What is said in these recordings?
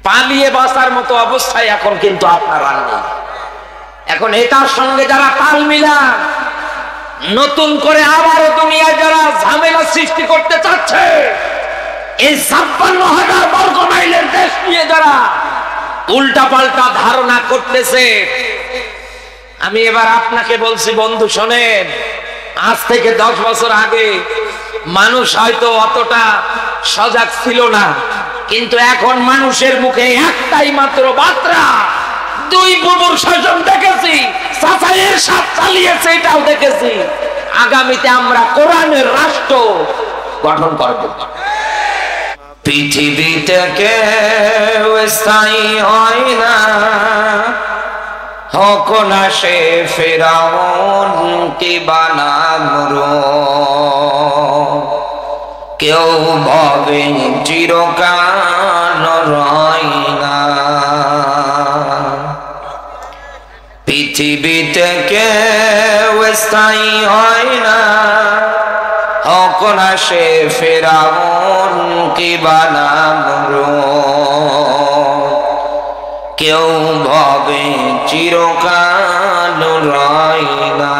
পালিয়ে বাঁচার মতো অবস্থায় এখন কিন্তু আপনারা নেই। এখন এটার সঙ্গে যারা তাল মিলান, নতুন করে আবারও দুনিয়ায় যারা ঝামেলা সৃষ্টি করতে চাচ্ছে, এই ৫৬,০০০ বর্গ মাইলের দেশ নিয়ে যারা উল্টা পাল্টা ধারণা করতেছে, আমি এবার আপনাকে বলছি বন্ধু শোনেন, আজ থেকে 10 বছর আগে মানুষ হয়তো অতটা সজাগ ছিল না, কিন্তু এখন মানুষের মুখে একটাই মাত্র বার্তা, 2 বুবুর শাসন দেখেছি, চাচাইয়ের সাথ চালিয়েছে এটাও দেখেছি, আগামীতে আমরা কোরআনের রাষ্ট্র গঠন করব। পৃথিবীতে কেউ স্থায়ী হয় না, হোক না সে ফেরাউন কিংবা নমরুদ, কেউ ভাবে চিরকাল রয় না। পৃথিবীতে কেউ স্থায়ী হয় না, হোক না সে ফেরাউন কিংবা নমরুদ, কেউ ভাবে চিরকাল রয় না।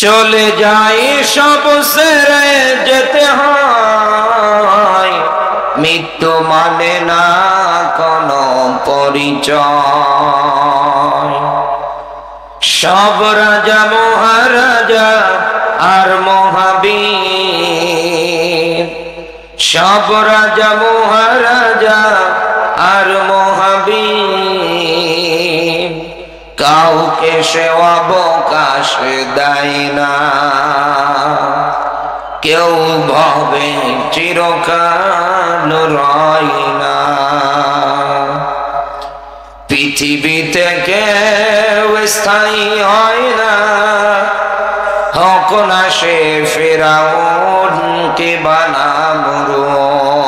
চলে যাই সব ছেড়ে যেতে হয়, মৃত্যু মানে না কোনো পরিচয়। সব রাজা মহারাজা আর মহাবীর, সব রাজা মহারাজা আর মহাবীর, কাউকে সে অবকাশ দেয় না, কেউ ভাবে চিরকাল রয় না। পৃথিবীতে কেউ স্থায়ী হয় না, হোক না সে ফেরাউন কিংবা নমরুদ,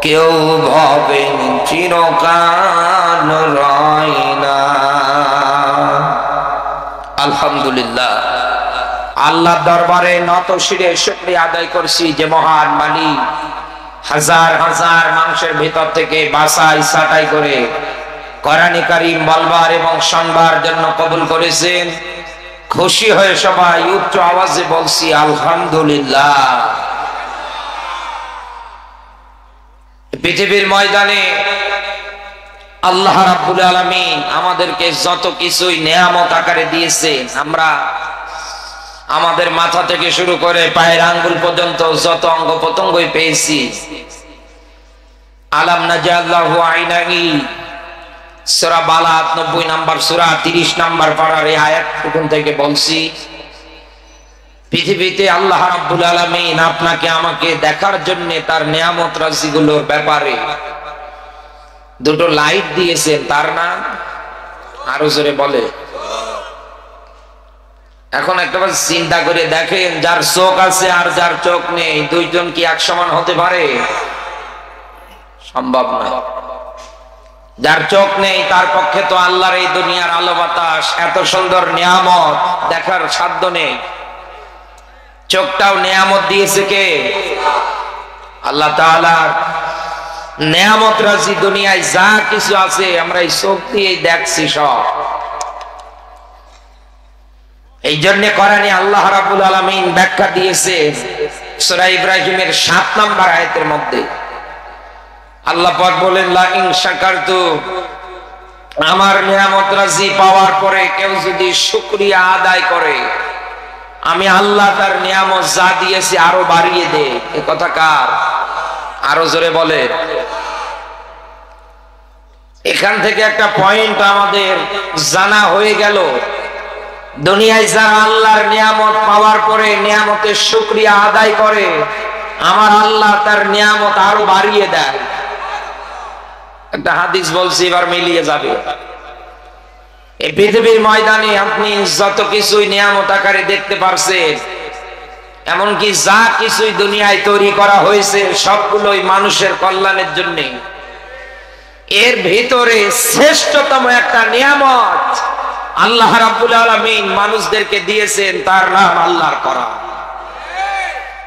কেউ ভাবে চিরকাল রয় না। আলহামদুলিল্লাহ, আল্লাহর দরবারে নত শিরে শুকরিয়া আদায় করছি যে মহান মালিক হাজার হাজার মানুষের ভিতর থেকে বাছাই ছাঁটাই করে কোরআনে কারীম বলবার এবং শুনবার জন্য কবুল করেছেন। খুশি হয়ে সবাই উচ্চ আওয়াজে বলছি আলহামদুলিল্লাহ। পৃথিবীর ময়দানে আল্লাহ রাব্বুল আলামিন আমাদেরকে যত কিছুই নেয়ামত আকারে দিয়েছেন, আমরা আমাদের মাথা থেকে শুরু করে পায়ের আঙ্গুল পর্যন্ত যত অঙ্গ প্রত্যঙ্গই পেয়েছি, আলাম নাজাল্লাহু আইনাহি সূরা বালাত 90 নম্বর সূরা 30 নম্বর পারার এই আয়াতটুকু থেকে বলছি, পৃথিবীতে আল্লাহ রাব্বুল আলামিন আপনাকে আমাকে দেখার জন্য তার নিয়ামত রাশিগুলোর ব্যাপারে দুটো লাইট দিয়েছেন, তার নাম আরো জোরে বলে। এখন একটা চিন্তা করে দেখেন, যার চোখ আছে আর যার চোখ নেই, দুইজন কি এক সমান হতে পারে? সম্ভব নয়। যার চোখ নেই তার পক্ষে তো আল্লাহর এই দুনিয়ার আলো বাতাস এত সুন্দর নিয়ামত দেখার সাধ্য নেই। চোখটাও নিয়ামত দিয়েছে কে? আল্লাহ তাআলা। নিয়ামত রাজি দুনিয়ায় যা কিছু আছে আমরা এই চোখ দিয়েই দেখছি সব। এই জন্য কোরআনে আল্লাহ রাব্বুল আলামিন ব্যাখ্যা দিয়েছে সূরা ইব্রাহিমের 7 নম্বর আয়াতের মধ্যে। আল্লাহ পাক বলেন, লা ইন শাকারতুম, আমার নিয়ামত রাজি পাওয়ার পরে কেউ যদি শুকরিয়া আদায় করে, আমি আল্লাহ তার নিয়ামত যা দিয়েছি আরো বাড়িয়ে দেই। এই কথা কার? আরো জোরে বলে। এখান থেকে একটা পয়েন্ট আমাদের জানা হয়ে গেল, দুনিয়ায় যারা আল্লাহর নিয়ামত পাওয়ার পরে নিয়ামতের শুকরিয়া আদায় করে, আমার আল্লাহ তার নিয়ামত আরো বাড়িয়ে দেয়। একটা হাদিস বলছি, এবার মিলিয়ে যাবে। এই পৃথিবীর ময়দানে আপনি যত কিছুই নিয়ামত আকারে দেখতে পারছেন, এমনকি যা কিছুই দুনিয়ায় তৈরি করা হয়েছে সবগুলোই মানুষের কল্যাণের জন্য। এর ভিতরে শ্রেষ্ঠতম একটা নিয়ামত আল্লাহ রাব্বুল আলামিন মানুষদেরকে দিয়েছেন, তার নাম আল্লাহর কোরআন।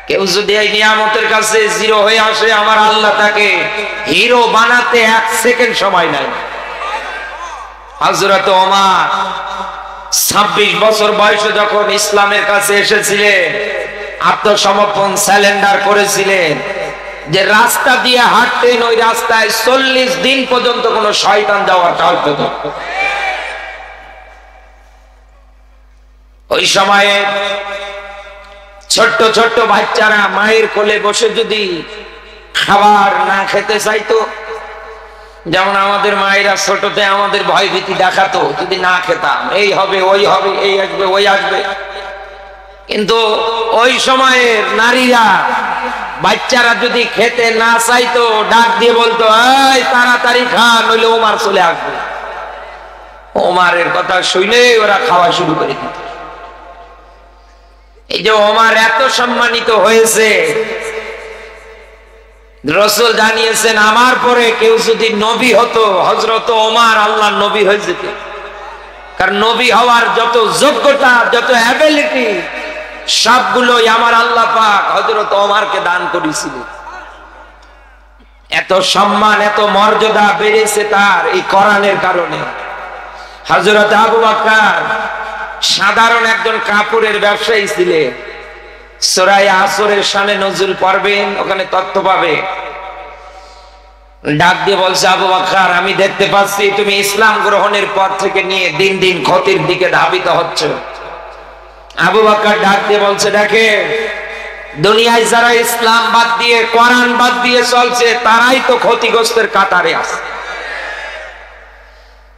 কেউ যদি এই নিয়ামতের কাছে জিরো হয়ে আসে, আমার আল্লাহ তাকে হিরো বানাতে 1 সেকেন্ড সময় নাই। হযরত ওমর 26 বছর বয়সে যখন ইসলামের কাছে এসেছিলেন, আত্মসমর্পণ স্যালেন্ডার করেছিলেন, যে রাস্তা দিয়ে হাঁটতেন ওই রাস্তায় 40 দিন পর্যন্ত কোনো শয়তান যাওয়ার সাহস পেত না। ওই সময়ে ছোট্ট ছোট্ট বাচ্চারা মায়ের কোলে বসে যদি খাবার না খেতে চাইতো, যেমন আমাদের মায়েরা ছোটতে আমাদের ভয় ভীতি দেখাতো, যদি না খেতাম এই হবে ওই হবে, এই আসবে ওই আসবে। কিন্তু ওই সময়ের নারীরা বাচ্চারা যদি খেতে না চাইতো, ডাক দিয়ে বলতো, এই তাড়াতাড়ি খা, নইলে ওমর চলে আসবে। ওমরের কথা শুনে ওরা খাওয়া শুরু করে দিত। এই যে ওমর এত সম্মানিত হয়েছে, রাসূল জানিয়েছেন আমার পরে কেউ যদি নবী হতো, হযরত ওমর আল্লাহর নবী হয়ে যেত। কারণ নবী হওয়ার যত যোগ্যতা, যত অ্যাবিলিটি, সবগুলোই আমার আল্লাহ পাক হযরত ওমরকে দান করেছিলেন। এত সম্মান, এত মর্যাদা বেড়েছে তার এই কোরআনের কারণে। হযরত আবু বকর সাধারণ একজন কাপড়ের ব্যবসায়ী ছিলেন। সূরা আসরের শানে নজুল পড়বেন, ওখানে তথ্য পাবে। ডাক দিয়ে বলছে, আবু বকর আমি দেখতে পাচ্ছি তুমি ইসলাম গ্রহণের পর থেকে নিয়ে দিন দিন ক্ষতির দিকে ধাবিত হচ্ছ। আবু বকর ডাক দিয়ে বলছে, দেখে দুনিয়ায় যারা ইসলাম বাদ দিয়ে কোরআন বাদ দিয়ে চলছে, তারাই তো ক্ষতিগ্রস্তের কাতারে আছে।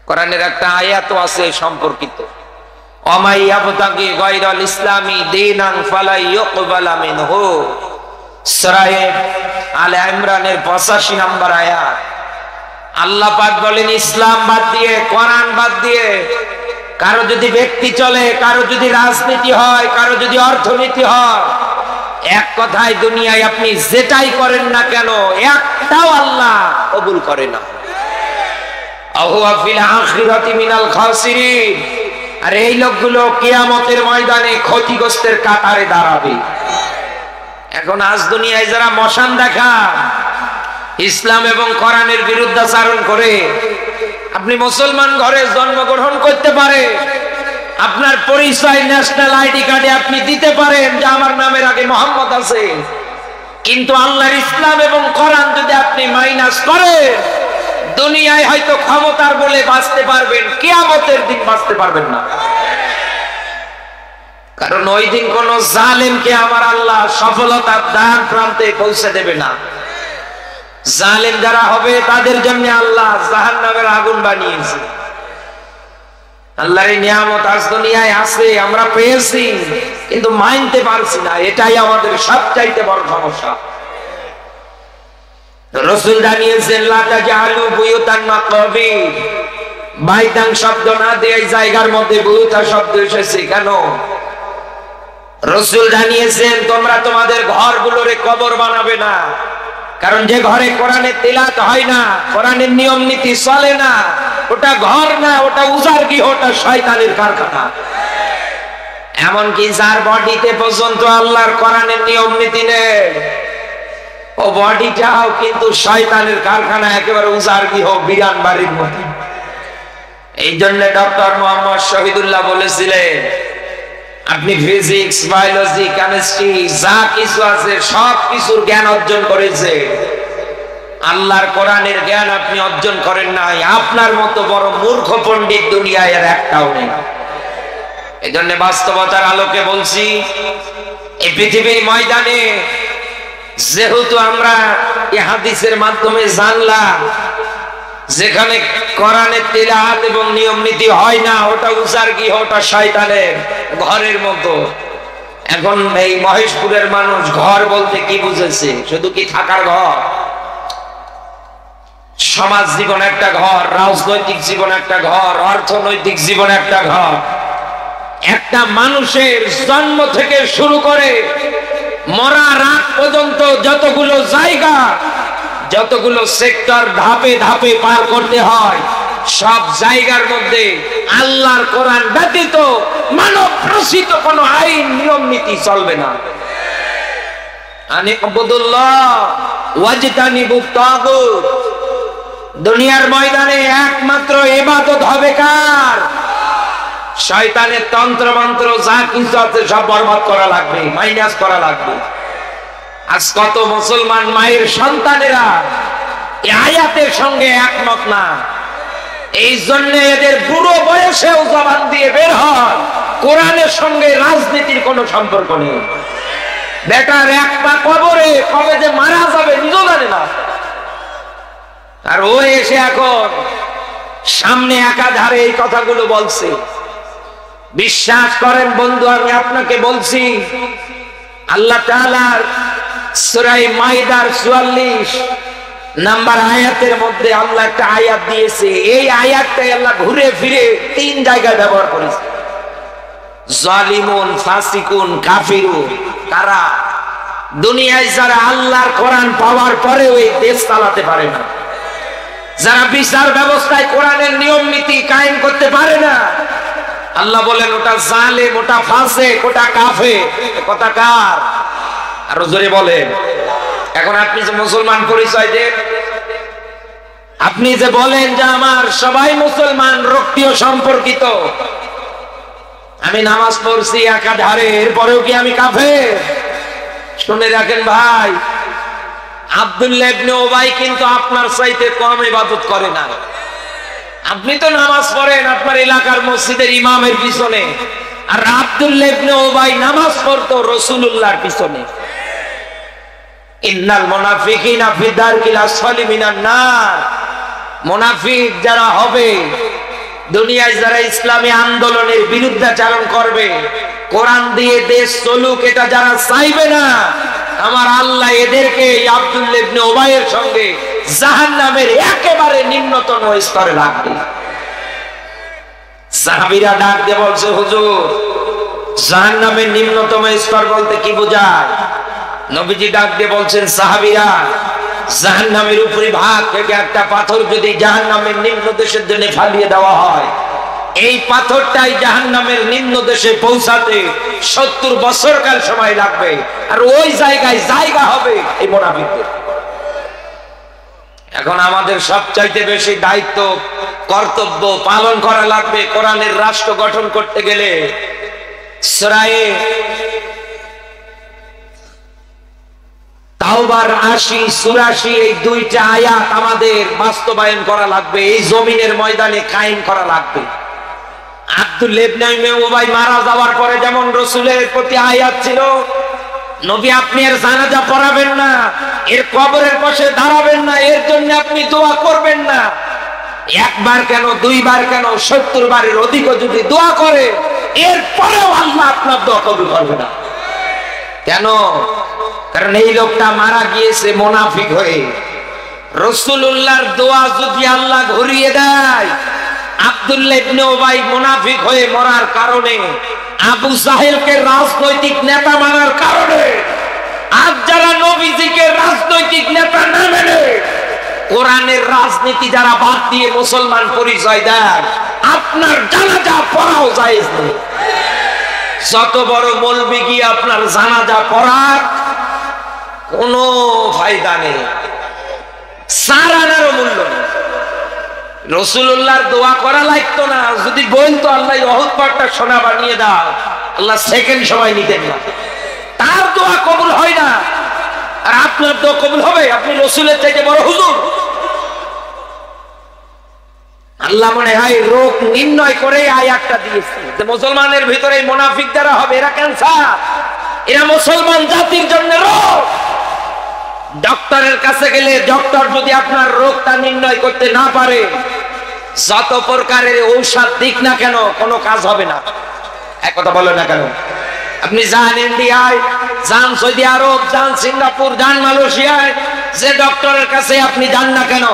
কোরআনের একটা আয়াত আছে সম্পর্কিত, ওমাই ইয়াবতাগি গায়রাল ইসলামি দীনান ফালা ইউকবালা মিনহু। সূরা আলে ইমরানের 85 নম্বর আয়াত। আল্লাহ পাক বলেন, ইসলাম বাদ দিয়ে, কোরআন বাদ দিয়ে কারো যদি ব্যক্তি চলে, কারো যদি রাজনীতি হয়, কারো যদি অর্থনীতি হয়, এক কথায় দুনিয়ায় আপনি যেটাই করেন না কেন, একটাও আল্লাহ কবুল করে না। আহুয়া ফিল আখিরাতি মিনাল খাসিরিন। আর এই লোকগুলো কিয়ামতের ময়দানে ক্ষতিগ্রস্তের কাতারে দাঁড়াবে। এখন আজ দুনিয়ায় যারা মশান দেখা, ইসলাম এবং কোরআনের বিরুদ্ধাচারণ করে, আপনি মুসলমান ঘরে জন্মগ্রহণ করতে পারে, আপনার পরিচয় ন্যাশনাল আইডি কার্ডে আপনি দিতে পারেন যে আমার নামের আগে মোহাম্মদ আছে, কিন্তু আল্লাহর ইসলাম এবং কোরআন যদি আপনি মাইনাস করেন, দুনিয়ায় হয়তো ক্ষমতার বলে বাঁচতে পারবেন, কিয়ামতের দিন বাঁচতে পারবেন না। কারণ ওই দিন কোন জালেমকে আমার আল্লাহ সফলতার দ্বার প্রান্তে পৌঁছে দেবে না। জালেম যারা হবে তাদের জন্য আল্লাহ জাহান্নামের আগুন বানিয়েছে। আল্লাহর এই নিয়ামত আজ দুনিয়ায় আছে, আমরা পেয়েছি, কিন্তু মানতে পারছি না। এটাই আমাদের সবচাইতে বড় সমস্যা। রাসূল জানিয়েছেন, লা তাজআলু বুয়ুতান মাকাবির। বাইতান শব্দ না দিয়ে এই জায়গার মধ্যে বুয়ুতা শব্দ এসেছে কেন? রাসূল জানিয়েছেন, তোমরা তোমাদের ঘরগুলোরে কবর বানাবে না। কারণ যে ঘরে কোরআনের তিলাওয়াত হয় না, কোরআনের নিয়ম নীতি চলে না, ওটা ঘর না, ওটা উজাড় গৃহ, ওটা শয়তানের কারখানা। এমনকি যার বডিতে পর্যন্ত আল্লাহর কোরআনের নিয়ম নীতি নেই, ও বডিটাও কিন্তু শয়তানের কারখানা, একেবারে উজাড় গৃহ, বিরান বাড়ির মতো। এই জন্য ডক্টর মোহাম্মদ শহীদুল্লাহ বলেছিলেন, আপনি ফিজিক্স, বায়োলজি, কেমিস্ট্রি যা কিছু আছে সব কিছুর জ্ঞান অর্জন করেছে, আল্লাহর কোরআনের জ্ঞান আপনি অর্জন করেন নাই। আপনার মতো বড় মূর্খ পণ্ডিত দুনিয়ায় আর একটাও নেই। এই জন্য বাস্তবতার আলোকে বলছি, এই পৃথিবীর ময়দানে যেহেতু আমরা এই হাদিসের মাধ্যমে জানলাম, যেখানে কোরআনের তিলাওয়াত এবং নিয়ম নীতি হয় না, ওটা উজাড় গৃহ, ওটা শয়তানের ঘরের মতো। এখন এই মহেশপুরের মানুষ ঘর বলতে কি বুঝেছে? শুধু কি থাকার ঘর? সমাজ জীবন একটা ঘর, রাজনৈতিক জীবন একটা ঘর, অর্থনৈতিক জীবন একটা ঘর। একটা মানুষের জন্ম থেকে শুরু করে মরা রাত পর্যন্ত যতগুলো জায়গা, যতগুলো সেক্টর ধাপে ধাপে পার করতে হয়, সব জায়গার মধ্যে আল্লাহর কোরআন ব্যতীত মানব রচিত কোনো আইন নিয়ম নীতি চলবে না। আনি আবুদুল্লাহ ওয়াজতানিবুত তাগুত। দুনিয়ার ময়দানে একমাত্র ইবাদত হবে কার? শয়তানের তন্ত্র মন্ত্র যা কিছু আছে সব বরবাদ করা লাগবে, মাইনাস করা লাগবে। আজ কত মুসলমান মায়ের সন্তানেরা এই আয়াতের সঙ্গে একমত না, এই জন্য এদের বুড়ো বয়সেও জবান দিয়ে বের হয় কোরআনের সঙ্গে রাজনীতির কোনো সম্পর্ক নেই। বেটার এক পা কবরে, কবে যে মারা যাবে নিজেও জানে না। আর ও এসে এখন সামনে একাধারে এই কথাগুলো বলছে। বিশ্বাস করেন বন্ধু, আমি আপনাকে বলছি, আল্লাহ তাআলার সূরা মাইদার 44 নাম্বার আয়াতের মধ্যে আল্লাহ একটা আয়াত দিয়েছে। এই আয়াতটাই আল্লাহ ঘুরে ফিরে 3 জায়গায় ব্যবহার করেছে। জালিমুন, ফাসিকুন, কাফিরুন। কারা? দুনিয়ায় যারা আল্লাহর কোরআন পাওয়ার পরেও এই দেশ চালাতে পারে না, যারা বিচার ব্যবস্থায় কোরআনের নিয়ম নীতি কায়েম করতে পারে না। আল্লাহ বলেন ওটা জালেম, ওটা ফাসিক, ওটা কাফের। কথা কার? আরো জোরে বলেন। এখন আপনি যে মুসলমান পরিচয় দেন, আপনি যে বলেন যে আমার সবাই মুসলমান, রক্তীয় সম্পর্কিত, আমি নামাজ পড়ছি একাধারে, এরপরেও কি আমি কাফের? শুনে রাখেন ভাই, আব্দুল্লাহ ইবনে উবাই কিন্তু আপনার চাইতে কম ইবাদত করে না। আপনি তো নামাজ পড়েন আপনার এলাকার মসজিদের ইমামের পিছনে, আর আব্দুল্লাহ ইবনে উবাই নামাজ পড়তো রাসূলুল্লাহর পিছনে। ইন্নাল মুনাফিকিনা ফি দারকিল আসফালি মিনান নার। মুনাফিক যারা হবে, দুনিয়ায় যারা ইসলামী আন্দোলনের বিরুদ্ধাচরণ করবে, কোরআন দিয়ে দেশ চলুক এটা যারা চাইবে না, আমার আল্লাহ এদেরকে আব্দুল্লাহ ইবনে উবাইয়ের সঙ্গে জাহান্নামের একেবারে নিম্নতম স্তরে রাখবে। সাহাবীরা ডাক দিয়ে বলছে, হুজুর জাহান্নামের নিম্নতম স্তর বলতে কি বোঝায়? নবীজি ডাক দিয়ে বলছেন, সাহাবীরা জাহান্নামের উপরি ভাগ থেকে একটা পাথর যদি জাহান্নামের নিম্ন দেশের জন্য ফালিয়ে দেওয়া হয়, এই পাথরটাই জাহান্নামের নিম্ন দেশে পৌঁছাতে 70 বছর কাল সময় লাগবে, আর ওই জায়গায় জায়গা হবে এই মুনাফিকদের। এখন আমাদের সবচাইতে বেশি দায়িত্ব, কর্তব্য পালন করা লাগবে কোরআনের রাষ্ট্র গঠন করতে গেলে। সূরা তাওবার 80, 84 এই 2টা আয়াত আমাদের বাস্তবায়ন করা লাগবে, এই জমিনের ময়দানে কায়েম করা লাগবে। আব্দুল্লাহ ইবনে উবাই মারা যাওয়ার পরে যেমন রাসূলের প্রতি আয়াত ছিল, নবী আপনি এর জানাজা পড়াবেন না, এর কবরের পাশে দাঁড়াবেন না, এর জন্য আপনি দোয়া করবেন না। একবার কেন, 2 বার কেন, 70 বারের অধিকও যদি দোয়া করে, এরপরেও আল্লাহ আপনার দোয়া কবুল করবে না। কেন? কারণ এই লোকটা মারা গিয়েছে মুনাফিক হয়ে। রাসূলুল্লাহর দোয়া যদি আল্লাহ ঘুরিয়ে দেয়, আব্দুল্লাহ ইবনে উবাই মুনাফিক হয়ে মরার কারণে, আবু জাহেলকে রাজনৈতিক নেতা মানার কারণে, আজ যারা নবীজিকে রাজনৈতিক নেতা না মেনে কোরআনের রাজনীতি যারা বাদ দিয়ে মুসলমান পরিচয় দেয়, আপনার জানাজা পড়াও জায়েজ নেই। যত বড় মৌলবি গিয়ে আপনার জানাজা পড়ার কোনো ফায়দা নেই, সারানারও মূল্য নেই। রাসূলুল্লাহর দোয়া করা লাগতো না, যদি বলতো আল্লাহ উহুদ পাহাড়টা সোনা বানিয়ে দাও, আল্লাহ সেকেন্ড সময় নিতেন না। তার দোয়া কবুল হয় না, আর আপনার দোয়া কবুল হবে? আপনি রাসূলের থেকে বড় হুজুর? আল্লাহ মনে হয় রোগ নির্ণয় করে আয়াতটা দিয়েছে যে মুসলমানের ভিতরে মুনাফিক যারা হবে এরা ক্যান্সার, এরা মুসলমান জাতির জন্য রোগ। ডক্টরের কাছে গেলে ডক্টর যদি আপনার রোগটা নির্ণয় করতে না পারে, যত প্রকারের ঔষধ দিক না কেন, কোনো কাজ হবে না। এক কথা বলো না কেন? আপনি যান ইন্ডিয়ায়, যান সৌদি আরব, যান সিঙ্গাপুর, যান মালয়েশিয়ায়, যে ডক্টরের কাছে আপনি যান না কেন,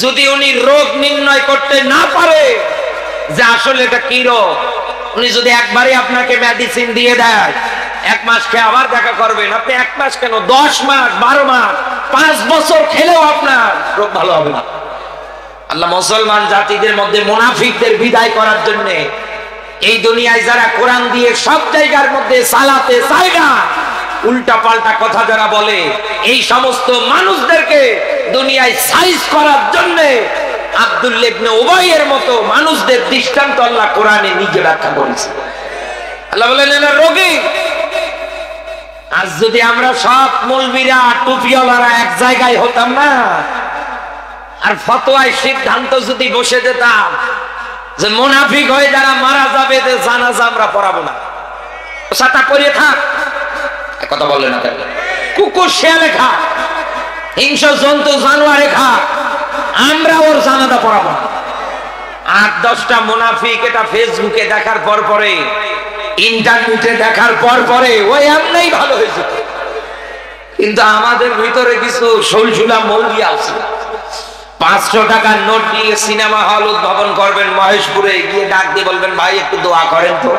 যদি উনি রোগ নির্ণয় করতে না পারে যে আসলে এটা কি রোগ, উনি যদি একবারই আপনাকে মেডিসিন দিয়ে দেয়, 1 মাস খেয়ে আবার দেখা করবেন, আপনি 1 মাস কেন 10 মাস, 12 মাস, 5 বছর খেলেও আপনার রোগ ভালো হবে না। আল্লাহ মুসলমান জাতিদের মধ্যে মুনাফিকদের বিদায় করার জন্য এই দুনিয়ায় যারা কোরআন দিয়ে সব জায়গার মধ্যে চালাতে চায় না, উল্টা পাল্টা কথা যারা বলে, এই সমস্ত মানুষদেরকে দুনিয়ায় সাইজ করার জন্য আব্দুল্লাহ ইবনে উবাইয়ের মতো মানুষদের দৃষ্টান্ত আল্লাহ কোরআনে নিজে ব্যাখ্যা করেছে। আল্লাহ বলেন এরা রোগী। আজ যদি আমরা সব মৌলবীরা টুপিওয়ালারা এক জায়গায় হতাম না, আর ফতোয়ায় সিদ্ধান্ত যদি বসে যেতাম যে মুনাফিক হয়ে যারা মারা যাবে যে জানাজা আমরা পড়াবো না, সাতা পরিয়ে থাক, কথা বললেন না কেন? কুকুর শিয়ালে খা, হিংস্র জন্তু জানোয়ারে খা, আমরা ওর জানাজা পড়াবো না। 8-10টা মুনাফিক এটা ফেসবুকে দেখার পর পরে, ইন্টারনেটে দেখার পর পরে ওই এমনি ভালো হয়েছে। কিন্তু আমাদের ভিতরে কিছু সলসুলা মৌলী আছে, 500 টাকার নোট নিয়ে সিনেমা হল উদ্ভাবন করবেন, মহেশপুরে গিয়ে ডাক দিয়ে বলবেন ভাই একটু দোয়া করেন তো।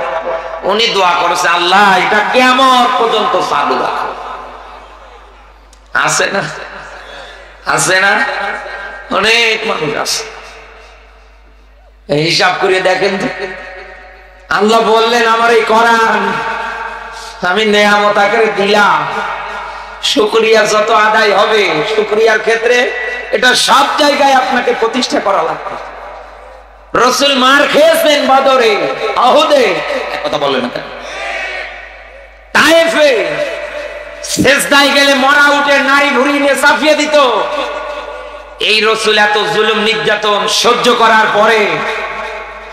উনি দোয়া করেছে, আল্লাহ এটা কিয়ামত পর্যন্ত চালু রাখো। আছে না? আছে না? অনেক মানুষ আছে। হিসাব করে দেখেন, আল্লাহ বললেন আমার এই কোরআন আমি নেয়ামত আকারে দিলাম, শুকরিয়া যত আদায় হবে, শুকরিয়ার ক্ষেত্রে এটা সব জায়গায় আপনাকে প্রতিষ্ঠা করা লাগবে। রাসূল মার খেয়েছেন বদরে, উহুদে, কথা বলেন না, তায়েফে সিজদায় গেলে মরা উঠে নারী ভুঁড়ি নিয়ে চাপিয়ে দিত। এই রাসূল এত জুলুম নির্যাতন সহ্য করার পরে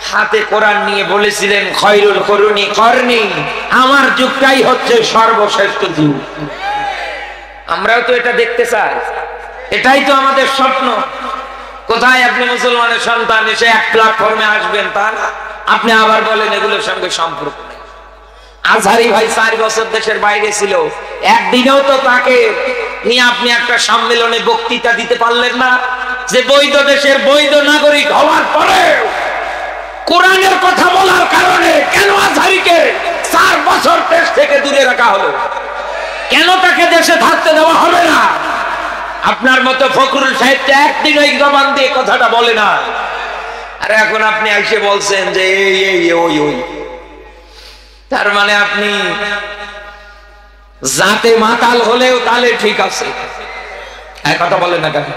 হাতে কোরআন নিয়ে বলেছিলেন খয়রুল কুরুনি করনি, আমার যুগটাই হচ্ছে সর্বশ্রেষ্ঠ যুগ। আমরাও তো এটা দেখতে চাই, এটাই তো আমাদের স্বপ্ন। কোথায় আপনি মুসলমানের সন্তান এসে এক প্ল্যাটফর্মে আসবেন, তা আপনি আবার বলেন এগুলোর সঙ্গে সম্পর্ক নেই। আজহারি ভাই 4 বছর দেশের বাইরে ছিল, একদিনেও তো তাকে নিয়ে আপনি একটা সম্মেলনে বক্তৃতা দিতে পারলেন না, যে বৈধ দেশের বৈধ নাগরিক হওয়ার পরে কোরআনের কথা বলার কারণে কেন আজহারিকে 4 বছর দেশ থেকে দূরে রাখা হলো? কেন তাকে দেশে থাকতে দেওয়া হবে না? আপনার মতো ফখরুল সাহেব একদিন ওই জবান দিয়ে কথাটা বলে না, আর এখন আপনি এসে বলছেন যে এই ওই ওই। তার মানে আপনি জাতে মাতাল হলেও তাহলে ঠিক আছে, এক কথা বলেন না কেন?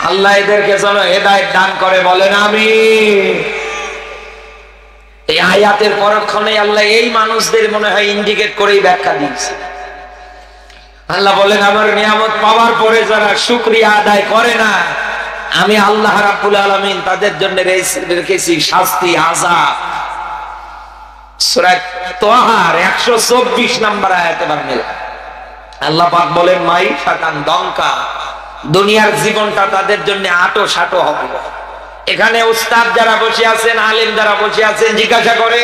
আল্লাহ এদেরকে যেন হেদায়েত দান করে, বলেন আমিন। এই আয়াতের পরক্ষণে আল্লাহ এই মানুষদের মনে হয় ইন্ডিকেট করেই ব্যাখ্যা দিয়েছে। আল্লাহ বলেন আমার নিয়ামত পাওয়ার পরে যারা শুকরিয়া আদায় করে না, আমি আল্লাহ রাব্বুল আলামিন তাদের জন্য রেখেছি শাস্তি, আযাব। সূরা তাহার 124 নম্বর আয়াতে বাংলা আল্লাহ পাক বলেন মাই শাতান দঙ্কা, দুনিয়ার জীবনটা তাদের জন্য আটো সাটো হবে। এখানে উস্তাদ যারা বসে আছেন, আলেম যারা বসে আছেন, জিজ্ঞাসা করে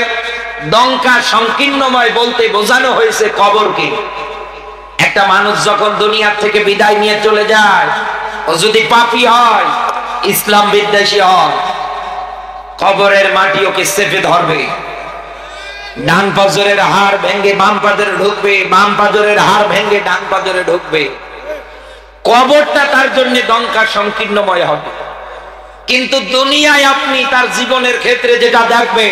দঙ্কা সংকীর্ণময় বলতে বোঝানো হয়েছে কবরকে। একটা মানুষ যখন দুনিয়ার থেকে বিদায় নিয়ে চলে যায়, ও যদি পাপী হয়, ইসলাম বিদ্বেষী হয়, কবরের মাটি ওকে চেপে ধরবে। ডান পাজরের হাড় ভেঙে বাম পাজরে ঢুকবে, বাম পাজরের হাড় ভেঙে ডান পাজরে ঢুকবে। কবরটা তার জন্য দঙ্কা সংকীর্ণময় হবে। কিন্তু দুনিয়ায় আপনি তার জীবনের ক্ষেত্রে যেটা দেখবে,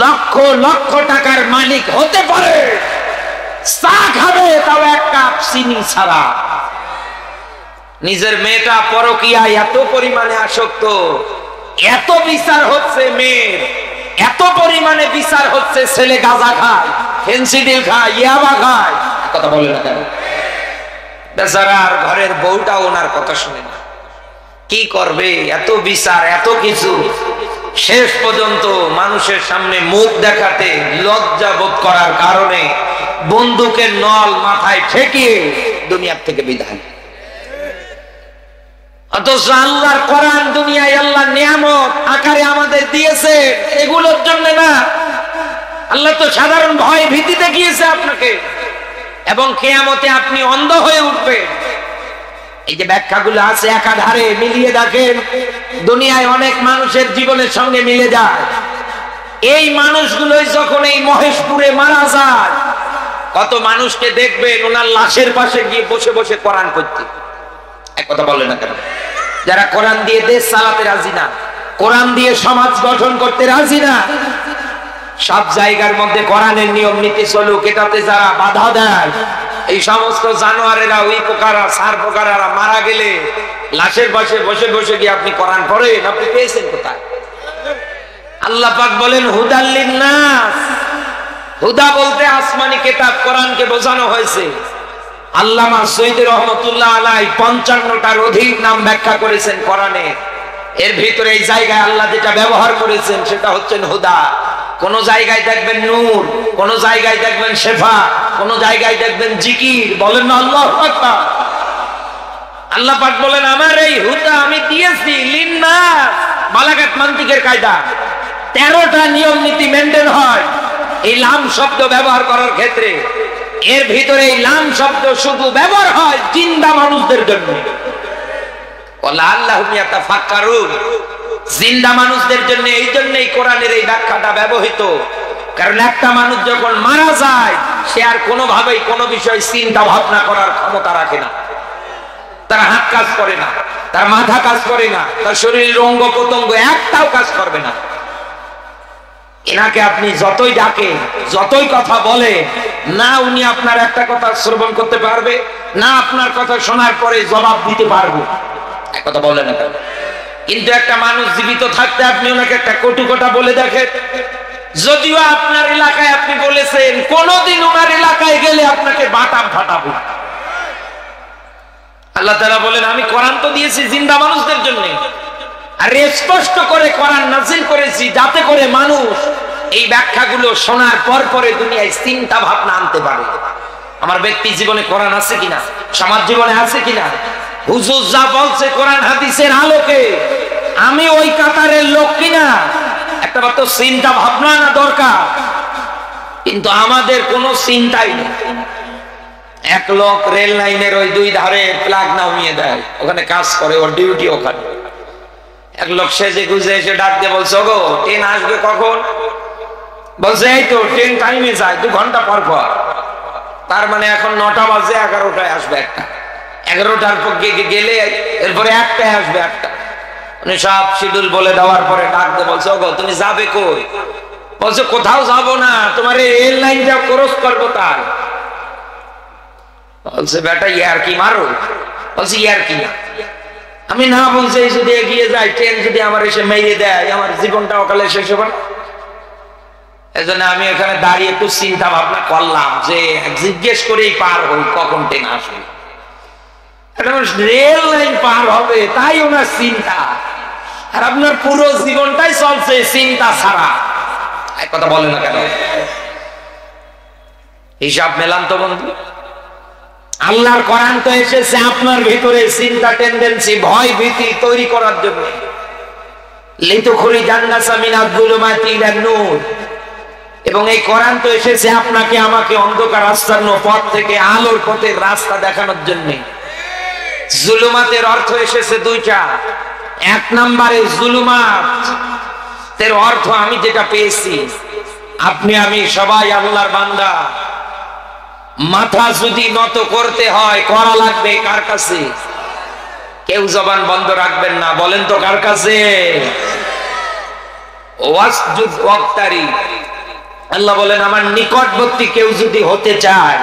লক্ষ লক্ষ টাকার মালিক হতে পারে, চা খাবে তাও 1 কাপ চিনি ছাড়া। নিজের মেয়েটা পরকীয়ায় এত পরিমাণে আসক্ত, এত বিচার হচ্ছে মেয়ের, এত পরিমাণে বিচার হচ্ছে ছেলে গাঁজা খায়, ফেন্সিডিল খায়, ইয়াবা খায়, কথা বলে না কেন? বেচারার ঘরের বউটা ওনার কথা শুনে না, কি করবে? এত বিচার, এত কিছু, শেষ পর্যন্ত মানুষের সামনে মুখ দেখাতে লজ্জা বোধ করার কারণে বন্দুকের নল মাথায় ঠেকিয়ে দুনিয়ার থেকে বিদায়। অথচ আল্লাহর কোরআন দুনিয়ায় আল্লাহ নিয়ামত আকারে আমাদের দিয়েছে, এগুলোর জন্য না। আল্লাহ তো সাধারণ ভয় ভীতি দেখিয়েছে আপনাকে, এবং কিয়ামতে আপনি অন্ধ হয়ে উঠবেন। এই যে ব্যাখ্যাগুলো আছে একাধারে মিলিয়ে দেখেন, দুনিয়ায় অনেক মানুষের জীবনের সঙ্গে মিলে যায়। এই মানুষগুলোই যখন এই মহেশপুরে মারা যায়, কত মানুষকে দেখবেন ওনার লাশের পাশে গিয়ে বসে বসে কোরআন পড়তে। এক কথা বললেন না কেন? যারা কোরআন দিয়ে দেশ চালাতে রাজি না, কোরআন দিয়ে সমাজ গঠন করতে রাজি না, সব জায়গার মধ্যে কোরআনের নিয়ম নীতি চলুক, এটাতে যারা বাধা দেয়, এই সমস্ত জানোয়ারেরা, ওই পোকারা, সার পোকারা মারা গেলে লাশের পাশে বসে বসে গিয়ে আপনি কোরআন পড়েন, আপনি পেয়েছেন কোথায়? আল্লাহ পাক বলেন হুদাল লিন্নাস, হুদা বলতে আসমানি কিতাব কোরআনকে বোঝানো হয়েছে। আল্লামা সৈয়দ রহমাতুল্লাহ আলাইহি 55টার অধিক নাম ব্যাখ্যা করেছেন কোরআনে। এর ভিতরে এই জায়গায় আল্লাহ যেটা ব্যবহার করেছেন সেটা হচ্ছে হুদা। কোন জায়গায় দেখবেন নূর, কোন জায়গায় দেখবেন শেফা, কোন জায়গায় দেখবেন জিকির। বলেন না আল্লাহু আকবার। আল্লাহ পাক বলেন আমার এই হুদা আমি দিয়েছি লিন্নাস। বালাগাত মান্তিকের কায়দা 13টা নিয়ম নীতি মেনটেন হয় এই লাম শব্দ ব্যবহার করার ক্ষেত্রে। এর ভিতরে এই লাম শব্দ শুধু ব্যবহার হয় জিন্দা মানুষদের জন্য। আল্লাহুম ইয়াতাফাক্কারুন, জিন্দা মানুষদের জন্য। এই জন্যই কোরআনের এই ব্যাখ্যাটা ব্যবহৃত। কারণ একটা মানুষ যখন মারা যায় সে আর কোনোভাবেই কোনো বিষয় চিন্তা ভাবনা করার ক্ষমতা রাখে না। তার হাত কাজ করে না, তার মাথা কাজ করে না, তার শরীরের অঙ্গ প্রত্যঙ্গ একটাও কাজ করবে না। এনাকে আপনি যতই ডাকেন, যতই কথা বলে না, উনি আপনার একটা কথা শ্রবণ করতে পারবে না, আপনার কথা শোনার পরে জবাব দিতে পারবে। এক কথা বলে না কেন? কিন্তু একটা মানুষ জীবিত থাকতে আপনি ওনাকে একটা কটু কথা বলে দেখেন, যদিও আপনার এলাকায় আপনি বলেছেন, কোনদিন ওনার এলাকায় গেলে আপনাকে বাটাম ফাটাবো। আল্লাহ তাআলা বলেন আমি কোরআন তো দিয়েছি জিন্দা মানুষদের জন্য, আর স্পষ্ট করে কোরআন নাযিল করেছি যাতে করে মানুষ এই ব্যাখ্যাগুলো শোনার পর পরে দুনিয়ায় চিন্তা ভাবনা আনতে পারে। আমার ব্যক্তি জীবনে কোরআন আছে কিনা, সমাজ জীবনে আছে কিনা, হুজুর যা বলছে কোরআন হাদিসের আলোকে আমি ওই কাতারের লোক কিনা, একটা মাত্র চিন্তা ভাবনা না দরকার। কিন্তু আমাদের কোনো চিন্তাই নেই। এক লোক রেল লাইনের ওই দুই ধারে প্লাগ নামিয়ে দেয়, ওখানে কাজ করে, ওর ডিউটি ওখানে। এক লোক সেজে গুজে এসে ডাক দিয়ে বলছে ওগো ট্রেন আসবে কখন? বলছে এই তো ট্রেন টাইমে যায় 2 ঘন্টা পর পর। তার মানে এখন 9টা বাজে, 11টায় আসবে একটা, 11টার পর গেলে এরপরে 1টায় আসবে একটা। উনি সব শিডিউল বলে দেওয়ার পরে ডাক দিয়ে বলছে ওগো তুমি যাবে কই? বলছে কোথাও যাবো না, তোমার এই রেল লাইনটা ক্রস করবো তাই। বলছে বেটা ইয়ার কি মারো? বলছে ইয়ার কি না, আমি না বলছি যদি এগিয়ে যাই, ট্রেন যদি আমার এসে মেরে দেয় আমার জীবনটা অকালে শেষ হবে না। এজন্য আমি এখানে দাঁড়িয়ে একটু চিন্তা ভাবনা করলাম যে জিজ্ঞেস করেই পার হই কখন ট্রেন আসবে। রেল লাইন পার হবে তাই ওনার চিন্তা, আর আপনার পুরো জীবনটাই চলছে চিন্তা ছাড়া। এক কথা বলে না কেন? হিসাব মেলান তো বন্ধু। আল্লাহর কোরআন তো এসেছে আপনার ভিতরে চিন্তা, টেন্ডেন্সি, ভয় ভীতি তৈরি করার জন্য। লিতুখরিজান নাসা মিনাজ যুলুমাতি ইলান নূর। এবং এই কোরআন তো এসেছে আপনাকে আমাকে অন্ধকার আচ্ছন্ন পথ থেকে আলোর পথের রাস্তা দেখানোর জন্য। জুলুমাতের অর্থ এসেছে 2টা। 1 নম্বরে জুলুমাত এর অর্থ আমি যেটা পেয়েছি, আপনি আমি সবাই আল্লাহর বান্দা। মাথা যদি নত করতে হয় করা লাগবে কার কাছে? কেউ জবান বন্ধ রাখবেন না, বলেন তো কার কাছে? ওয়াসজুদ ওয়াক্তারি। আল্লাহ বলেন আমার নিকটবর্তী কেউ যদি হতে চায়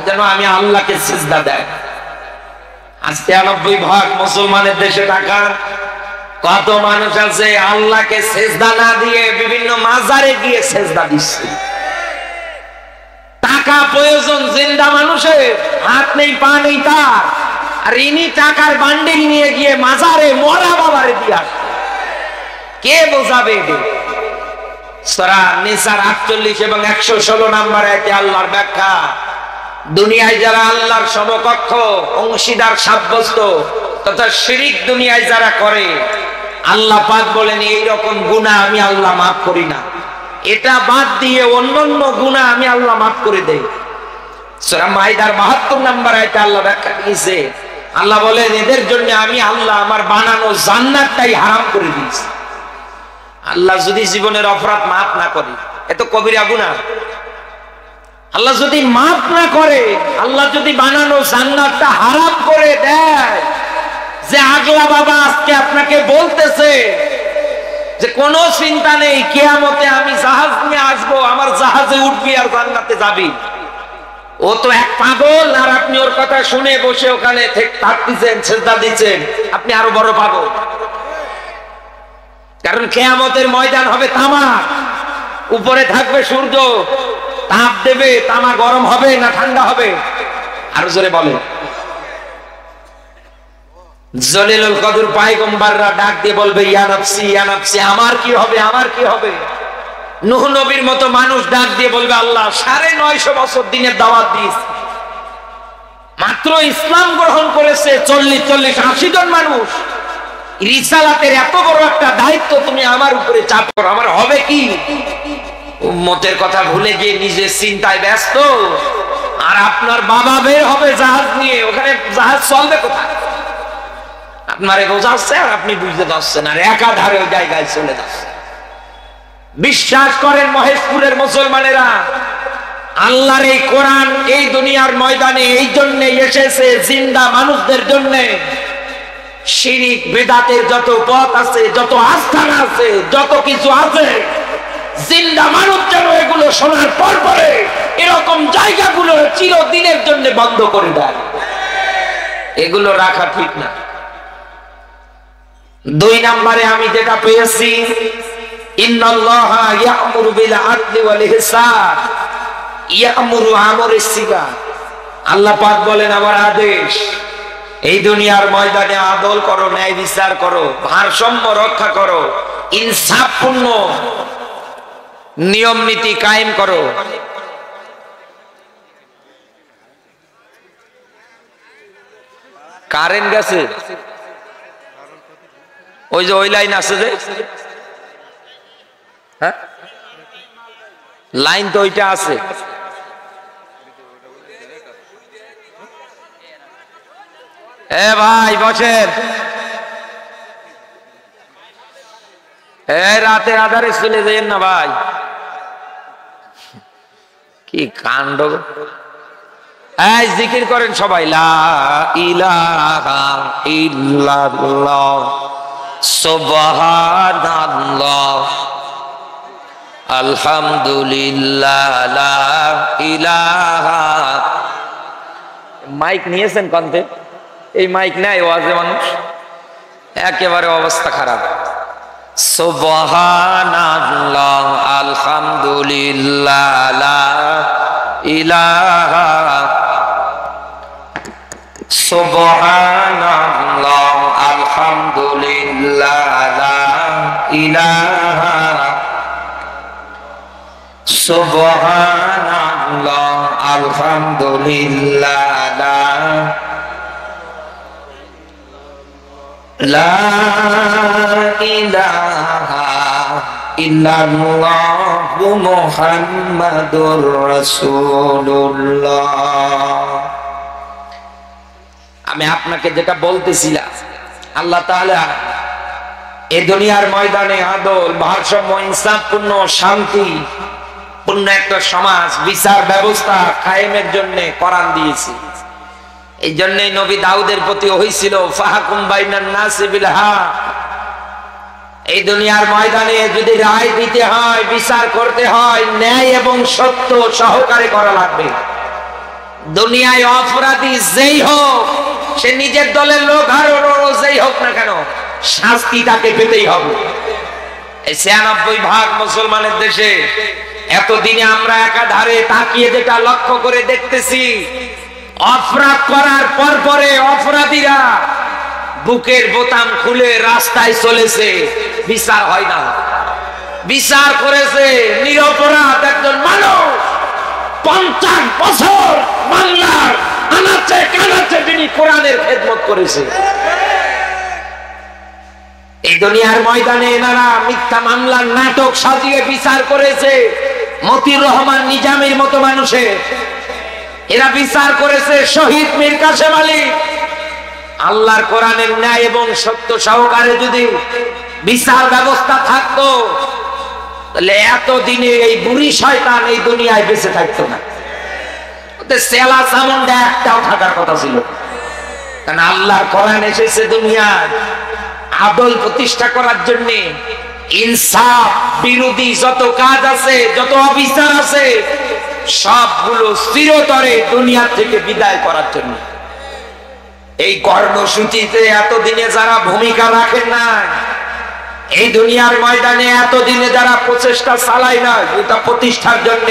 যেন আমি আল্লাহকে সিজদা দেয়। আজকে 90% মুসলমানের দেশে টাকা, কত মানুষ আছে আল্লাহকে সিজদা না দিয়ে বিভিন্ন মাজারে গিয়ে সিজদা দিচ্ছে। টাকা প্রয়োজন জিন্দা মানুষের, হাত নেই পা নেই তার, আর ইনি টাকার বান্ডিল নিয়ে গিয়ে মাজারে মরা বাবারে দিয়ে আসে। কে বোঝাবে? সূরা নিসার 48 এবং 116 নম্বর আয়াতে আল্লাহর ব্যাখ্যা। দুনিয়ায় যারা আল্লাহর সমকক্ষ অংশীদার সাব্যস্ত তথা শিরিক দুনিয়ায় যারা করে, আল্লাহ পাক বলেন এই রকম গুনাহ আমি আল্লাহ মাফ করি না। এটা বাদ দিয়ে অন্যান্য গুনাহ আমি আল্লাহ মাফ করে দেই। সূরা মাইদার 72 নম্বর আয়াতে আল্লাহ ব্যাখ্যা দিয়েছে, আল্লাহ বলেন এদের জন্য আমি আল্লাহ আমার বানানো জান্নাতটাই হারাম করে দিয়েছি। আল্লাহ যদি জীবনের অপরাধ মাফ না করে, এত কবিরা গুনাহ। আল্লাহ যদি মাফ না করে, আল্লাহ যদি বানানো জান্নাতটা হারাম করে দেয়, যে আগলা বাবা আজকে আপনাকে বলতেছে যে কোনো চিন্তা নেই, কিয়ামতে আমি জাহাজ নিয়ে আসবো, আমার জাহাজে উঠবি আর জান্নাতে যাবি। ও তো এক পাগল, আর আপনি ওর কথা শুনে বসে ওখানে থাকতেছেন, সেজদা দিচ্ছেন, আপনি আরো বড় পাগল। কারণ কিয়ামতের ময়দান হবে তামা, উপরে থাকবে সূর্য, তাপ দেবে, তামা গরম হবে না ঠান্ডা হবে? আরো জোরে বলে। জলিলুল কদর পয়গম্বররা ডাক দিয়ে বলবে ইয়া নাফসি ইয়া নাফসি, আমার কি হবে, আমার কি হবে? নূহ নবীর মতো মানুষ ডাক দিয়ে বলবে আল্লাহ 950 বছর দিনের দাওয়াত দিয়েছে, মাত্র ইসলাম গ্রহণ করেছে 40-80 জন মানুষ, রিসালাতের এত বড় একটা দায়িত্ব তুমি আমার উপরে চাপ করো, আমার হবে কি? উম্মতের কথা ভুলে গিয়ে নিজের চিন্তায় ব্যস্ত। আর আপনার বাবা বের হবে জাহাজ নিয়ে, ওখানে জাহাজ চলবে কোথায়? আপনারে বোঝাচ্ছে আর আপনি বুঝতে পারছেন, আর একাধারে ওই জায়গায় চলে যাচ্ছে। বিশ্বাস করেন মহেশপুরের মুসলমানেরা, আল্লাহর এই কোরআন এই দুনিয়ার ময়দানে এই জন্য এসেছে জিন্দা মানুষদের জন্য। শিরিক বিদআতের যত পথ আছে, যত আস্থান আছে, যত কিছু আছে, জিন্দা মানুষ যেন এগুলো শোনার পর পরে এরকম জায়গাগুলো চিরদিনের জন্য বন্ধ করে দেয়। এগুলো রাখা ঠিক না। 2 নম্বরে আমি যেটা পেয়েছি, ইন্নাল্লাহা ইয়া'মুরু বিল আদলি ওয়াল ইহসান, ইয়া'মুরু আমরিস সিগা। আল্লাহ পাক বলেন আমার আদেশ, এই দুনিয়ার ময়দানে আদল করো, ন্যায় বিচার করো, ভারসাম্য রক্ষা করো, ইনসাফপূর্ণ নিয়ম নীতি কায়েম করো। কারেন্ট গেছে, ওই যে ওই লাইন আছে যে, হ্যাঁ লাইন তো ওইটা আছে। এ ভাই বসেন, রাতে আধারে চলে যাইয়েন না ভাই, কি কাণ্ড। এই জিকির করেন সবাই, লা ইলাহা ইল্লাল্লাহ সুবহানাল্লাহ আলহামদুলিল্লাহ লা ইলাহা। মাইক নিয়েছেন কন্তে? এই মাইক নাই ওয়াজে মানুষ, একেবারে অবস্থা খারাপ। সুবহানাল্লাহ আলহামদুলিল্লাহ লা ইলাহা, সুবহানাল্লাহ আলহামদুলিল্লাহ লা ইলাহা, সুবহানাল্লাহ আলহামদুলিল্লাহ লা ইলাহা ইল্লাল্লাহু মুহাম্মাদুর রাসূলুল্লাহ। আমি আপনাকে যেটা বলতেছিলাম, আল্লাহ তাআলা এই দুনিয়ার ময়দানে আদল, ভারসাম্য, ইনসাফপূর্ণ, শান্তি পূর্ণ একটা সমাজ, বিচার ব্যবস্থা কায়েমের জন্য কোরআন দিয়েছে। এই জন্যই নবী দাউদের প্রতি হয়েছিল ফাহকুম বাইনান নাসি বিল হক। এই দুনিয়ার ময়দানে যদি রায় দিতে হয়, বিচার করতে হয়, ন্যায় এবং সত্য সহকারে করা লাগবে। দুনিয়ায় অপরাধী যেই হোক, সে নিজের দলের লোক আর যেই হোক না কেন, শাস্তি তাকে পেতেই হবে। এই 96% মুসলমানের দেশে এতদিনে আমরা একাধারে তাকিয়ে যেটা লক্ষ্য করে দেখতেছি, অপরাধ করার পর পরে অপরাধীরা বুকের বোতাম খুলে রাস্তায় চলেছে, বিচার হয় না। বিচার করেছে নিরপরাধ একজন মানুষ, 50 বছর বাংলার আনাচে কানাচে যিনি কোরআনের খেদমত করেছে। এই দুনিয়ার ময়দানে এনারা মিথ্যা মামলার নাটক সাজিয়ে বিচার করেছে মতিউর রহমান নিজামীর মতো মানুষের, এরা বিচার করেছে শহীদ মীর কাসেম আলী। আল্লাহর কোরআনের ন্যায় এবং সত্য সহকারে যদি বিচার ব্যবস্থা থাকতো, তাহলে এতদিনে এই বুড়ি শয়তান এই দুনিয়ায় বেঁচে থাকতো না। ওদের সেলা চামুন্ডা একটাও থাকার কথা ছিল, কারণ আল্লাহর কোরআন এসেছে দুনিয়ায় আদল প্রতিষ্ঠা করার জন্য। ইনসাফ বিরোধী যত কাজ আছে, যত অবিচার আছে, সবগুলো চিরতরে দুনিয়া থেকে বিদায় করার জন্য। এই কর্মসূচিতে এতদিনে যারা ভূমিকা রাখেন না, এই দুনিয়ার ময়দানে এতদিনে যারা প্রচেষ্টা চালায় না এটা প্রতিষ্ঠার জন্য,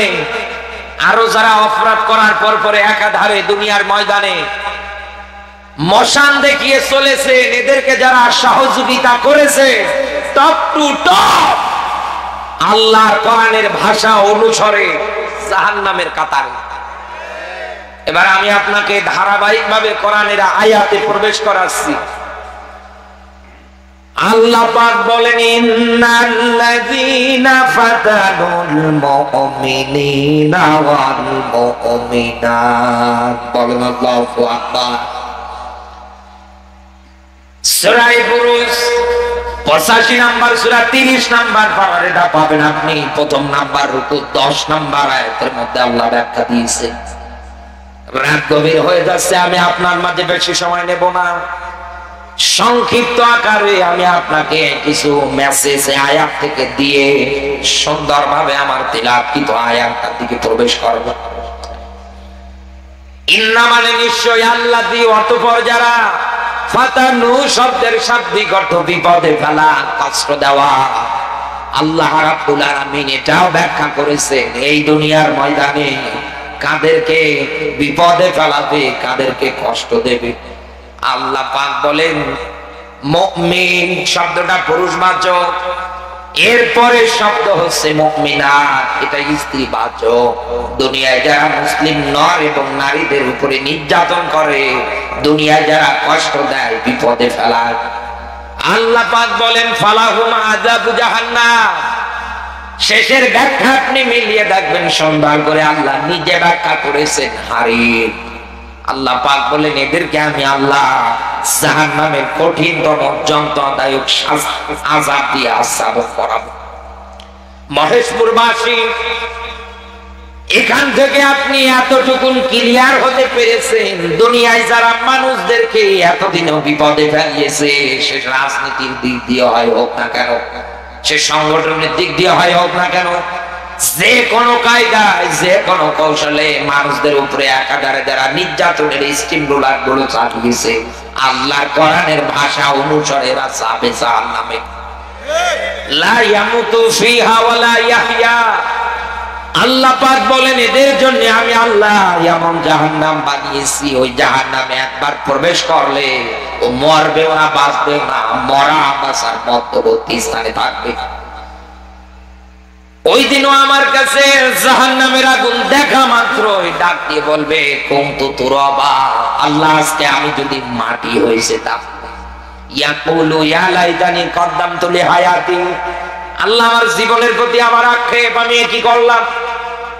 আরো যারা অপরাধ করার পর পরে একাধারে দুনিয়ার ময়দানে মশান দেখিয়ে চলেছে, এদেরকে যারা সহযোগিতা করেছে টপ টু টপ আল্লাহর কোরআনের ভাষা অনুসারে জাহান্নামের কাতারে। এবার আমি আপনাকে ধারাবাহিকভাবে কোরআনের আয়াতে প্রবেশ করাচ্ছি। আল্লাহ পাক বলেন, ইন্নাল্লাযীনা ফাতানুল মুমিনিনা ওয়াল মুমিনাত, বলেন আল্লাহু আকবার। সূরা বুরুজ 85 নাম্বার সূরা 30 নাম্বার পারায় এটা পাবেন আপনি। প্রথম নাম্বার রুকু 10 নাম্বার আয়াতের মধ্যে আল্লাহ ব্যাখ্যা দিয়েছেন। রাত গভীর হয়ে যাচ্ছে, আমি আপনার মাঝে বেশি সময় নেব না। সংক্ষিপ্ত আকারে আমি আপনাকে কিছু মেসেজ আয়াত থেকে দিয়ে সুন্দরভাবে আমার তিলাওয়াতকৃত আয়াতটার দিকে প্রবেশ করব। ইন্না মানে নিশ্চয়, আল্লাযী অতঃপর যারা, ফাতানু শব্দের শাব্দিক অর্থ বিপদে ফেলা, কষ্ট দেওয়া। আল্লাহ রাব্বুল আলামিন এটাও ব্যাখ্যা করেছেন এই দুনিয়ার ময়দানে কাদেরকে বিপদে ফেলাবে, কাদেরকে কষ্ট দেবে। আল্লাহ পাক বলেন মুমিন শব্দটা পুরুষবাচক, এরপরে শব্দ হচ্ছে মুমিনাত, এটা স্ত্রীবাচক। দুনিয়ায় যারা মুসলিম নর এবং নারীদের উপরে নির্যাতন করে, দুনিয়ায় যারা কষ্ট দেয়, বিপদে ফেলায়, আল্লাহ পাক বলেন ফালাহুম আযাবু জাহান্নাম। শেষের ব্যাখ্যা আপনি মিলিয়ে দেখবেন সুন্দর করে, আল্লাহ নিজে ব্যাখ্যা করেছেন হারিম। আল্লাহ পাক বলেন এদেরকে আমি আল্লাহ জাহান্নামের কঠিনতম যন্ত্রণাদায়ক আযাব দিয়ে আযাব করাবো। মহেশপুরবাসী, এখান থেকে আপনি এতটুকুন ক্লিয়ার হতে পেরেছেন, দুনিয়ায় যারা মানুষদেরকে এতদিনও বিপদে ফেলিয়েছে, সে রাজনীতির দিক দিয়ে হয় হোক না কেন, সে সংগঠনের দিক দিয়ে হয় হোক না কেন, যে কোনো কায়দায় যে কোনো কৌশলে মানুষদের উপরে একাধারে যারা নির্যাতনের স্টিম রোলার গুলো চালিয়েছে, আল্লাহর কোরআনের ভাষা অনুসারে এরা যাবে জাহান্নামে। লা ইয়ামুতু ফিহা ওয়ালা ইয়াহইয়া। আল্লাহ পাক বলেন এদের জন্য আমি আল্লাহ এমন জাহান্নাম বানিয়েছি, ওই জাহান্নামে একবার প্রবেশ করলে ও মরবেও না বাঁচবেও না, মরা বাঁচার মধ্যবর্তী স্থানে থাকবে। ওই দিনও আমার কাছে জাহান্নামের আগুন দেখা মাত্রই ডাক দিয়ে বলবে কুনতু তুরাবা, আল্লাহ আজকে আমি যদি মাটি হয়েছে তা। ইয়াকুলু ইয়া লাইতানি কদ্দামতু লিহায়াতি, আল্লাহ আমার জীবনের প্রতি আমার আক্ষেপ, আমি কি করলাম।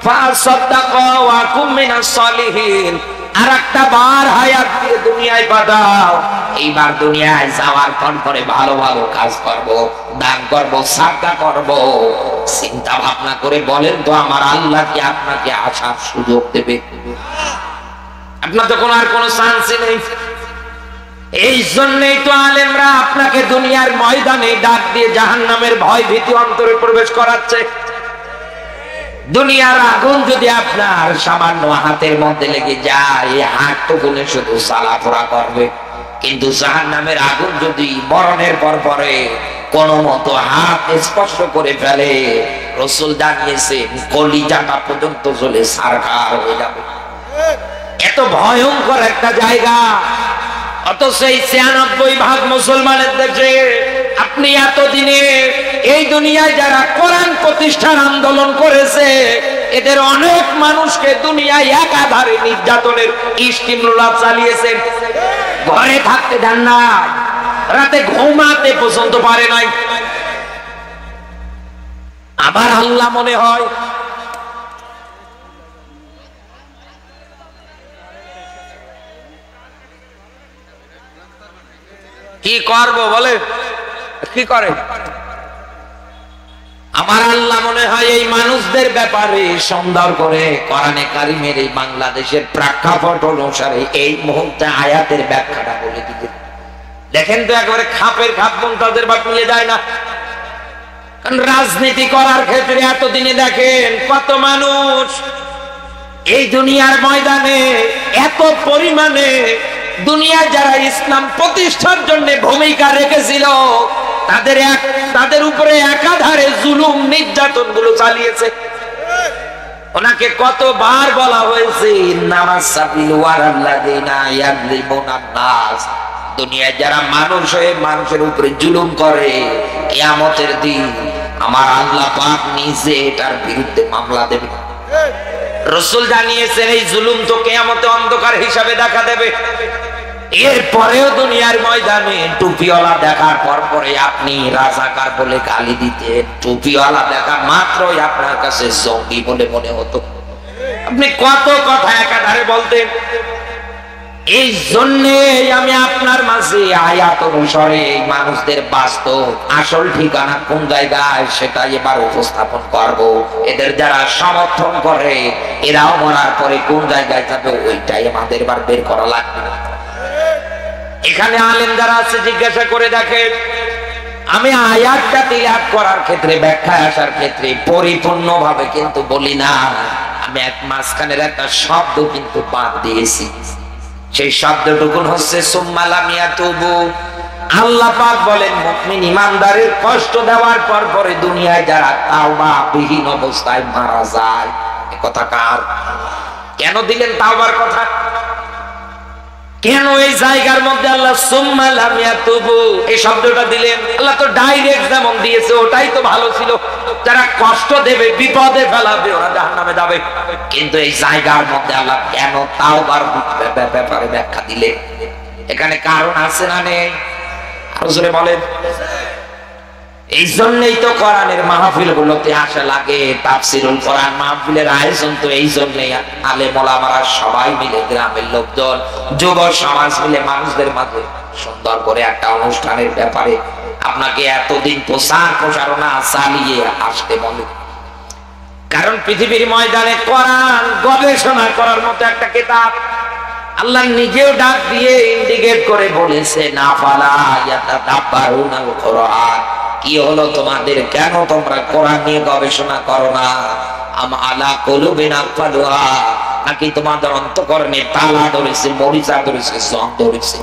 ফাসাদাকা ওয়া কুম মিনাস সালিহিন, আরেকটা বার হায়াত দিয়ে দুনিয়ায় পাঠাও, এইবার দুনিয়ায় যাওয়ার পর পরে ভালো ভালো কাজ করব, দান করব, সাদকা করব। চিন্তা ভাবনা করে বলেন তো আমার আল্লাহ কি আপনাকে আসার সুযোগ দেবে? আপনার তো কোনো আর কোনো চান্সই নেই। এই জন্যই তো আলেমরা আপনাকে দুনিয়ার ময়দানে ডাক দিয়ে জাহান্নামের ভয় ভীতি অন্তরে প্রবেশ করাচ্ছে। দুনিয়ার আগুন যদি আপনার সামান্য হাতের মধ্যে লেগে যায়, এই হাতটুকুনে শুধু চালাফোড়া করবে, কিন্তু জাহান্নামের আগুন যদি মরণের পর পরে কোন মতো হাত স্পর্শ করে ফেলে, রাসূল জানিয়েছেন কলিজাটা পর্যন্ত জ্বলে ছারখার হয়ে যাবে। এত ভয়ঙ্কর একটা জায়গা, অথচ এই ৯৬% মুসলমানের দেশে আপনি এতদিনে এই দুনিয়ায় যারা কোরআন প্রতিষ্ঠার আন্দোলন করেছে, এদের অনেক মানুষকে দুনিয়ায় একাধারে নির্যাতনের স্টিম রোলার চালিয়েছেন। ঘরে থাকতে দেন না, রাতে ঘুমাতে পর্যন্ত পারে নাই। আবার আল্লাহ মনে হয় কি করব বলে, কি করে? আমার আল্লাহ মনে হয় এই মানুষদের ব্যাপারে সুন্দর করে কোরআনে কারিমের এই বাংলাদেশের প্রেক্ষাপট অনুসারে এই মুহূর্তে আয়াতের ব্যাখ্যাটা বলে দিতে। দেখেন তো একেবারে খাপের খাপ তাদের বাপ মিলে যায় না। কারণ রাজনীতি করার ক্ষেত্রে এতদিনে দেখেন কত মানুষ এই দুনিয়ার ময়দানে এত পরিমাণে দুনিয়া যারা ইসলাম প্রতিষ্ঠার জন্য ভূমিকা রেখেছিল তাদের উপরে একাধারে জুলুম নির্যাতন গুলো চালিয়েছে। ওনাকে কতবার বলা হয়েছে দুনিয়ায় যারা মানুষ হয়ে মানুষের উপরে জুলুম করে, কিয়ামতের দিন আমার আল্লাহ পাক নিজে এটার বিরুদ্ধে মামলা দেবে। রাসূল জানিয়েছেন এই জুলুম তো কিয়ামতে অন্ধকার হিসাবে দেখা দেবে। এরপরেও দুনিয়ার ময়দানে টুপিওয়ালা দেখার পরে আপনি রাজাকার বলে গালি দিতেন, টুপিওয়ালা দেখা মাত্রই আপনার কাছে জঙ্গি বলে মনে হতো। আপনি কত কথা একাধারে বলতেন। এই জন্যে আমি আপনার মাঝে আয়াত অনুসারে এই মানুষদের বাস্তব আসল ঠিকানা কোন জায়গায় সেটা এবার উপস্থাপন করব। এদের যারা সমর্থন করে এরাও মরার পরে কোন জায়গায় যাবে ওইটাই আমাদের এবার বের করা লাগবে। এখানে আলেম যারা আছে জিজ্ঞাসা করে দেখেন, আমি আয়াতটা তিলাওয়াত করার ক্ষেত্রে ব্যাখ্যায় আসার ক্ষেত্রে পরিপূর্ণভাবে কিন্তু বলি না, আমি এক মাঝখানের একটা শব্দ কিন্তু বাদ দিয়েছি। সেই শব্দটুকুন হচ্ছে সুম্মা লাম ইয়াতুবু। আল্লাহ পাক বলেন মুমিন ইমানদারের কষ্ট দেওয়ার পরে দুনিয়ায় যারা তাওবা বিহীন অবস্থায় মারা যায়, এ কথা কার? কেন দিলেন তাওবার কথা? কেন এই জায়গার মধ্যে আল্লাহ সুম্মা লাম ইয়াতুবু এই শব্দটা দিলেন? আল্লাহ তো ডাইরেক্ট যেমন দিয়েছে ওটাই তো ভালো ছিল। যারা কষ্ট দেবে, বিপদে ফেলাবে, ওরা জাহান্নামে যাবে। কিন্তু এই জায়গার মধ্যে আল্লাহ কেন তাওবার ব্যাপারে ব্যাখ্যা দিলেন? এখানে কারণ আছে না নেই? আরো জোরে বলেন। এই জন্যই তো কোরআনের মাহফিল গুলোতে আসা লাগে, তাফসিরুল কোরআন মাহফিলের আয়োজন তো এই জন্যই। আলেম ওলামারা সবাই মিলে, গ্রামের লোকজন, যুব সমাজ মিলে মানুষদের মাঝে সুন্দর করে একটা অনুষ্ঠানের ব্যাপারে আপনাকে এতদিন প্রচারণা চালিয়ে আসতে বলে। কারণ পৃথিবীর ময়দানে কোরআন গবেষণা করার মতো একটা কিতাব। আল্লাহ নিজেও ডাক দিয়ে ইন্ডিকেট করে বলেছে নাফালা ইয়াতাদাব্বারুনাল কোরআন। কি হলো তোমাদের, কেন তোমরা কোরআন নিয়ে গবেষণা করো না? আম আলা কুলুবিন আকফালুহা, নাকি তোমাদের অন্তঃকরণে তালা ধরেছে, মরিচা ধরেছে, জং ধরেছে?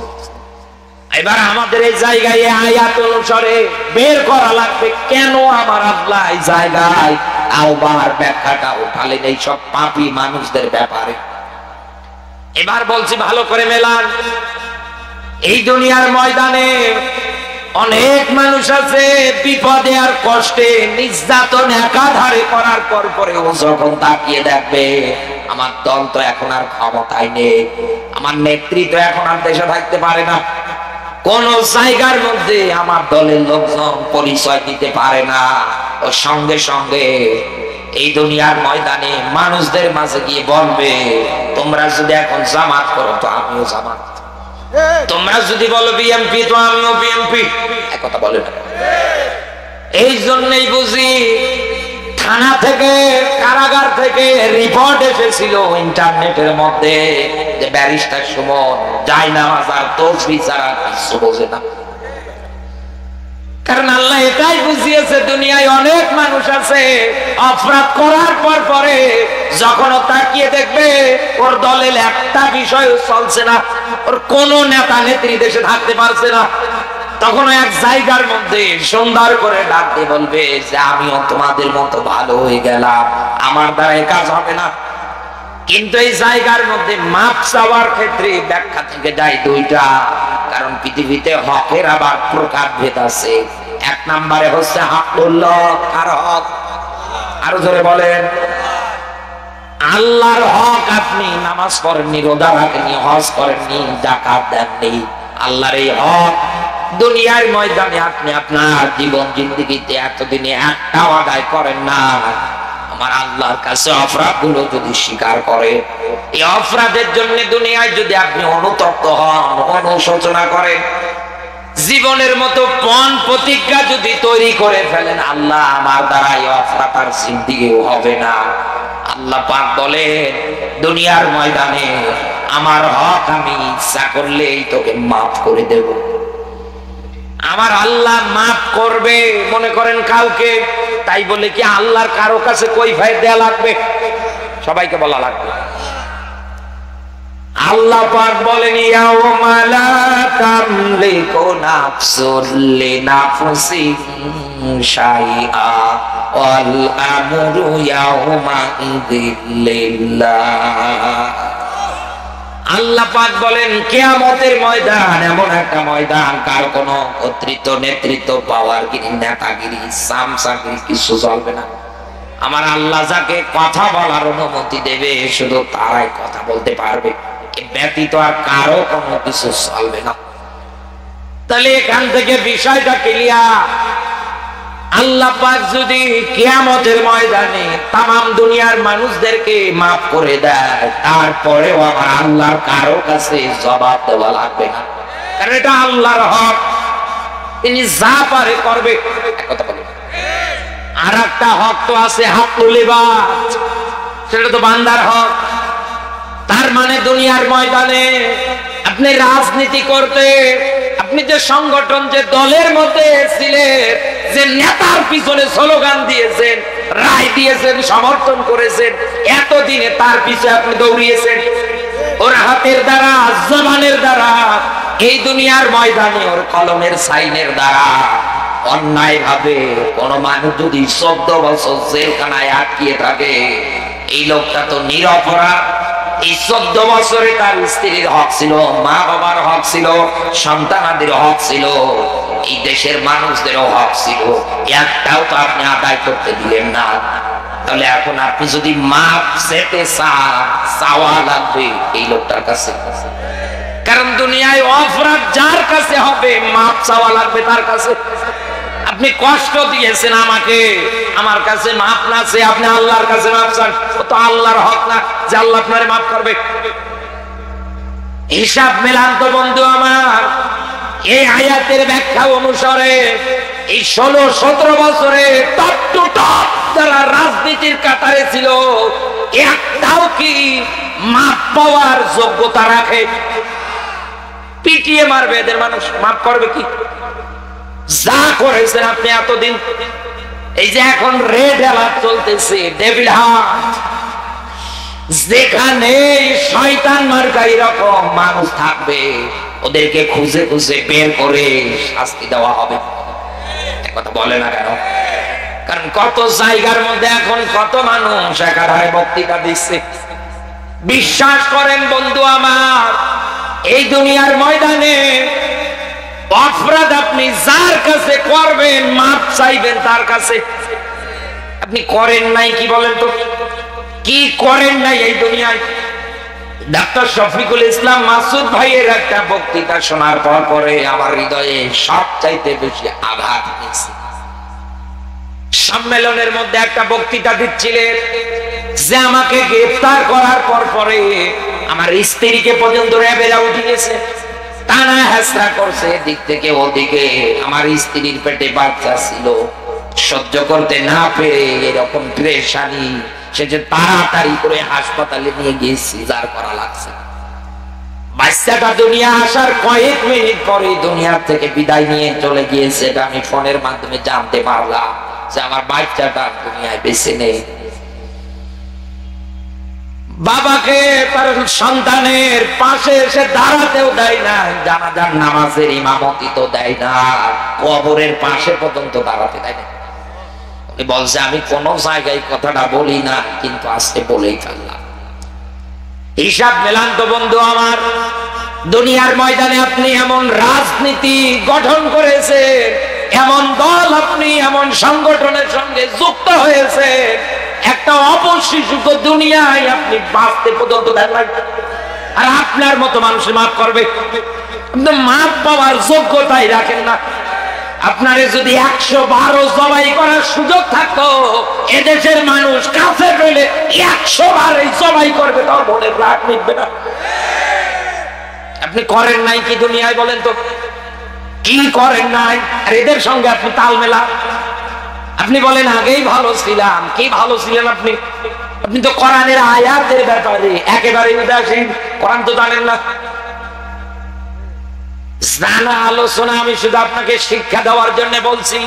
এবার আমাদের এই জায়গায় আয়াত অনুসারে বের করা লাগবে কেন আমার আল্লাহ এই জায়গায় তাওবার ব্যাখ্যাটা উঠালেন এই সব পাপী মানুষদের ব্যাপারে। এবার বলছি ভালো করে মেলান। এই দুনিয়ার ময়দানে অনেক মানুষ আছে বিপদে আর কষ্টে নির্যাতন একাধারে করার পরেও যখন তাকিয়ে দেখবে আমার দল তো এখন আর ক্ষমতায় নেই, আমার নেতৃত্ব এখন আর দেশে থাকতে পারে না, কোন জায়গার মধ্যে আমার দলের লোকজন পরিচয় দিতে পারে না, ও সঙ্গে সঙ্গে এই দুনিয়ার ময়দানে মানুষদের মাঝে গিয়ে বলবে তোমরা যদি এখন জামাত করো তো আমিও জামাত, তোমরা যদি বলো বিএমপি তো আমিও বিএমপি। কথা বলে না। এই জন্যই বুঝি থানা থেকে, কারাগার থেকে রিপোর্ট এসেছিল ইন্টারনেটের মধ্যে যে ব্যারিস্টার সুমন জায়নামাজ আর তাসবিহ ছাড়া কিছু বোঝে না। কারণ আল্লাহ এটাই বুঝিয়েছে দুনিয়ায় অনেক মানুষ আছে অপরাধ করার পরে যখন ও তাকিয়ে দেখবে ওর দলের একটা বিষয় চলছে না, ওর কোন নেতা নেত্রী দেশে থাকতে পারছে না, তখন এক জায়গার মধ্যে সুন্দর করে ডাক দিয়ে বলবে যে আমিও তোমাদের মতো ভালো হয়ে গেলাম, আমার দ্বারা কাজ হবে না। কিন্তু এই জায়গার মধ্যে মাপ চাওয়ার ক্ষেত্রে ব্যাখ্যা থেকে যায় দুইটা। কারণ পৃথিবীতে হকের আবার প্রকারভেদ আছে। এক নম্বরে হচ্ছে হকুল্লাহ, কার হক? আরো জোরে বলেন। আল্লাহর হক। আপনি নামাজ পড়েননি, রোজা রাখেননি, হজ করেননি, যাকাত দেননি, আল্লাহর এই হক দুনিয়ার ময়দানে আপনি আপনার জীবন জিন্দেগিতে এতদিনে একটাও আদায় করেন না। আমার আল্লাহর কাছে অপরাধ গুলো যদি স্বীকার করে, এই অপরাধের জন্য দুনিয়ায় যদি আপনি অনুতপ্ত হন, অনুশোচনা করেন, জীবনের মতো পণ প্রতিজ্ঞা যদি তৈরি করে ফেলেন আল্লাহ আমার দ্বারা এই অপরাধ আর জিন্দেগিও হবে না, আল্লাহ পাক বলেন দুনিয়ার ময়দানে আমার হক আমি ইচ্ছা করলেই তোকে মাফ করে দেব। আমার আল্লাহ মাফ করবে মনে করেন কাউকে, তাই বলে কি আল্লাহর কারো কাছে কৈফিয়ত দেয়া লাগবে? সবাইকে বলা লাগবে? আল্লাহ পাক বলেন ইয়াউমা লা তামলিকু নাফসুন লিনাফসিন শাইআ ওয়াল আমরু ইয়াউমা ইযিল লিল্লাহ। আল্লাহ পাক বলেন কিয়ামতের ময়দান এমন একটা ময়দান কার কোনো কর্তৃত্ব নেতৃত্ব পাওয়ারগিরি নেতাগিরি সামসাগিরি কিছু চলবে না। আমার আল্লাহ যাকে কথা বলার অনুমতি দেবে শুধু তারাই কথা বলতে পারবে, ব্যতীত আর কারো কোনো কিছু চলবে না। তাহলে এখান থেকে বিষয়টা ক্লিয়ার। আল্লাহ পাক যদি কিয়ামতের ময়দানে তামাম দুনিয়ার মানুষদেরকে মাফ করে দেয়, তারপরেও আমার আল্লাহর কারো কাছে জবাব দেওয়া লাগবে না, কারণ এটা আল্লাহর হক, তিনি যা পারে করবে। কথা বলেন। আর একটা হক তো আছে হাক্কুল ইবাদ, সেটা তো বান্দার হক। তার মানে দুনিয়ার ময়দানে আপনি রাজনীতি করতে, আপনি যে সংগঠন যে দলের মধ্যে ছিলেন, যে নেতার পিছনে স্লোগান দিয়েছেন, রায় দিয়েছেন, সমর্থন করেছেন, এতদিনে তার পিছনে আপনি দৌড়িয়েছেন, ওর হাতের দ্বারা জবানের দ্বারা এই দুনিয়ার ময়দানে ওর কলমের সাইনের দ্বারা অন্যায় ভাবে কোন মানুষ যদি 14 বছর জেলখানায় আটকিয়ে থাকে, এই লোকটা তো নিরপরাধ। এই 14 বছরে তার স্ত্রীর হক ছিল, মা বাবার হক ছিল, সন্তানাদের হক ছিল, এই দেশের মানুষদেরও হক ছিল, একটাও তো আপনি আদায় করতে দিলেন না। তাহলে এখন আপনি যদি মাপ চেতে চাওয়া লাগবে এই লোকটার কাছে, কারণ দুনিয়ায় অপরাধ যার কাছে হবে মাপ চাওয়া লাগবে তার কাছে। আপনি কষ্ট দিয়েছেন আমাকে, আমার কাছে মাপ না চেয়ে আপনি আল্লাহর কাছে মাপ চান, তো আল্লাহর হক না যে আল্লাহ আপনারে মাফ করবে? হিসাব মেলান তো বন্ধু আমার। এই আয়াতের ব্যাখ্যা অনুসারে এই 16-17 বছরে টপ টু টপ যারা রাজনীতির কাতারে ছিল, একটাও কি মাপ পাওয়ার যোগ্যতা রাখে? পিটিয়ে মারবে এদের মানুষ, মাফ করবে কি? যা করেছেন আপনি এতদিন, এই যে এখন রেড অ্যালার্ট চলতেছে, ডেভিল হান্ট, যেখানে শয়তান মার্কা এরকম মানুষ থাকবে ওদেরকে খুঁজে খুঁজে বের করে শাস্তি দেওয়া হবে। কথা বলে না কেন? কারণ কত জায়গার মধ্যে এখন কত মানুষ একাধারে বক্তৃতা দিচ্ছে। বিশ্বাস করেন বন্ধু আমার, এই দুনিয়ার ময়দানে অপরাধ আপনি যার কাছে করবেন, মাপ চাইবেন তার কাছে। আপনি করেন নাই কি বলেন তো? কি করেন নাই এই দুনিয়ায়? ডাক্তার শফিকুল ইসলাম মাসুদ ভাইয়ের একটা বক্তৃতা শোনার পরে আমার হৃদয়ে সবচাইতে বেশি আঘাত পেয়েছে। সম্মেলনের মধ্যে একটা বক্তৃতা দিচ্ছিলেন যে আমাকে গ্রেফতার করার পরে আমার স্ত্রীকে পর্যন্ত র্যাবেরা উঠে গেছে, টানা হেসরা করছে এদিক থেকে ওদিকে। আমার স্ত্রীর পেটে বাচ্চা ছিল, সহ্য করতে না পেরে এরকম পেরেশানি, সে যে তাড়াতাড়ি করে হাসপাতালে নিয়ে গিয়ে সিজার করা লাগছে। বাচ্চাটা দুনিয়া আসার কয়েক মিনিট পরে দুনিয়ার থেকে বিদায় নিয়ে চলে গিয়েছে। এটা আমি ফোনের মাধ্যমে জানতে পারলাম যে আমার বাচ্চাটা দুনিয়ায় বেঁচে নেই। বাবাকে তার সন্তানের পাশে এসে দাঁড়াতেও দেয় না, জানাজার নামাজের ইমামতি তো দেয় না, কবরের পাশে পর্যন্ত দাঁড়াতে দেয় না। বলছে আমি কোন জায়গায় কথাটা বলি না, কিন্তু আজকে বলেই ফেললাম। হিসাব মেলান তো বন্ধু আমার। দুনিয়ার ময়দানে আপনি এমন রাজনীতি গঠন করেছেন, এমন দল আপনি এমন সংগঠনের সঙ্গে যুক্ত হয়েছে, একটা অপশিশুকে দুনিয়ায় আপনি বাঁচতে পর্যন্ত দেন নাই। আর আপনার মতো মানুষ মাফ করবে? মাফ পাওয়ার যোগ্যতাই রাখেন না। আপনারে যদি 112 জবাই করার সুযোগ থাকতো, এদেশের মানুষ কাছে পেলে 100 বার এই জবাই করবে, তাও মনের রাগ মিটবে না। আপনি করেন নাই কি দুনিয়ায় বলেন তো? কি করেন নাই? আর এদের সঙ্গে আপনি তাল মেলা। আপনি বলেন আগেই ভালো ছিলাম। কি ভালো ছিলেন আপনি? আপনি তো কোরআনের আয়াতের ব্যাপারে একেবারে উদাসীন। কোরআন তো জানেন না। জানা আলোচনা আমি শুধু আপনাকে শিক্ষা দেওয়ার জন্য বলছি।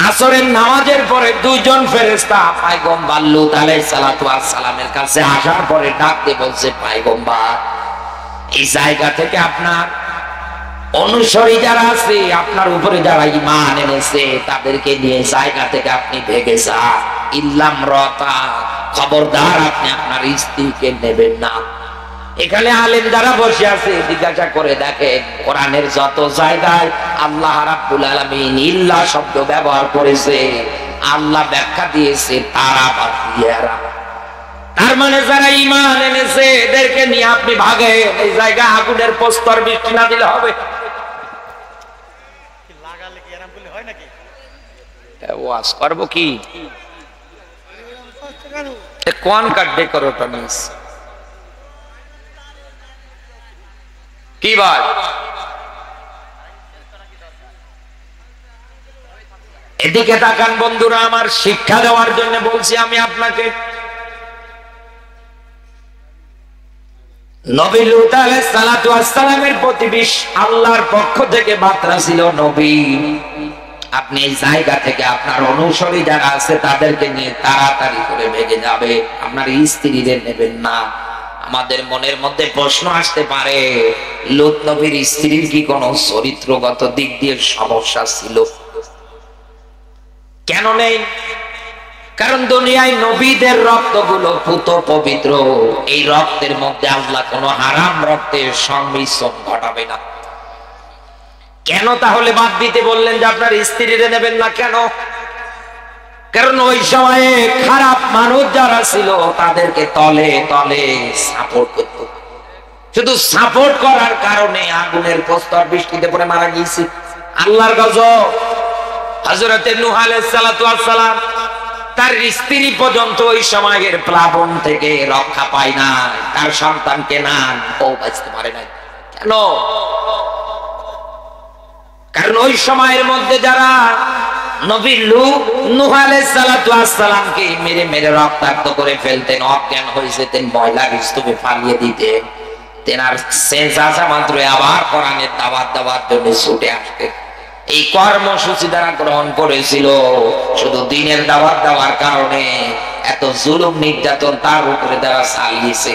আসরের নামাজের পরে দুইজন ফেরেশতা পয়গম্বর লূত আলাইহিস সালাতু ওয়াস সালামের কাছে আসার পরে ডাক দিয়ে বলছে, পয়গম্বর এই জায়গা থেকে আপনার অনুসারী যারা আছে, আপনার উপরে যারা ঈমান এনেছে, তাদেরকে নিয়ে জায়গা থেকে আপনি ভেগে যান। ইল্লাম রতা, খবরদার আপনি আপনার স্ত্রীকে নেবেন না। এখানে আলেম যারা বসে আছে জিজ্ঞাসা করে দেখেন, কোরআনের যত জায়গায় আল্লাহ রাব্বুল আলামিন ইল্লা শব্দ ব্যবহার করেছে, আল্লাহ ব্যাখ্যা দিয়েছে তারা বাদিয়ারা। তার মানে যারা ঈমান এনেছে এদেরকে নিয়ে আপনি ভাগেন। এই জায়গা আগুনের প্রস্তর বৃষ্টি না দিলে হবে? লাগালে কি এরকম বলে হয় নাকি? ওয়াজ করব কি কোন কাটবে করোটা নিস কি বল? এদিকে তাকান বন্ধুরা, আমার শিক্ষা দেওয়ার জন্য বলছি আমি আপনাকে। নবী লূত আলাইহিস সালাতু ওয়াস সালামের প্রতি আল্লাহর পক্ষ থেকে বার্তা ছিল, নবী আপনি এই জায়গা থেকে আপনার অনুসারী যারা আছে তাদেরকে নিয়ে তাড়াতাড়ি করে ভেগে যাবে, আপনার স্ত্রীদের নেবেন না। আমাদের মনের মধ্যে প্রশ্ন আসতে পারে, লূত নবীর স্ত্রীর কি কোনো চরিত্রগত দিক দিয়ে সমস্যা ছিল? কেন নেই? কারণ দুনিয়ায় নবীদের রক্তগুলো পুত পবিত্র, এই রক্তের মধ্যে আল্লাহ কোনো হারাম রক্তের সংমিশ্রণ ঘটাবে না। কেন তাহলে বাদ দিতে বললেন যে আপনার স্ত্রীরে নেবেন না? কেন? কারণ ওই সময়ে খারাপ মানুষ যারা ছিল তাদেরকে তলে তলে সাপোর্ট করত। শুধু সাপোর্ট করার কারণে আগুনের প্রস্তর বৃষ্টিতে পড়ে মারা গিয়েছে। আল্লাহর গজব। হযরত নূহ আলাইহিস সালাতু ওয়াস সালাম তার স্ত্রী পর্যন্ত ওই সময়ের প্লাবন থেকে রক্ষা পায় না, তার সন্তানকে না ও বাঁচতে পারে না। কেন? কারণ ওই সময়ের মধ্যে যারা নবী নূহ আলাইহিস সালাতু ওয়াস সালামকে মেরে মেরে রক্তাক্ত করে ফেলতেন, অজ্ঞান হয়ে যেতেন, ময়লার স্তূপে ফালিয়ে দিতেন, তেনার শেষ আসা মাত্র আবার কোরআনের দাওয়াত দেওয়ার জন্য ছুটে আসতেন। এই কর্মসূচি দ্বারা গ্রহণ করেছিল। শুধু দিনের দাওয়াত দেওয়ার কারণে এত জুলুম নির্যাতন তার উপরে তারা চালিয়েছে।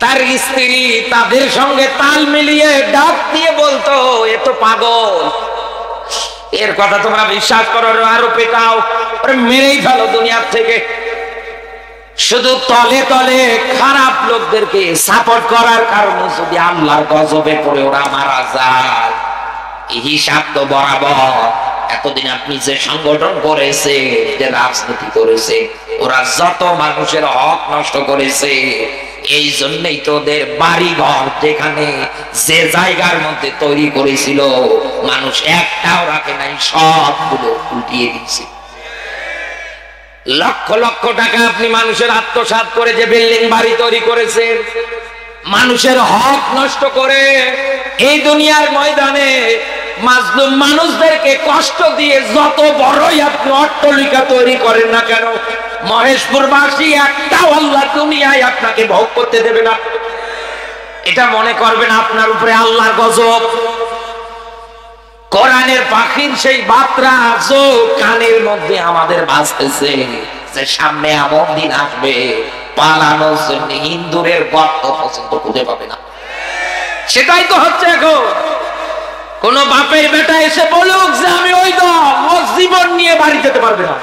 তার স্ত্রী তাদের সঙ্গে তাল মিলিয়ে ডাক দিয়ে বলতো, এ তো পাগল, এর কথা তোমরা বিশ্বাস করো, আরো পেটাও, মেরেই ফেলো দুনিয়ার থেকে। শুধু তলে তলে খারাপ লোকদেরকে সাপোর্ট করার কারণে যদি আল্লাহর গজবে পড়ে ওরা মারা যায়, হিসাব তো বরাবর। এতদিন আপনি যে সংগঠন করেছে, যে রাজনীতি করেছে, ওরা যত মানুষের হক নষ্ট করেছে, এই জন্যই তো ওদের বাড়ি ঘর যেখানে যে জায়গার মধ্যে তৈরি করেছিল মানুষ একটাও রাখে নাই, সবগুলো উল্টিয়ে দিয়েছে। লক্ষ লক্ষ টাকা আপনি মানুষের আত্মসাৎ করে যে বিল্ডিং বাড়ি তৈরি করেছেন, মানুষের হক নষ্ট করে এই দুনিয়ার ময়দানে মাজলুম মানুষদেরকে কষ্ট দিয়ে যত বড়ই আপনি অট্টালিকা তৈরি করেন না কেন, মহেশপুরবাসী একটাও আল্লাহ দুনিয়ায় আপনাকে ভোগ করতে দেবে না। এটা মনে করবেন আপনার উপরে আল্লাহর গজব। কোরআনের পাখির সেই বার্তা আজও কানের মধ্যে আমাদের বাজতেছে যে সামনে এমন দিন আসবে, পালানোর জন্য ইন্দুরের গর্ত পর্যন্ত খুঁজে পাবে না। সেটাই তো হচ্ছে এখন। কোন বাপের বেটা এসে বলুক যে আমি ওই দল, ও জীবন নিয়ে বাড়ি যেতে পারবে না।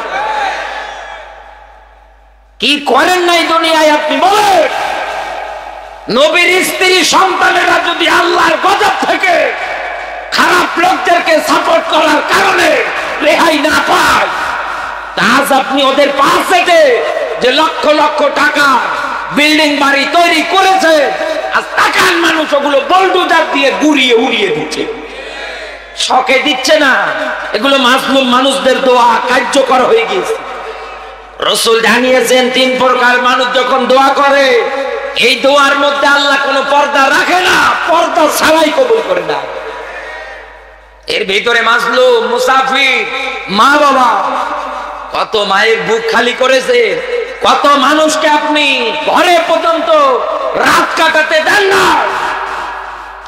কি করেন নাই দুনিয়ায় আপনি বলেন? নবীর স্ত্রী সন্তানেরা যদি আল্লাহর গজব থেকে খারাপ লোকদেরকে সাপোর্ট করার কারণে রেহাই না পায়, আজ আপনি ওদের পাশে যে লক্ষ লক্ষ টাকা বিল্ডিং বাড়ি তৈরি করেছে, আজ টাকার মানুষ ওগুলো বুলডোজার দিয়ে গুড়িয়ে উড়িয়ে দিচ্ছে। শখে দিচ্ছে না, এগুলো মাজলুম মানুষদের দোয়া কার্যকর হয়ে গেছে। রাসূল জানিয়েছেন 3 প্রকার মানুষ যখন দোয়া করে, এই দোয়ার মধ্যে আল্লাহ কোনো পর্দা রাখে না, পর্দা ছাড়াই কবুল করে না। এর ভিতরে মাজলুম, মুসাফির, মা বাবা, কত মায়ের বুক খালি করেছে, কত মানুষকে আপনি ঘরে পর্যন্ত রাত কাটাতে দেন না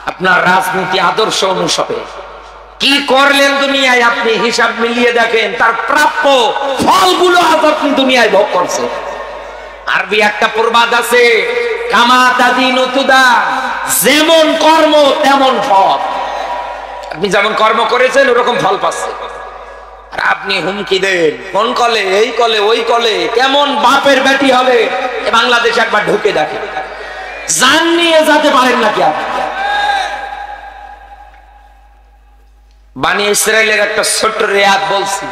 আপনার রাজনীতি আদর্শ অনুসারে। কি করলেন দুনিয়ায় আপনি হিসাব মিলিয়ে দেখেন, তার প্রাপ্য ফলগুলো আজ আপনি দুনিয়ায় ভোগ করছেন। আরবি একটা প্রবাদ আছে, কামা দাদি নতুদা, যেমন কর্ম তেমন ফল। আপনি যেমন কর্ম করেছেন ওরকম ফল পাচ্ছেন। আর আপনি হুমকি দেন কোন কলে, এই কলে, ওই কলে, কেমন বাপের বেটি হবে বাংলাদেশে একবার ঢুকে দেখে, জান নিয়ে যেতে পারেন নাকি আপনি? বানি ইসরায়েলের একটা ছোট্ট রেয়াত বলছি,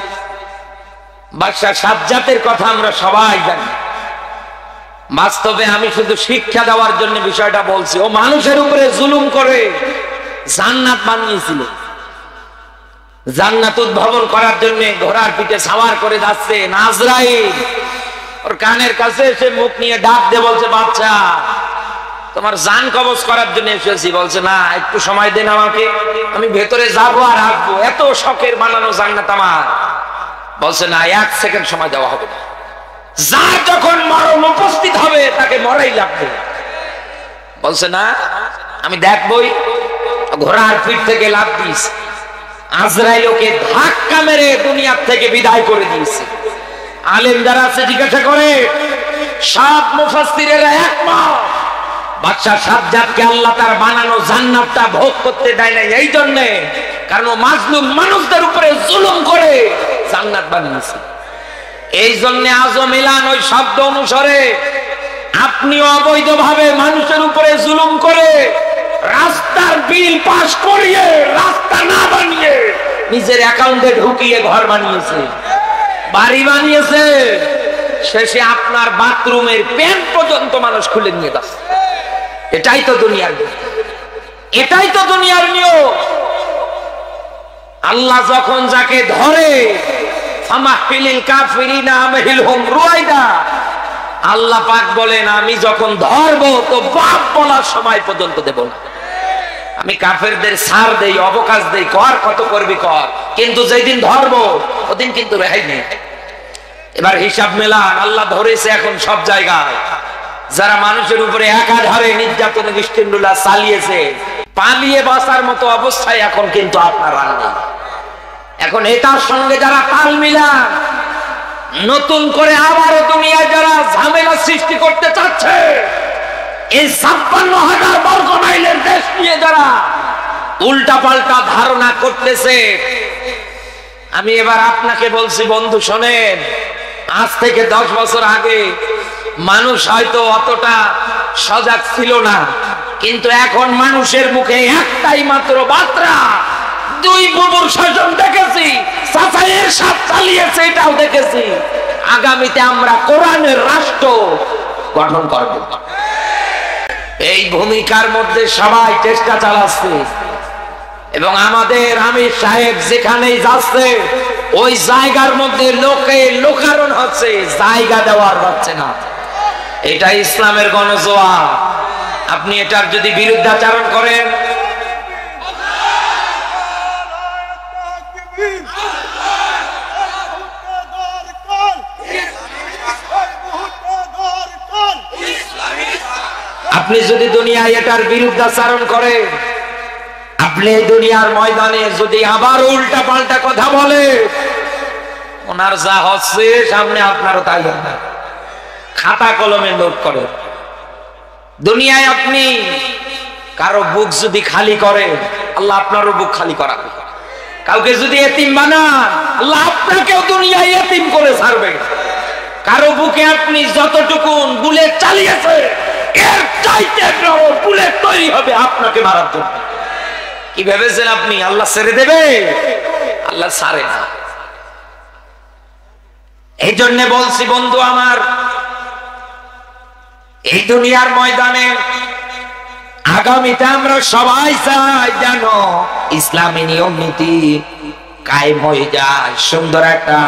বাদশাহ সাজ্জাতের কথা আমরা সবাই জানি। বাস্তবে আমি শুধু শিক্ষা দেওয়ার জন্য বিষয়টা বলছি। ও মানুষের উপরে জুলুম করে জান্নাত বানিয়েছিল। জান্নাত উদ্ভাবন করার জন্য ঘোড়ার পিঠে সাওয়ার করে যাচ্ছে, আজরাইল ওর কানের কাছে এসে মুখ নিয়ে ডাক দিয়ে বলছে, বাচ্চা তোমার জান কবজ করার জন্য এসেছি। বলছে না, একটু সময় দেন আমাকে, আমি ভেতরে যাবো আর আসবো। এত শখের বানানো জান্নাত আমার। বলছে না, 1 সেকেন্ড সময় দেওয়া হবে না। যার যখন মরণ উপস্থিত হবে তাকে মরাই লাগবে। বলছে না, আমি দেখবই। ঘোড়ার পিঠ থেকে লাফ দিয়েছে, আজরাইল ওকে ধাক্কা মেরে দুনিয়ার থেকে বিদায় করে দিয়েছে। আলেম যারা আছে জিজ্ঞাসা করে, সব মুফাসসিরেরা একমত বাদশা সাজ্জাদকে আল্লাহ তার বানানো জান্নাতটা ভোগ করতে দেয় না এই জন্য কারণ ও মাজলুম মানুষদের উপরে জুলুম করে জান্নাত বানিয়েছে। এই জন্য আজও মিলান ওই শব্দ অনুসারে আপনি অবৈধভাবে মানুষের উপরে জুলুম করে রাস্তার বিল পাস করিয়ে রাস্তা না বানিয়ে নিজের অ্যাকাউন্টে ঢুকিয়ে ঘর বানিয়েছে, বাড়ি বানিয়েছে, শেষে আপনার বাথরুমের প্যান্ট পর্যন্ত মানুষ খুলে নিয়ে যাচ্ছে। এটাই তো দুনিয়ার নিয়ম, এটাই তো দুনিয়ার নিয়ম। আল্লাহ যখন যাকে ধরে আল্লাহ পাক বলেন, আমি যখন ধরবো তো বাপ বলার সময় পর্যন্ত দেব না। আমি কাফেরদের ছাড় দেই, অবকাশ দেই, কর কত করবি কর, কিন্তু যেদিন ধরবো ওদিন কিন্তু রেহাই নেই। এবার হিসাব মেলান, আল্লাহ ধরেছে এখন সব জায়গায়। যারা মানুষের উপরে একাধারে নির্যাতন নিষ্ঠুরতা চালিয়েছে, পালিয়ে বাঁচার মতো অবস্থায় এখন কিন্তু আপনার আর নেই। এখন এটার সঙ্গে যারা তাল মিলান, নতুন করে আবারও দুনিয়ায় যারা ঝামেলা সৃষ্টি করতে চাচ্ছে, এই 56,000 বর্গ মাইলের দেশ নিয়ে যারা উল্টা পাল্টা ধারণা করতেছে, আমি এবার আপনাকে বলছি বন্ধু শোনেন, আজ থেকে 10 বছর আগে মানুষ হয়তো অতটা সজাগ ছিল না, কিন্তু এখন মানুষের মুখে একটাই মাত্র বার্তা, 2 বুবুর শাসন দেখেছি, চাচাইয়ের সাথ চালিয়েছে এটাও দেখেছি। আগামীতে আমরা কোরআনের রাষ্ট্র গঠন করব। এই ভূমিকার মধ্যে সবাই চেষ্টা চালাচ্ছে এবং আমাদের আমির সাহেব যেখানেই যাচ্ছে ওই জায়গার মধ্যে লোকে লোকারণ হচ্ছে, জায়গা দেওয়ার হচ্ছে না। এটা ইসলামের গণজোয়ার। আপনি এটার যদি বিরুদ্ধাচরণ করেন, আপনি যদি দুনিয়ায় এটার বিরুদ্ধাচরণ করেন, আপনি এই দুনিয়ার ময়দানে যদি আবার উল্টা পাল্টা কথা বলে, ওনার যা হচ্ছে সামনে আপনারও তাই হবে। খাতা কলমে নোট করে দুনিয়ায় আপনি কারো বুক যদি খালি করে, আল্লাহ আপনারও বুক খালি করাবে। কাউকে যদি এতিম বানান, আল্লাহ আপনাকেও দুনিয়ায় এতিম করে ছাড়বে। কারো বুকে আপনি যতটুকু বুলেট চালিয়েছে এর চাইতে বড় বুলেট তৈরি হবে আপনাকে মারার জন্য। কি ভেবেছেন আপনি আল্লাহ ছেড়ে দেবে? আল্লাহ ছাড়ে না। এই জন্য বলছি বন্ধু আমার, এই দুনিয়ার ময়দানে আগামীতে আমরা সবাই চাই যেন ইসলামী নিয়ম নীতি কায়েম হয়ে যায়, সুন্দর একটা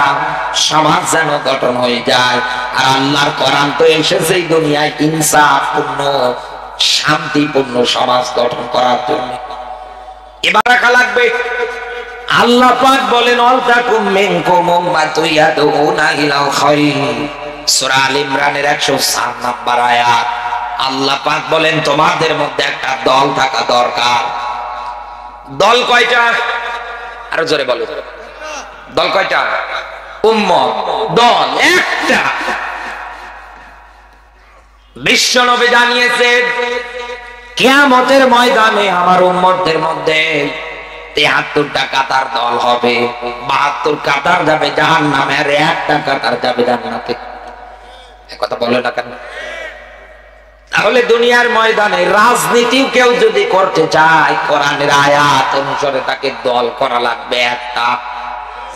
সমাজ যেন গঠন হয়ে যায়। আর আল্লাহর কোরআন তো এসেছে এই দুনিয়ায় ইনসাফপূর্ণ শান্তিপূর্ণ সমাজ গঠন করার জন্য। এবার রাখা লাগবে। আল্লাহ পাক বলেন, ওয়ালতাকুম মিনকুম উম্মাতুন ইয়াদউনা ইলাল খায়র, সূরা আল ইমরানের 104 নম্বর আয়াত। আল্লাহ পাক বলেন, তোমাদের মধ্যে একটা দল থাকা দরকার। দল কয়টা? আরো জোরে বলো, দল কয়টা? উম্মত, দল একটা। বিশ্বনবী জানিয়েছেন কিয়ামতের ময়দানে আমার উম্মতদের মধ্যে 73টা কাতার দল হবে, 72 কাতার যাবে জাহান্নামে, আর একটা কাতার যাবে জান্নাতে। কথা বলে না কেন? তাহলে দুনিয়ার ময়দানে রাজনীতিও কেউ যদি করতে চায়, কোরআনের আয়াত অনুসারে তাকে দল করা লাগবে একটা,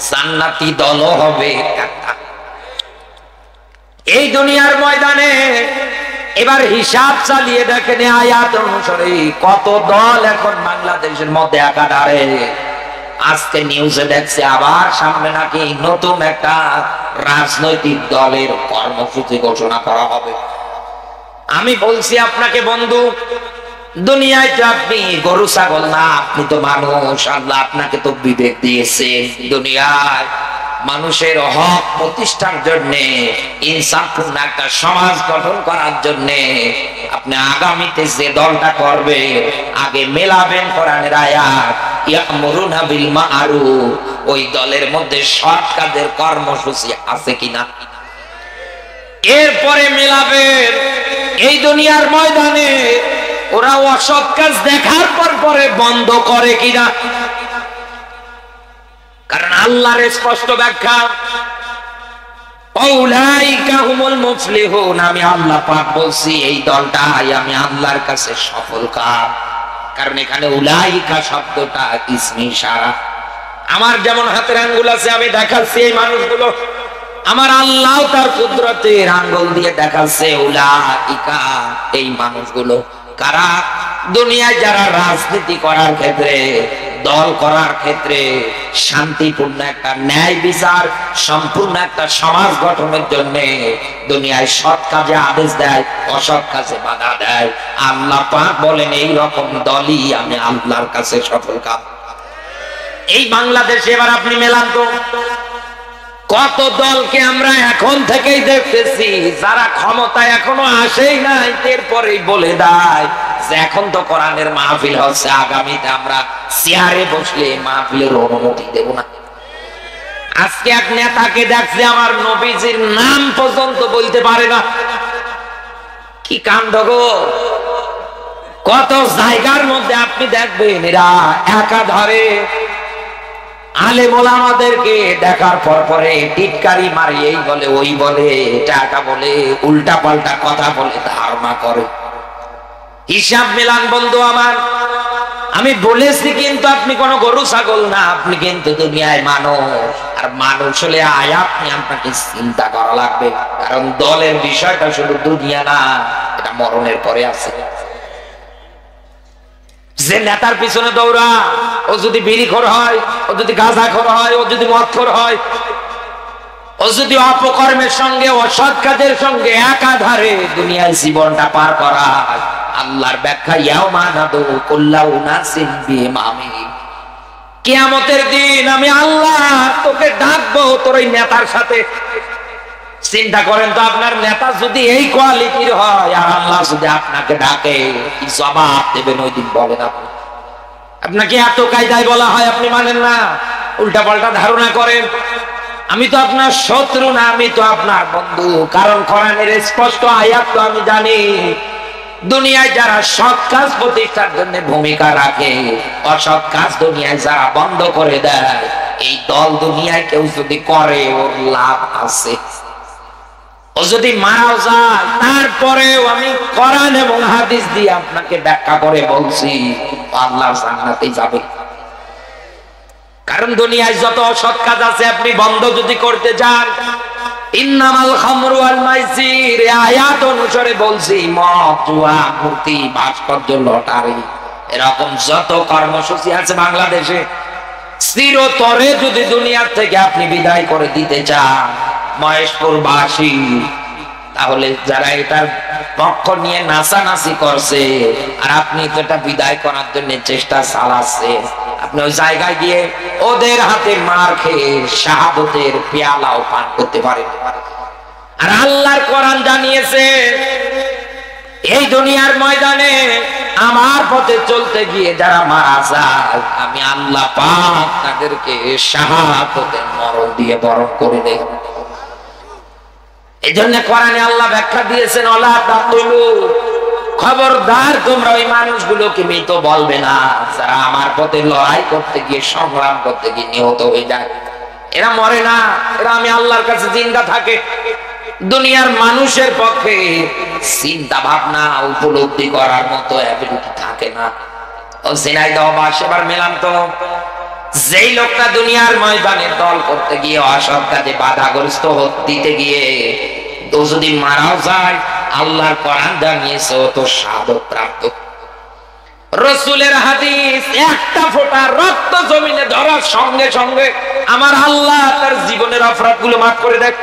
জান্নাতি দলও হবে একটা। এই দুনিয়ার ময়দানে এবার হিসাব চালিয়ে দেখেন আয়াত অনুসারে কত দল এখন বাংলাদেশের মধ্যে একাধারে। আজকে নিউজে দেখছে আবার সামনে নাকি নতুন একটা রাজনৈতিক দলের কর্মসূচি ঘোষণা করা হবে। আমি বলছি আপনাকে বন্ধু, দুনিয়ায় তো আপনি গরু ছাগল না, আপনি তো মানুষ। আল্লাহ আপনাকে তো বিবেক দিয়েছে। দুনিয়ায় মানুষের হক প্রতিষ্ঠার জন্য, ইনসাফপূর্ণ একটা সমাজ গঠন করার জন্য আপনি আগামীতে যে দলটা করবে আগে মেলাবেন কোরআনের আয়াত, ইয়ামুরুনা বিল মা'রুফ, ওই দলের মধ্যে সৎ কাজের কর্মসূচি আছে কিনা, এরপরে মেলাবেন। এই দুনিয়ার ময়দানে ওরা অসৎ কাজ দেখার পরে বন্ধ করে কিনা, কারণ আল্লাহর স্পষ্ট ব্যাখ্যা, উলাইকা হুমুল মুফলিহুন, আমি আল্লাহ পাক বলছি এই দলটাই আমি আল্লাহর কাছে সফল কাম। কারণ এখানে উলাইকা শব্দটা ইসমি ইশারা। আমার যেমন হাতের আঙ্গুল আছে, আমি দেখাচ্ছি এই মানুষগুলো, আমার আল্লাহ তার কুদরতের আঙ্গুল দিয়ে দেখাচ্ছে উলাইকা, এই মানুষগুলো কারা? দুনিয়ায় যারা রাজনীতি করার ক্ষেত্রে, দল করার ক্ষেত্রে, শান্তিপূর্ণ একটা ন্যায় বিচার সম্পূর্ণ একটা সমাজ গঠনের জন্য দুনিয়ায় সৎ কাজে আদেশ দেয়, অসৎ কাজে বাধা দেয়। আল্লাহ পাক বলেন এই রকম দলই আমি আল্লাহর কাছে সফল কাম। এই বাংলাদেশে এবার আপনি মেলান তো, কত দলকে আমরা এখন থেকেই দেখতেছি যারা ক্ষমতায় এখনো আসেই নাই, এরপরেই বলে দেয় যে এখন তো কোরআনের মাহফিল হচ্ছে, আগামীতে আমরা চেয়ারে বসলে মাহফিলের অনুমতি দেব না। আজকে এক নেতাকে দেখছে আমার নবীজির নাম পর্যন্ত বলতে পারে না। কি কাণ্ড গো! কত জায়গার মধ্যে আপনি দেখবেন এরা একাধারে আলেম ওলামাদেরকে দেখার পরে টিটকারি মারে, এই বলে ওই বলে, এটা বলে, উল্টা পাল্টা কথা বলে, ধারণা করে। হিসাব মেলান বন্ধু আমার, আমি বলেছি কিন্তু আপনি কোন গরু ছাগল না, আপনি কিন্তু দুনিয়ায় মানুষ। আর মানুষ হলে আয়াত নিয়ে আপনাকে চিন্তা করা লাগবে, কারণ দলের বিষয়টা শুধু দুনিয়া না, এটা মরণের পরে আছে। যে নেতার পিছনে দৌড়া, ও যদি বিড়িখোর হয়, ও যদি গাঁজাখোর হয়, ও যদি মদখোর হয়, ও যদি অপকর্মের সঙ্গে অসৎ কাজের সঙ্গে একাধারে দুনিয়ায় জীবনটা পার করা, আল্লাহর ব্যাখ্যা ইয়াউমা নাদু কুল্লা উনাসিন বিইমামিহিম, কিয়ামতের দিন আমি আল্লাহ তোকে ডাকবো তোর ওই নেতার সাথে। চিন্তা করেন তো, আপনার নেতা যদি এই কোয়ালিটির হয় আর আল্লাহ যদি আপনাকে ডাকে, কি জবাব দেবেন ওই দিন বলেন আপনি? আপনাকে এত কায়দায় বলা হয়, আপনি মানেন না, উল্টা পাল্টা ধারণা করেন। আমি তো আপনার শত্রু না, আমি তো আপনার বন্ধু। কারণ কোরআনের স্পষ্ট আয়াত তো আমি জানি, দুনিয়ায় যারা সৎ কাজ প্রতিষ্ঠার জন্য ভূমিকা রাখে, অসৎ কাজ দুনিয়ায় যারা বন্ধ করে দেয়, এই দল দুনিয়ায় কেউ যদি করে ওর লাভ আছে। ও যদি মারাও যায় তারপরেও আমি কোরআন এবং হাদিস দিয়ে আপনাকে ব্যাখ্যা করে বলছি আল্লাহর জান্নাতে যাবে। কারণ দুনিয়ায় যত অসৎ কাজ আছে আপনি বন্ধ যদি করতে চান, ইন্নামাল খামরু ওয়াল মাইসির আয়াত অনুসারে বলছি, মদ, জুয়া, মূর্তি, ভাস্কর্য, লটারি, এরকম যত কর্মসূচি আছে বাংলাদেশে, চিরতরে যদি দুনিয়ার থেকে আপনি বিদায় করে দিতে চান মহেশপুরবাসী, তাহলে যারা এটার পক্ষ নিয়ে নাচানাচি করছে আর আপনি তো এটা বিদায় করার জন্য চেষ্টা চালাচ্ছে, আপনি ওই জায়গায় গিয়ে ওদের হাতে মার খেয়ে শাহাদতের পেয়ালাও পান করতে পারেন। আর আল্লাহর কোরআন জানিয়েছে এই দুনিয়ার ময়দানে আমার পথে চলতে গিয়ে যারা মারা যায়, আমি আল্লাহ পাক তাদেরকে শাহাদতের মরণ দিয়ে বরণ করে দেই। এই জন্য কোরআনে আল্লাহ ব্যাখ্যা দিয়েছেন, ওয়ালা তাকুলু খবরদার তোমরা ওই মানুষগুলোকে মৃত বলবে না যারা আমার পথে লড়াই করতে গিয়ে সংগ্রাম করতে গিয়ে নিহত হয়ে যায়। এরা মরে না, এরা আমি আল্লাহর কাছে জিন্দা থাকে। দুনিয়ার মানুষের পক্ষে চিন্তা ভাবনা উপলব্ধি করার মতো অ্যাবিলিটি থাকে না। ও সিনাই দাও সেবার মেলাম তো, যেই লোকটা দুনিয়ার ময়দানে দল করতে গিয়ে অসৎ কাজে বাধাগ্রস্ত দিতে গিয়ে তো যদি মারাও যায়, আল্লাহর কোরআন জানিয়েছে ও তো শাহাদত প্রাপ্ত। রাসূলের হাদিস, একটা ফোঁটা রক্ত জমিনে ধরার সঙ্গে সঙ্গে আমার আল্লাহ তার জীবনের অপরাধগুলো মাফ করে দেয়।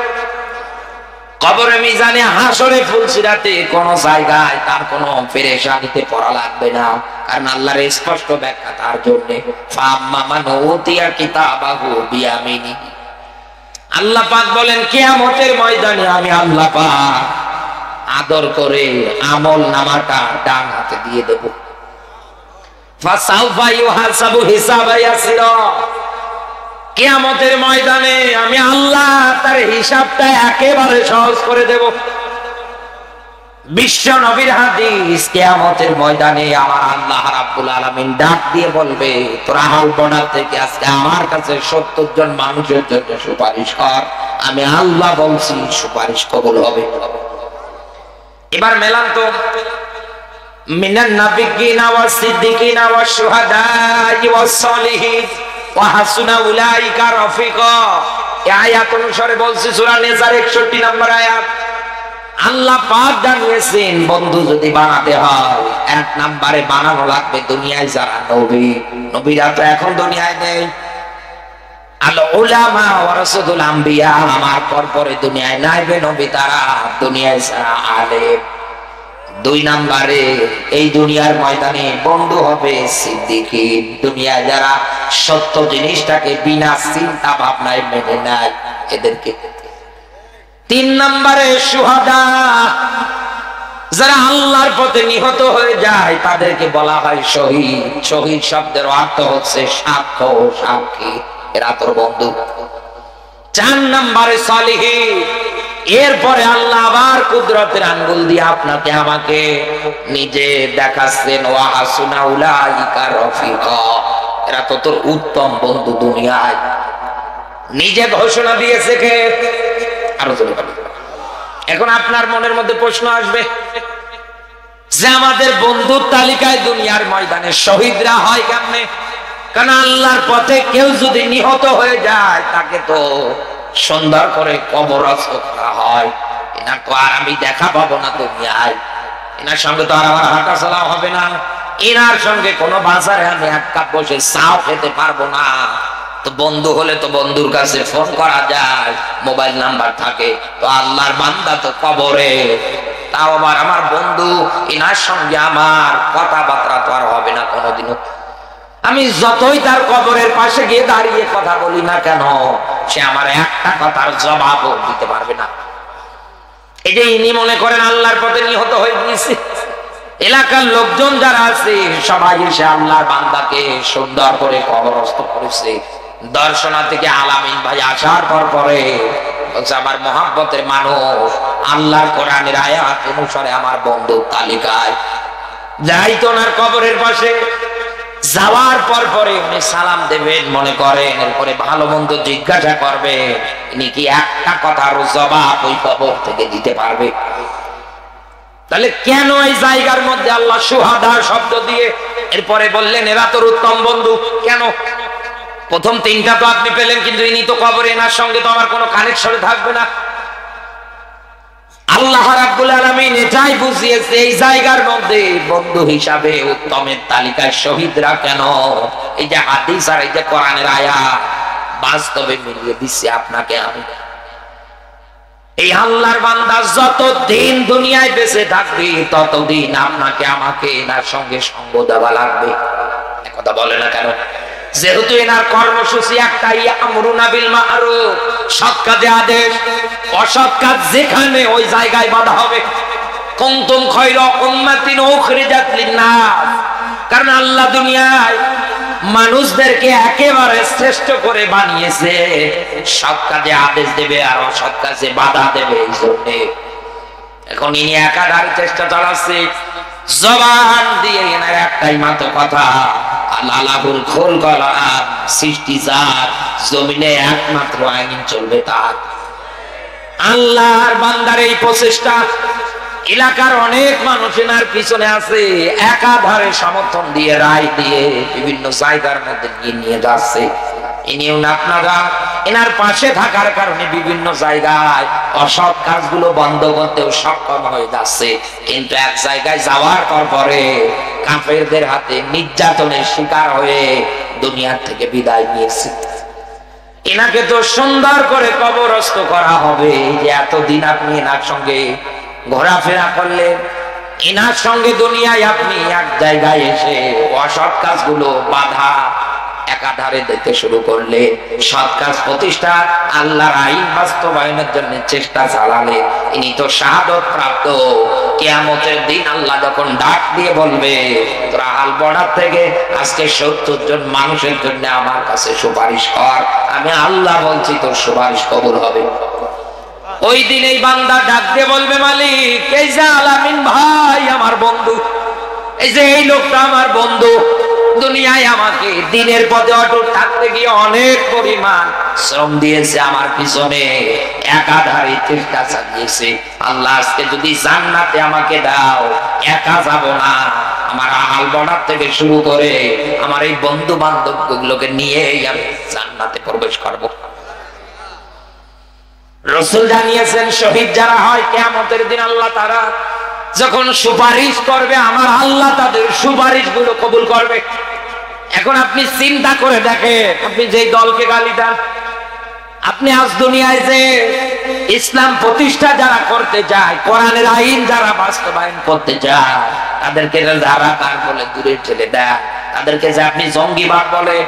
কবরে মিজানে হাসরে ফুলসিরাতে কোন জায়গায় তার কোনো পেরেশানিতে পড়া লাগবে না, কারণ আল্লাহর স্পষ্ট ব্যাখ্যা তার জন্য। ফাম্মা মান উতিয়া কিতাবাহু বিয়ামিনিহি, আল্লাহ পাক বলেন কিয়ামতের ময়দানে আমি আল্লাহ পাক আদর করে আমল নামাটা ডান হাতে দিয়ে দেব। ফাসাউফা ইউহাসাবু হিসাবা ইয়াসিরা, কিয়ামতের ময়দানে আমি আল্লাহ তার হিসাবটা একেবারে সহজ করে দেব। বিশ্ব নবীর হাদিস, কিয়ামতের ময়দানে আমার আল্লাহ রাব্বুল আলামিন ডাক দিয়ে বলবে তোরা হালবনা থেকে আজকে আমার কাছে 70 জন মানুষের জন্য সুপারিশ কর। আমি আল্লাহ বলছি সুপারিশ কবুল হবে। এবার মেলান তো, মিনান নাবিয়িনা ওয়াস সিদ্দিকিনা ওয়াস শুহাদা'i ওয়াস সালিহিন ওয়া হাসুনা উলাইকা রাফিকা। এই আয়াত অনুসারে বলছি সূরা নিসার 61 নম্বর আয়াত। আল্লাহ পাক জানিয়েছেন বন্ধু যদি বানাতে হয়, এক নম্বরে বানানো লাগবে দুনিয়ায় যারা নবী, নবীরা তো এখন দুনিয়ায় নেই। আল উলামা ওয়ারাসাতুল আম্বিয়া, আমার পরে দুনিয়ায় নাইবে নবী তারা, দুনিয়ায় যারা আলেম। দুই নম্বরে এই দুনিয়ার ময়দানে বন্ধু হবে সিদ্দিকীন, দুনিয়ায় যারা সত্য জিনিসটাকে বিনা চিন্তা ভাবনায় মেনে নেয় এদেরকে। তিন নম্বরে শুহাদা, যারা আল্লাহর পথে নিহত হয়ে যায় তাদেরকে বলা হয় শহীদ। শহীদ শব্দের অর্থ হচ্ছে সাক্ষ্য, সাক্ষী, এরা তোর বন্ধু। চার নম্বরে সালিহিন, এরপরে আল্লাহ আবার কুদরতের আঙ্গুল দিয়ে আপনাকে আমাকে নিজে দেখাচ্ছেন ওয়া হাসুনা উলাইকা রাফিকা, এরা তো তোর উত্তম বন্ধু দুনিয়ায়। নিজে ঘোষণা দিয়েছে কে? আরো জোরে বলুন। এখন আপনার মনের মধ্যে প্রশ্ন আসবে যে আমাদের বন্ধুর তালিকায় দুনিয়ার ময়দানে শহীদরা হয় কেমনে? কারণ আল্লাহর পথে কেউ যদি নিহত হয়ে যায় তাকে তো সুন্দর করে কবরস্থ করা হয়। এনার তো আর আমি দেখা পাবো না দুনিয়ায়, এনার সঙ্গে তো আর আমার হাঁটা চলা হবে না, এনার সঙ্গে কোনো বাজারে আমি এক কাপ বসে চাও খেতে পারবো না। তো বন্ধু হলে তো বন্ধুর কাছে ফোন করা যায়, মোবাইল নাম্বার থাকে। তো আল্লাহর বান্দা তো কবরে, তাও আবার আমার বন্ধু, এনার সঙ্গে আমার কথাবার্তা তো আর হবে না কোনোদিনও। আমি যতই তার কবরের পাশে গিয়ে দাঁড়িয়ে কথা বলি না কেন, সে আমার একটা কথার জবাবও দিতে পারবে না। এই যে ইনি মনে করেন আল্লাহর পথে নিহত হয়ে গিয়েছে, এলাকার লোকজন যারা আছে সবাই এসে আল্লাহর বান্দাকে সুন্দর করে কবরস্থ করেছে। দর্শনা থেকে আলামিন ভাই আসার পরে বলছে আমার মহাব্বতের মানুষ, আল্লাহর কোরআনের আয়াত অনুসারে আমার বন্ধুর তালিকায় যাইতো না কবরের পাশে। যাওয়ার পরে উনি সালাম দেবেন মনে করেন, এরপরে ভালো মন্দ জিজ্ঞাসা করবে, ইনি কি একটা কথার জবাব ওই কবর থেকে দিতে পারবে? তাহলে কেন এই জায়গার মধ্যে আল্লাহ শুহাদা শব্দ দিয়ে এরপরে বললেন এরা তোর উত্তম বন্ধু? কেন? প্রথম তিনটা তো আপনি পেলেন, কিন্তু ইনি তো কবরে, এনার সঙ্গে তো আমার কোনো কানেকশন থাকবে না। আল্লাহ রাব্বুল আলামিন এটাই বুঝিয়েছে এই জায়গার মধ্যে বন্ধু হিসাবে উত্তমের তালিকায় শহীদরা কেন। এই যে হাদিস আর এই যে কোরআনের আয়াত বাস্তবে মিলিয়ে দিচ্ছে আপনাকে আমি। এই আল্লাহর বান্দা যতদিন দুনিয়ায় বেঁচে থাকবে ততদিন আপনাকে আমাকে এনার সঙ্গে সঙ্গ দেওয়া লাগবে। কথা বলে না কেন? যেহেতু এনার কর্মসূচি একটাই, আমরুনা বিল মারুফ, সৎ কাজে আদেশ, অসৎ কাজ যেখানে ওই জায়গায় বাধা হবে। কুনতুম খায়রা উম্মাতিন উখরিজাত লিন-নাস, কারণ আল্লাহ দুনিয়ায় মানুষদেরকে একেবারে শ্রেষ্ঠ করে বানিয়েছে, সৎ কাজে আদেশ দেবে আর অসৎ কাজে বাধা দেবে। এই জন্য এখন ইনি একাধারে চেষ্টা চালাচ্ছে জবান দিয়ে এনার একটাই মাত্র কথা, আল্লাহুল খুলকুল সৃষ্টি যার, জমিনে একমাত্র আইন চলবে তার। আল্লাহর বান্দার এই প্রচেষ্টা, এলাকার অনেক মানুষ এনার পিছনে আছে, একাধারে সমর্থন দিয়ে রায় দিয়ে বিভিন্ন জায়গার মধ্যে নিয়ে যাচ্ছে। ইনিও আপনারা এনার পাশে থাকার কারণে বিভিন্ন জায়গায় অসৎ কাজগুলো বন্ধ করতেও সক্ষম হয়ে যাচ্ছে। কিন্তু এক জায়গায় যাওয়ার পরে কাফেরদের হাতে নির্যাতনের শিকার হয়ে দুনিয়ার থেকে বিদায় নিয়েছে। এনাকে তো সুন্দর করে কবরস্থ করা হবে। যে এতদিন আপনি এনার সঙ্গে ঘোরাফেরা করলেন, এনার সঙ্গে দুনিয়ায় আপনি এক জায়গায় এসে অসৎ কাজগুলো বাধা একাধারে দেখতে শুরু করলে, সৎ কাজ প্রতিষ্ঠা আল্লাহর আইন বাস্তবায়নের জন্য চেষ্টা চালালে, ইনি তো শাহাদত প্রাপ্ত। কিয়ামতের দিন আল্লাহ যখন ডাক দিয়ে বলবে, তোরা হাল বর্ডার থেকে আজকে 70 জন মানুষের জন্য আমার কাছে সুপারিশ কর, আমি আল্লাহ বলছি তোর সুপারিশ কবুল হবে। ওই দিন এই বান্দা ডাক দিয়ে বলবে, মালিক এই যে আলামিন ভাই আমার বন্ধু, এই যে এই লোকটা আমার বন্ধু, দুনিয়ায় আমাকে দিনের পথে অটুট থাকতে গিয়ে অনেক পরিমাণ শ্রম দিয়েছে, আমার পিছনে একাধারে চেষ্টা চালিয়েছে। আল্লাহ আজকে যদি জান্নাতে আমাকে দাও, একা যাব না, আমার আহাল বর্ডার থেকে শুরু করে আমার এই বন্ধু বান্ধব গুলোকে নিয়েই আমি জান্নাতে প্রবেশ করব। রাসূল জানিয়েছেন, শহীদ যারা হয় কিয়ামতের দিন আল্লাহ তারা যখন সুপারিশ করবে, আমার আল্লাহ তাদের সুপারিশ গুলো কবুল করবে। এখন আপনি চিন্তা করে দেখেন, আপনি যেই দলকে গালি দেন, আপনি আজ দুনিয়ায় যে ইসলাম প্রতিষ্ঠা যারা করতে যায়, কোরআনের আইন যারা বাস্তবায়ন করতে যায়, তাদেরকে যারা তার বলে দূরে ঠেলে দেয়, তাদেরকে যে আপনি জঙ্গিবাদ বলে,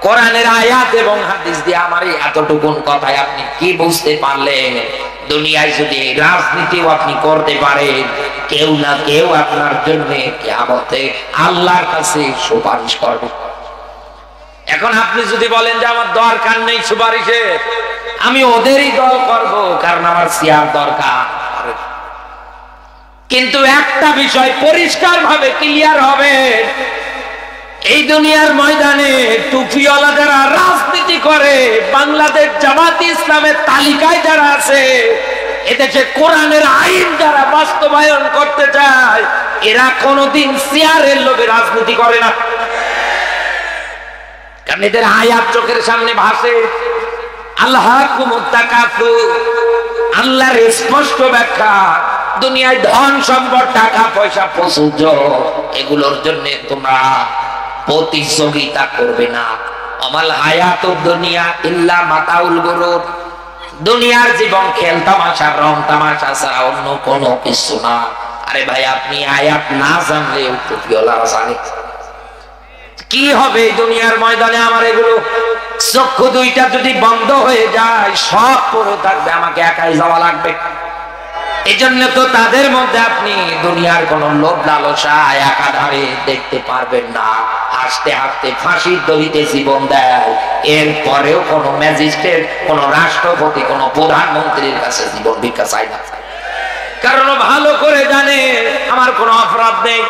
কোরআনের আয়াত এবং হাদিস দিয়ে আমার এতটুকুন কথায় আপনি কি বুঝতে পারলেন? দুনিয়ায় যদি রাজনীতিও আপনি করতে পারেন, কেউ না কেউ আপনার জন্য কিয়ামতে আল্লাহর কাছে সুপারিশ করবে। এখন আপনি যদি বলেন যে আমার দরকার নেই সুপারিশের, আমি ওদেরই দল করব, কারণ আমার চেয়ার দরকার, কিন্তু একটা বিষয় পরিষ্কার ভাবে ক্লিয়ার হবে, এই দুনিয়ার ময়দানে টুপিওয়ালা যারা রাজনীতি করে, বাংলাদেশ জামাতে ইসলামের তালিকায় যারা আছে, এদেশে কোরআনের আইন যারা বাস্তবায়ন করতে চায়, এরা কোনোদিন চেয়ারের লোভে রাজনীতি করে না। কারণ এদের আয়াত চোখের সামনে ভাসে, আল্লাহকুমুত তাকাসুর, আল্লাহর স্পষ্ট ব্যাখ্যা, দুনিয়ায় ধন সম্পদ টাকা পয়সা প্রচুর, এগুলোর জন্য তোমরা প্রতিযোগিতা করবে না। আমাল হায়াতুদ দুনিয়া ইল্লা মাতাউল গুরুর, দুনিয়ার জীবন খেল তামাশা রং তামাশা ছাড়া অন্য কোনো কিছু না। আরে ভাই, আপনি আয়াত না জানলে টুপিওয়ালারা জানে কি হবে দুনিয়ার ময়দানে। আমার এগুলো চক্ষু দুইটা যদি বন্ধ হয়ে যায়, সব পড়ে থাকবে, আমাকে একাই যাওয়া লাগবে। এই জন্য তো তাদের মধ্যে আপনি দুনিয়ার কোন লোভ লালসা একাধারে দেখতে পারবেন না। হাসতে হাসতে ফাঁসির দড়িতে জীবন দেয়, এরপরেও কোন ম্যাজিস্ট্রেট, কোন রাষ্ট্রপতি, কোন প্রধানমন্ত্রীর কাছে জীবন ভিক্ষা চায় না, কারণ ভালো করে জানে আমার কোনো অপরাধ নেই।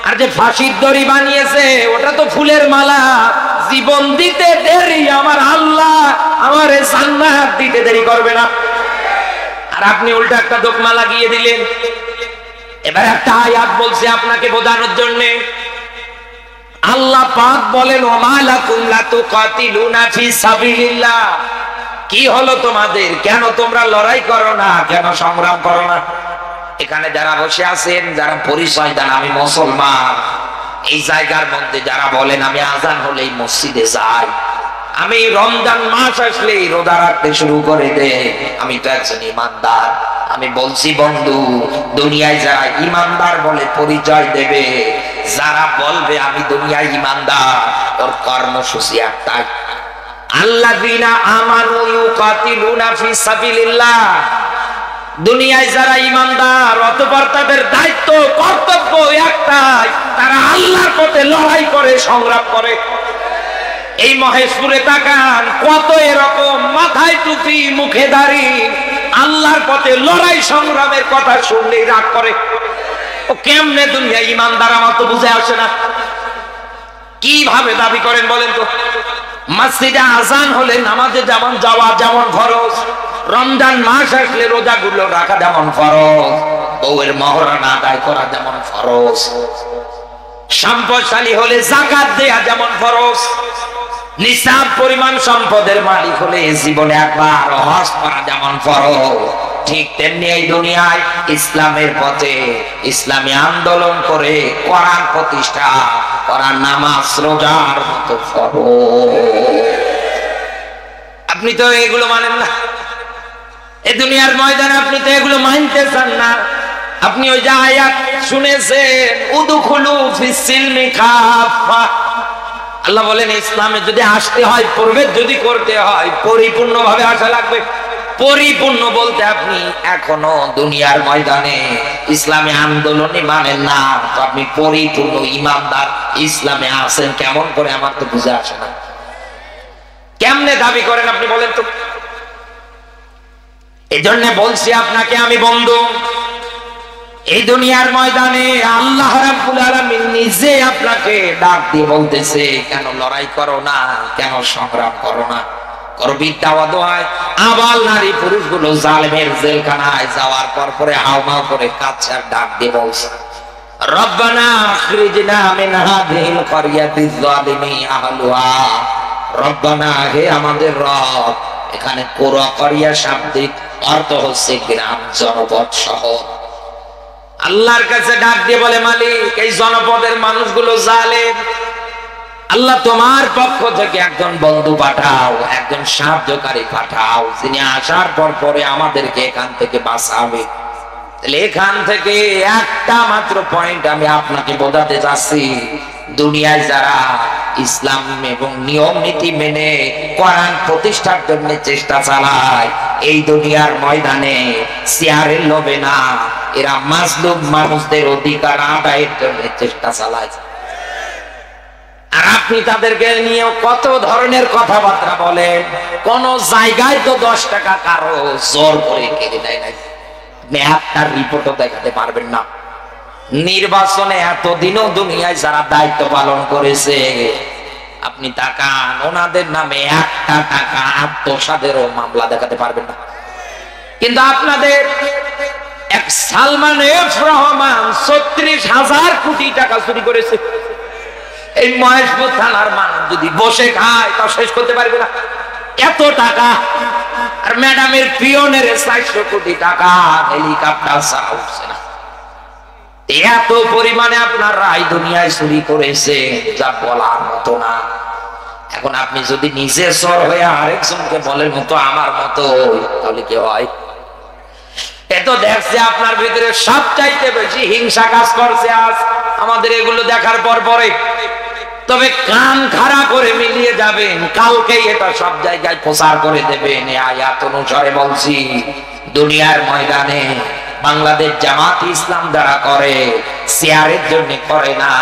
আর যে ফাঁসির দড়ি বানিয়েছে ওটা তো ফুলের মালা, জীবন দিতে দেরি, আমার আল্লাহ আমার জান্নাত দিতে দেরি করবে না। আর আপনি উল্টা একটা দোকমা লাগিয়ে দিলেন। এবার একটা আয়াত বলছে আপনাকে বোঝানোর জন্য, আল্লাহ পাক বলেন, ওমা লাকুম লা তুকাতিলুনা ফি সাবিলিল্লাহ, কি হলো তোমাদের, কেন তোমরা লড়াই করো না, কেন সংগ্রাম করো না? এখানে যারা বসে আছেন, যারা পরিচয় দেন আমি মুসলমান, এই জায়গার মধ্যে যারা বলেন আমি আজান হলেই মসজিদে যাই, আমি রমজান মাস আসলেই রোজা রাখতে শুরু করে দে, আমি তো একজন ইমানদার, আমি বলছি বন্ধু, দুনিয়ায় যারা ইমানদার বলে পরিচয় দেবে, যারা বলবে আমি দুনিয়ায় ইমানদার, ওর কর্মসূচি একটাই, আল্লাযীনা আমানু ইউকাতিলুনা ফি সাবিলিল্লাহ। দুনিয়ায় যারা ইমানদার, অতঃপর তাদের দায়িত্ব কর্তব্য একটাই, তারা আল্লাহর পথে লড়াই করে, সংগ্রাম করে। এই মহেশপুরে তাকান, কত এরকম মাথায় টুপি মুখে দাড়ি, আল্লাহর পথে লড়াই সংগ্রামের কথা শুনলেই রাগ করে। ও কেমনে দুনিয়া ইমানদার আমার তো বুঝে আসে না। কিভাবে দাবি করেন বলেন তো? মসজিদে আজান হলে নামাজে যেমন যাওয়া যেমন ফরজ, রমজান মাস আসলে রোজাগুলো রাখা যেমন ফরজ, বউয়ের মহরানা আদায় করা যেমন ফরজ, সম্পদশালী হলে যাকাত দেয়া যেমন ফরজ, নিসাব পরিমাণ সম্পদের মালিক হলে জীবনে একবার হজ করা যেমন ফরজ, ঠিক তেমনি এই দুনিয়ায় ইসলামের পথে ইসলামী আন্দোলন করে কোরআন প্রতিষ্ঠা করা নামাজ রোজার মতো ফরজ। আপনি তো এগুলো মানেন না, এই দুনিয়ার ময়দানে আপনি তো এগুলো মানতে চান না। আপনি ওই যে আয়াত শুনেছেন, উদখুলু ফিস সিলমি কাফা, আল্লাহ বলেন ইসলামে যদি আসতে হয়, প্রবেশ যদি করতে হয়, পরিপূর্ণভাবে আসা লাগবে। পরিপূর্ণ বলতে আপনি এখনো দুনিয়ার ময়দানে ইসলামী আন্দোলনই মানেন না, তো আপনি পরিপূর্ণ ইমানদার ইসলামে আছেন কেমন করে? আমার তো বুঝে আসে না। কেমনে দাবি করেন আপনি বলেন তো? এই জন্য বলছি আপনাকে আমি, বন্ধু, এই দুনিয়ার ময়দানে আল্লাহ রাব্বুল আলামিন নিজে আপনাকে ডাক দিয়ে বলতেছে, কেন লড়াই করো না, কেন সংগ্রাম করো না? করো বিদ্যা ওয়াদোয়ায়। আবাল নারী পুরুষগুলো জালেমের জেলখানায় যাওয়ার পর পরে হাওমাও করে কাছে আর ডাক দিয়ে বলছে, রব্বানা আখরিজনা মিন হাযিহিল ক্বরিয়াতিজ যালিমি আহলুহা। রব্বানা, হে আমাদের রব। এখানে কোরা করিয়া শাব্দিক অর্থ হচ্ছে গ্রাম, জনপদ, শহর। আল্লাহর কাছে ডাক দিয়ে বলে, মালিক, এই জনপদের মানুষগুলো জালেম, আল্লাহ তোমার পক্ষ থেকে একজন বন্ধু পাঠাও, একজন সাহায্যকারী পাঠাও, যিনি আসার পর পরে আমাদেরকে এখান থেকে বাঁচাবে। তাহলে এখান থেকে একটা মাত্র পয়েন্ট আমি আপনাকে বোঝাতে চাচ্ছি, দুনিয়ায় যারা ইসলাম এবং নিয়ম নীতি মেনে কোরআন প্রতিষ্ঠার জন্য চেষ্টা চালায়, এই দুনিয়ার ময়দানে চেয়ারের লোভে না, এরা মাজলুম মানুষদের অধিকার আদায়ের জন্য চেষ্টা চালায়। আর আপনি তাদেরকে নিয়ে কত ধরনের কথাবার্তা বলেন। কোন জায়গায় তো 10 টাকা কারো জোর করে কেড়ে দেয় নাই, একটা রিপোর্টও দেখাতে পারবেন না। নির্বাচনে এতদিনও দুনিয়ায় যারা দায়িত্ব পালন করেছে, আপনি তাকান, ওনাদের নামে একটা টাকা আত্মসাদেরও মামলা দেখাতে পারবেন না। কিন্তু আপনাদের এক সালমান এফ রহমান 36,000 কোটি টাকা চুরি করেছে। এই মহেশপুর থানার মানুষ যদি বসে খায় তা শেষ করতে পারবে না, এত টাকা। আর ম্যাডামের পিয়নের 400 কোটি টাকা হেলিকপ্টার ছাড়া উঠছে না। এত পরিমাণে আপনার রায় দুনিয়ায় চুরি করেছে, যা বলার মতো না। এখন আপনি যদি নিজে চোর হয়ে আরেকজনকে বলেন মতো আমার মতো, তাহলে কি হয়? এত দেখছে আপনার ভিতরে সবচাইতে বেশি হিংসা কাজ করছে আজ আমাদের এগুলো দেখার পর পরে। তবে কান খাড়া করে মিলিয়ে যাবেন, কালকেই এটা সব জায়গায় প্রচার করে দেবেন। আয়াত অনুসারে বলছি, দুনিয়ার ময়দানে বাংলাদেশ জামাত ইসলাম যারা করে, চেয়ারের জন্য করে না,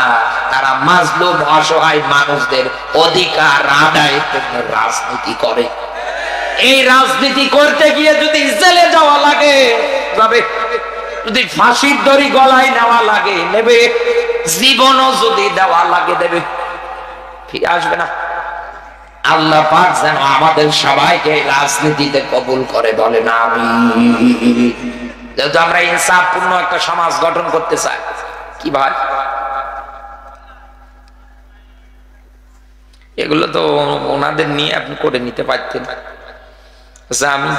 তারা মাজলুম অসহায় মানুষদের অধিকার আদায়ের জন্য রাজনীতি করে। এই রাজনীতি করতে গিয়ে যদি জেলে যাওয়া লাগে যাবে, যদি ফাঁসির দড়ি গলায় নেওয়া লাগে নেবে, জীবনও যদি দেওয়া লাগে দেবে, ফিরে আসবে না। আল্লাহ পাক যেন আমাদের সবাইকে রাজনীতিতে কবুল করে, বলে না আমি। যেহেতু আমরা ইনসাফপূর্ণ একটা সমাজ গঠন করতে চাই, কি ভাই, এগুলো তো ওনাদের নিয়ে আপনি করে নিতে পারতেন। আমি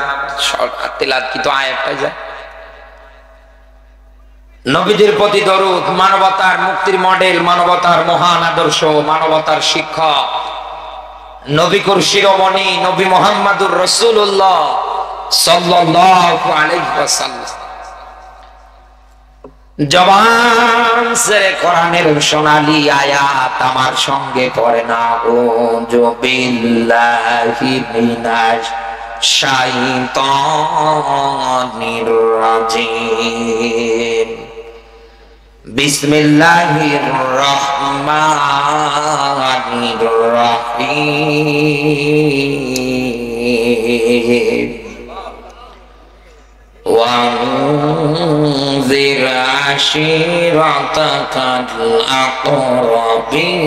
তেলাওয়াত আয়াতটা যায়, নবীদের প্রতি দরুদ, মানবতার মুক্তির মডেল, মানবতার মহান আদর্শ, মানবতার শিক্ষক, নবীকুর শিরোমণি নবী মুহাম্মদুর রাসূলুল্লাহ সাল্লাল্লাহু আলাইহি ওয়াসাল্লাম জবান ছেড়ে কোরআনের সোনালী আয়াত আমার সঙ্গে পড়ে না। আউযু বিল্লাহি মিনাশ শাইতানির রাজিম। বিসমিল্লাহির রহমানির রহিম। ওয়ানজির আশিরাতাকাল আকরাবিন।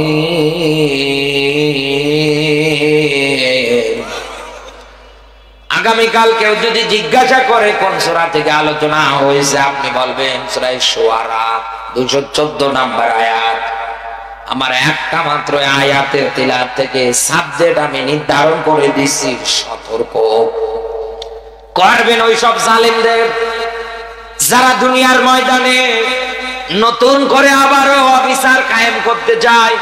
আগামীকাল কেউ যদি জিজ্ঞাসা করে কোন সূরা থেকে আলোচনা হয়েছে, আপনি বলবেন সূরা শুআরা 214 নম্বর আয়াত। আমার একটা মাত্র আয়াতের তিলাওয়াত থেকে সাবজেক্ট আমি নির্ধারণ করে দিচ্ছি, সতর্ক করবেন ওই সব জালেমদের যারা দুনিয়ার ময়দানে নতুন করে আবারও অবিচার কায়েম করতে চায়,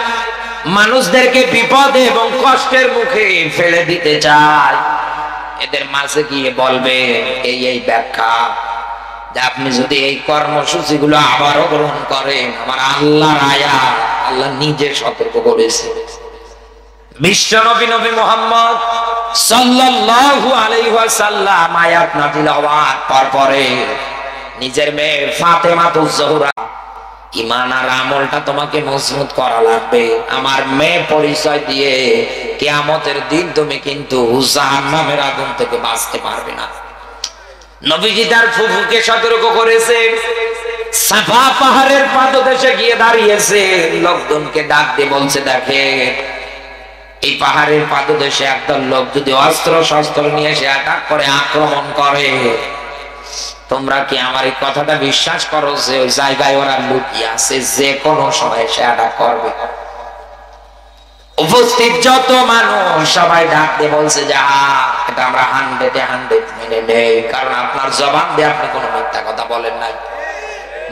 মানুষদেরকে বিপদে এবং কষ্টের মুখে ফেলে দিতে চায়। এদের মাঝে গিয়ে বলবে এই ব্যাখ্যা যে আপনি যদি এই কর্মসূচিগুলো আবারও গ্রহণ করেন, আমার আল্লাহর আয়াত আল্লাহ নিজে সতর্ক করেছে। বিশ্ব নবী মুহাম্মদ সাল্লাল্লাহু আলাইহি ওয়াসাল্লাম আয়াত নাযিল হওয়ার পরে নিজের মেয়ে ফাতেমাতুজ জোহরা, ঈমান আর আমলটা তোমাকে মজবুত করা লাগবে, আমার মেয়ে পরিচয় দিয়ে কিয়ামতের দিন তুমি কিন্তু জাহান্নামের আগুন থেকে বাঁচতে পারবে না। নবীজি তার ফুফুকে সতর্ক করেছে, সাফা পাহাড়ের পাদদেশে গিয়ে দাঁড়িয়েছে, লোকজনকে ডাক দিয়ে বলছে, দেখে এই পাহাড়ের পাদদেশে একদল লোক যদি অস্ত্র শস্ত্র নিয়ে এসে অ্যাটাক করে, আক্রমণ করে, তোমরা কি আমার এই কথাটা বিশ্বাস করো যে ওই জায়গায় ওরা লুকিয়ে আছে, যে কোনো সময় সে অ্যাটাক করবে? উপস্থিত যত মানুষ সবাই ডাক দিয়ে বলছে যে এটা আমরা 100 মেনে নেই, কারণ আপনার জবান দিয়ে আপনি কোনো মিথ্যা কথা বলেন নাই।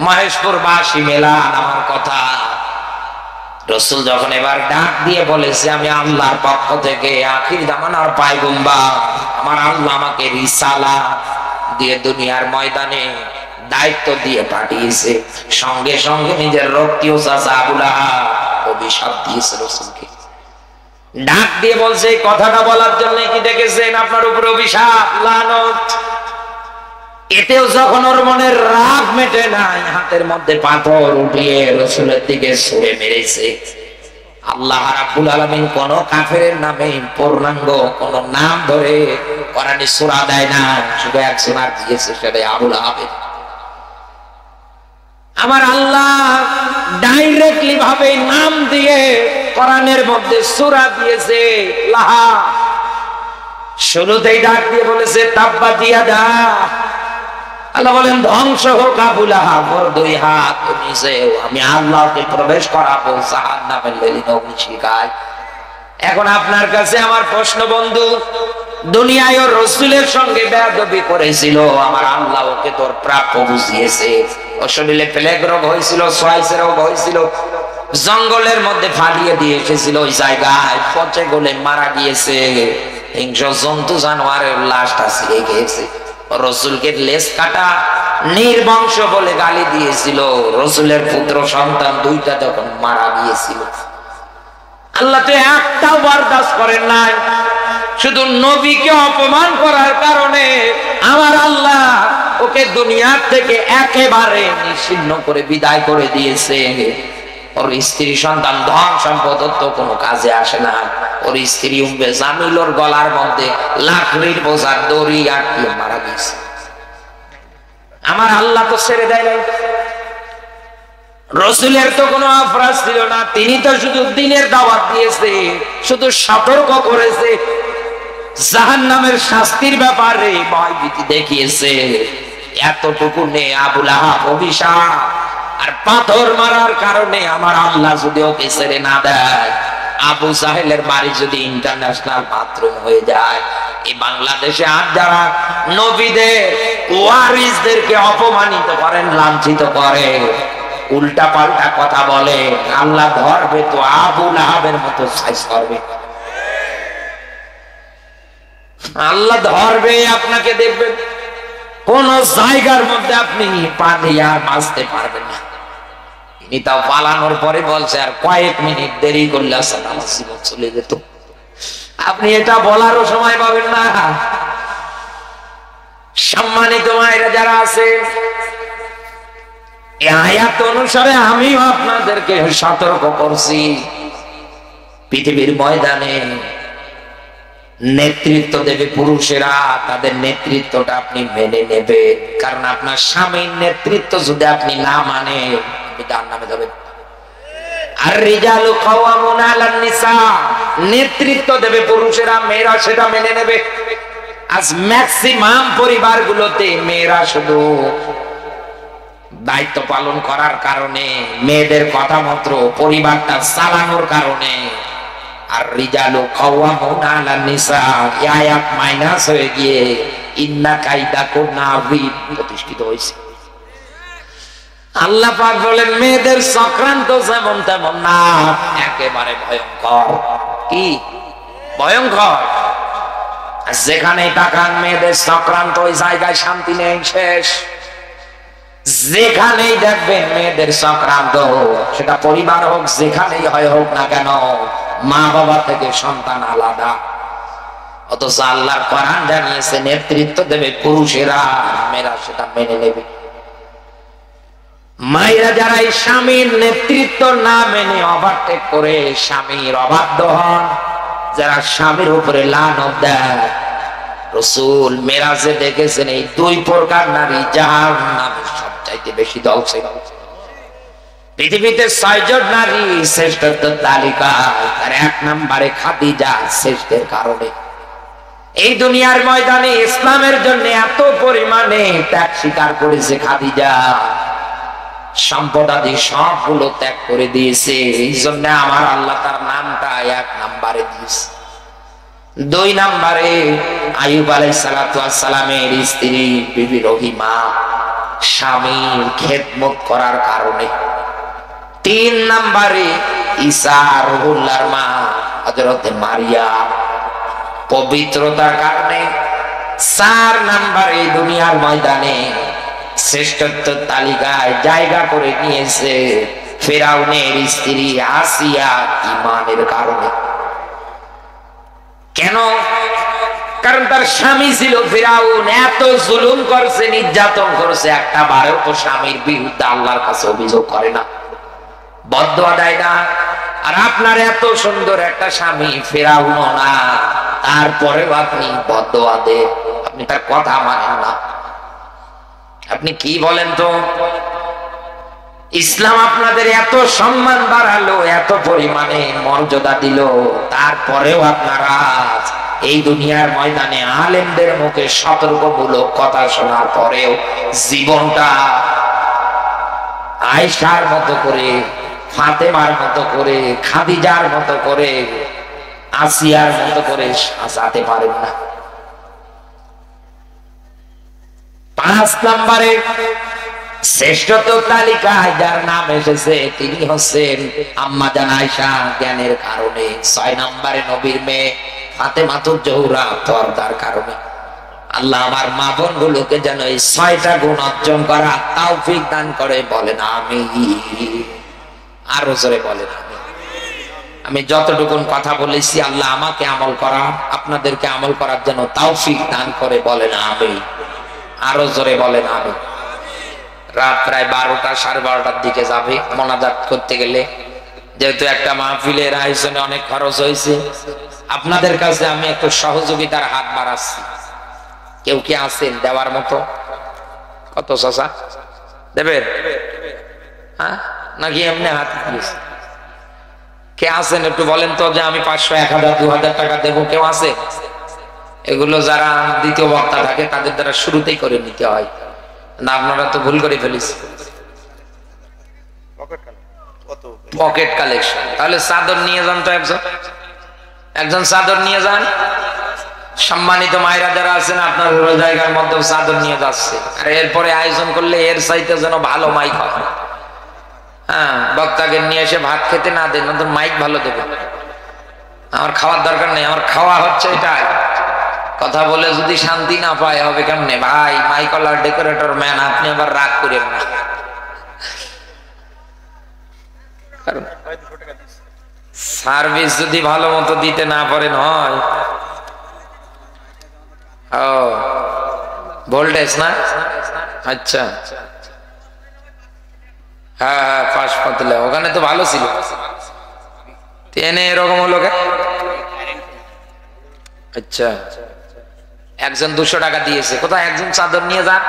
মহেশপুরবাসী মেলান আমার কথা। রাসূল যখন এবার ডাক দিয়ে বলেছে, আমি আল্লাহর পক্ষ থেকে আখির জামানার পয়গম্বর, আমার আল্লাহ আমাকে রিসালাত দিয়ে দুনিয়ার ময়দানে দায়িত্ব দিয়ে পাঠিয়েছে, সঙ্গে সঙ্গে নিজের রক্তীয় চাচা আবু লাহাব অভিশাপ দিয়েছে রাসূলকে। ডাক দিয়ে বলছে, এই কথাটা বলার জন্য কি ডেকেছেন? আপনার উপরে অভিশাপ, লানত। এতেও যখন ওর মনের রাগ মেটে নাই, হাতের মধ্যে পাথর উঠিয়ে রাসূলের দিকে ছুঁড়ে মেরেছে। আল্লাহ রাব্বুল আলামিন কোন কাফেরের নামে পূর্ণাঙ্গ কোন নাম ধরে কোরআনে সূরা দেয় না, শুধু একজন আর দিয়েছে, সেটা আবু লাহাবের। আমার আল্লাহ ডাইরেক্টলি ভাবে নাম দিয়ে কোরআনের মধ্যে সূরা দিয়েছে, লাহাব। শুরুতেই ডাক দিয়ে বলেছে তাব্বাত ইয়াদা, আল্লাহ বলেন ধ্বংস হোক আবু লাহাব, ওর দুই হাত নিচেও আমি আল্লাহকে প্রবেশ করাবো জাহান্নামের লেলিন অগ্নিশিখায়। এখন আপনার কাছে আমার প্রশ্ন, বন্ধু, দুনিয়ায় ওর রাসূলের সঙ্গে বেয়াদবি করেছিল, আমার আল্লাহ ওকে তোর প্রাপ্য বুঝিয়েছে। ওর শরীরে প্লেগ রোগ হয়েছিল, সোয়াইসের রোগ হয়েছিল, জঙ্গলের মধ্যে ফালিয়ে দিয়ে এসেছিল, ওই জায়গায় পচে গলে মারা গিয়েছে, হিংস্র জন্তু জানোয়ারের লাশটা ছিঁড়ে গিয়েছে। রাসূলকে লেজ কাটা নির্বংশ বলে গালি দিয়েছিল, রাসূলের পুত্র সন্তান দুইটা যখন মারা গিয়েছিল। আল্লাহ তো একটাও বরদাস্ত করেন নাই, শুধু নবীকে অপমান করার কারণে আমার আল্লাহ ওকে দুনিয়ার থেকে একেবারে নিশ্চিহ্ন করে বিদায় করে দিয়েছে। ওর স্ত্রী সন্তান ধন সম্পদ তো কোনো কাজে আসে না। ওর স্ত্রী উম্মে জামিল ওর গলার মধ্যে লাকড়ির বোঝার দড়ি আটকে মারা গেছে। আমার আল্লাহ তো ছেড়ে দেয় নাই। রাসূলের তো কোনো অপরাধ ছিল না, তিনি তো শুধু দ্বীনের দাওয়াত দিয়েছে, শুধু সতর্ক করেছে, জাহান্নামের শাস্তির ব্যাপারে ভয়ভীতি দেখিয়েছে। এতটুকু নেই আবু লাহাব অভিশাপ আর পাথর মারার কারণে আমার আল্লাহ যদি ওকে ছেড়ে না দেয়, আবু জাহেলের বাড়ি যদি ইন্টারন্যাশনাল বাথরুম হয়ে যায়, এই বাংলাদেশে আর যারা নবীদের ওয়ারিসদেরকে অপমানিত করেন, লাঞ্ছিত করে, উল্টা পাল্টা কথা বলে, আল্লাহ ধরবে তো আবু লাহাবের মতো সাইজ করবে। আল্লাহ ধরবে আপনাকে, দেখবেন কোন জায়গার মধ্যে আপনি পানি আর বাঁচতে পারবেন না। তিনি তাও পালানোর পরে বলছে আর কয়েক মিনিট দেরি করলে আমার জীবন চলে যেত। আপনি এটা বলারও সময় পাবেন না। সম্মানিত মায়েরা যারা আছে, এই আয়াত অনুসারে আমিও আপনাদেরকে সতর্ক করছি, পৃথিবীর ময়দানে নেতৃত্ব দেবে পুরুষেরা, তাদের নেতৃত্বটা আপনি মেনে নেবেন, কারণ আপনার স্বামীর নেতৃত্ব যদি আপনি না মানেন আপনি জাহান্নামে যাবেন। আর রিজালু কাওয়ামুন আলান নিসা, নেতৃত্ব দেবে পুরুষেরা, মেয়েরা সেটা মেনে নেবে। আজ ম্যাক্সিমাম পরিবারগুলোতে মেয়েরা শুধু দায়িত্ব পালন করার কারণে, মেয়েদের কথা মতো পরিবারটা চালানোর কারণে, আর রিজালু কাওয়ামুন আলান নিসা আয়াত মাইনাস হয়ে গিয়ে ইন্না কাইদাকুন্না আযীম প্রতিষ্ঠিত হয়েছে। আল্লাহ পাক বলেন মেয়েদের চক্রান্ত যেমন তেমন না, একেবারে ভয়ঙ্কর। কি ভয়ঙ্কর? যেখানেই তাকান মেয়েদের চক্রান্ত, ওই জায়গায় শান্তি নেই, শেষ। যেখানেই দেখবেন মেয়েদের চক্রান্ত, সেটা পরিবার হোক, যেখানেই হয় হোক না কেন, মা বাবা থেকে সন্তান আলাদা। অথচ আল্লাহর কোরআন জানিয়েছে নেতৃত্ব দেবে পুরুষেরা, মেয়েরা সেটা মেনে নেবে। মায়েরা যারা এই স্বামীর নেতৃত্ব না মেনে ওভারটেক করে স্বামীর অবাধ্য হন, যারা স্বামীর উপরে লানত দেয়, রাসূল মেরাজে দেখেছেন এই দুই প্রকার নারী জাহান্নামে সবচাইতে বেশি দলছে। পৃথিবীতে 6 জন নারী শ্রেষ্ঠত্বের তালিকায়, আর 1 নম্বরে খাদিজা, শ্রেষ্ঠের কারণে। এই দুনিয়ার ময়দানে ইসলামের জন্য এত পরিমাণে ত্যাগ স্বীকার করেছে খাদিজা, সম্পদাদি সবগুলো ত্যাগ করে দিয়েছে। এই জন্য আমার আল্লাহ তার নামটা 1 নম্বরে দিয়েছে। 2 নম্বরে আইয়ুব আলাইহিস সালাতু ওয়াস সালামের স্ত্রী বিবি রহিমা, স্বামীর খেদমত করার কারণে। 3 নম্বরে ঈসা রুহুল্লাহর মা হযরত মারিয়াম, পবিত্রতার কারণে। 4 নম্বরে দুনিয়ার ময়দানে শ্রেষ্ঠত্ব তালিকায় জায়গা করে নিয়েছে ফিরাউনের স্ত্রী আসিয়া, ঈমানের কারণে। কেন? কারণ তার স্বামী ছিল ফিরাউন, এত জুলুম করছে, নির্যাতন করছে, একটা বারেও তো স্বামীর বিরুদ্ধে আল্লাহর কাছে অভিযোগ করে না, বদদোয়া দেয় না। আর আপনার এত সুন্দর একটা স্বামী ফিরাউন না, তারপরেও আপনি বদদোয়া দেন, আপনি তার কথা মানেন না। আপনি কি বলেন তো? ইসলাম আপনাদের এত সম্মান বাড়ালো, এত পরিমাণে মর্যাদা দিল, তারপরেও আপনারা এই দুনিয়ার ময়দানে আলেমদের মুখে সতর্কমূলক কথা শোনার পরেও জীবনটা আয়েশার মতো করে, ফাতেমার মতো করে, খাদিজার মতো করে, আসিয়ার মতো করে সাজাতে পারেন না। 5 নম্বরে শ্রেষ্ঠত্ব তালিকায় যার নাম এসেছে তিনি হচ্ছেন আম্মা জান আয়েশা, জ্ঞানের কারণে। 6 নম্বরে নবীর মেয়ে ফাতেমাতুজ জোহরা, পর্দার কারণে। আল্লাহ আমার মা বোন গুলোকে যেন এই 6টা গুণ অর্জন করা তৌফিক দান করে, বলেন আমিন। আরো জোরে বলেন আমিন। আমি যতটুকুন কথা বলেছি আল্লাহ আমাকে আমল করা, আপনাদেরকে আমল করার জন্য তৌফিক দান করে, বলেন আমিন। আরো জোরে বলেন আমিন। রাত প্রায় 12টা, 12:30টার দিকে যাবে মোনাজাত করতে গেলে। যেহেতু একটা মাহফিলের আয়োজনে অনেক খরচ হয়েছে, আপনাদের কাছে আমি একটু সহযোগিতার হাত বাড়াচ্ছি। কেউ কি আছেন দেওয়ার মতো? কত চাচা দেবেন? হ্যাঁ, নাকি এমনি হাত দিয়েছে? কে আছেন একটু বলেন তো, যে আমি 500, 1000, 2000 টাকা দেবো? কেউ আছে? এগুলো যারা দ্বিতীয় বক্তা থাকে তাদের দ্বারা শুরুতেই করে নিতে হয় না, আপনারা তো ভুল করে ফেলিস। Pocket collection. তাহলে চাদর নিয়ে যান তো, একজন চাদর নিয়ে যান। সম্মানিত মায়েরা যারা আছেন আপনাদের ওই জায়গার মধ্যে চাদর নিয়ে যাচ্ছে। আর এরপরে আয়োজন করলে এর চাইতে যেন ভালো মাইক হয়। হ্যাঁ, বক্তাকে নিয়ে এসে ভাত খেতে না দেন, তো মাইক ভালো দেবে। আমার খাওয়ার দরকার নেই, আমার খাওয়া হচ্ছে এটাই। কথা বলে যদি শান্তি না পায় হবে কেমনে? ভাই মাইকলার ডেকোরেটর ম্যান, আপনি আবার রাগ করেন না। সার্ভিস যদি ভালো মতো দিতে না পারেন হয়। ও ভোল্টেজ না? আচ্ছা, হ্যাঁ হ্যাঁ, পাশ পাতলে ওখানে তো ভালো ছিল, এনে এরকম হলো। আচ্ছা, একজন 200 টাকা দিয়েছে, কোথায়? একজন চাদর নিয়ে যান,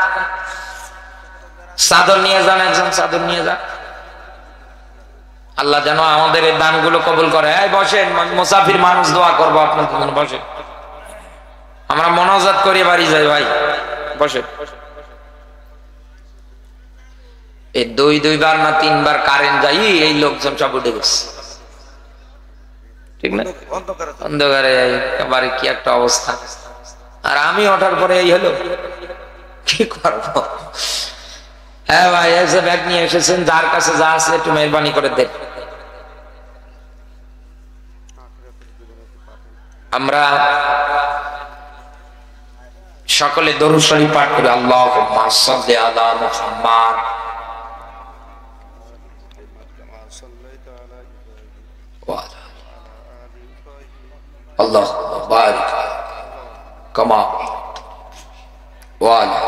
চাদর নিয়ে যান, একজন চাদর নিয়ে যান। আল্লাহ যেন আমাদের এই দানগুলো কবুল করে। এই বসেন, মুসাফির মানুষ, দোয়া করবো আপনার জন্য, বসে। আমরা মোনাজাত করে বাড়ি যাই ভাই, বসে। এই দুইবার না 3বার কারেন্ট যাই, এই লোকজন সব উঠে গেছে, ঠিক না? অন্ধকারে একেবারে কি একটা অবস্থা। আর আমি ওঠার পরে এই হলো, কি করবো? হ্যাঁ ভাই, এসে ব্যাগ নিয়ে এসেছেন, যার কাছে যা আছে একটু মেহরবানি করে দেন। আমরা সকলে দরুদ শরীফ পাঠ করি। আল্লাহুম্মা সাল্লি আলা মুহাম্মাদ ওয়া আলা আল্লাহুম্মা বারিক কামা ওয়া আলা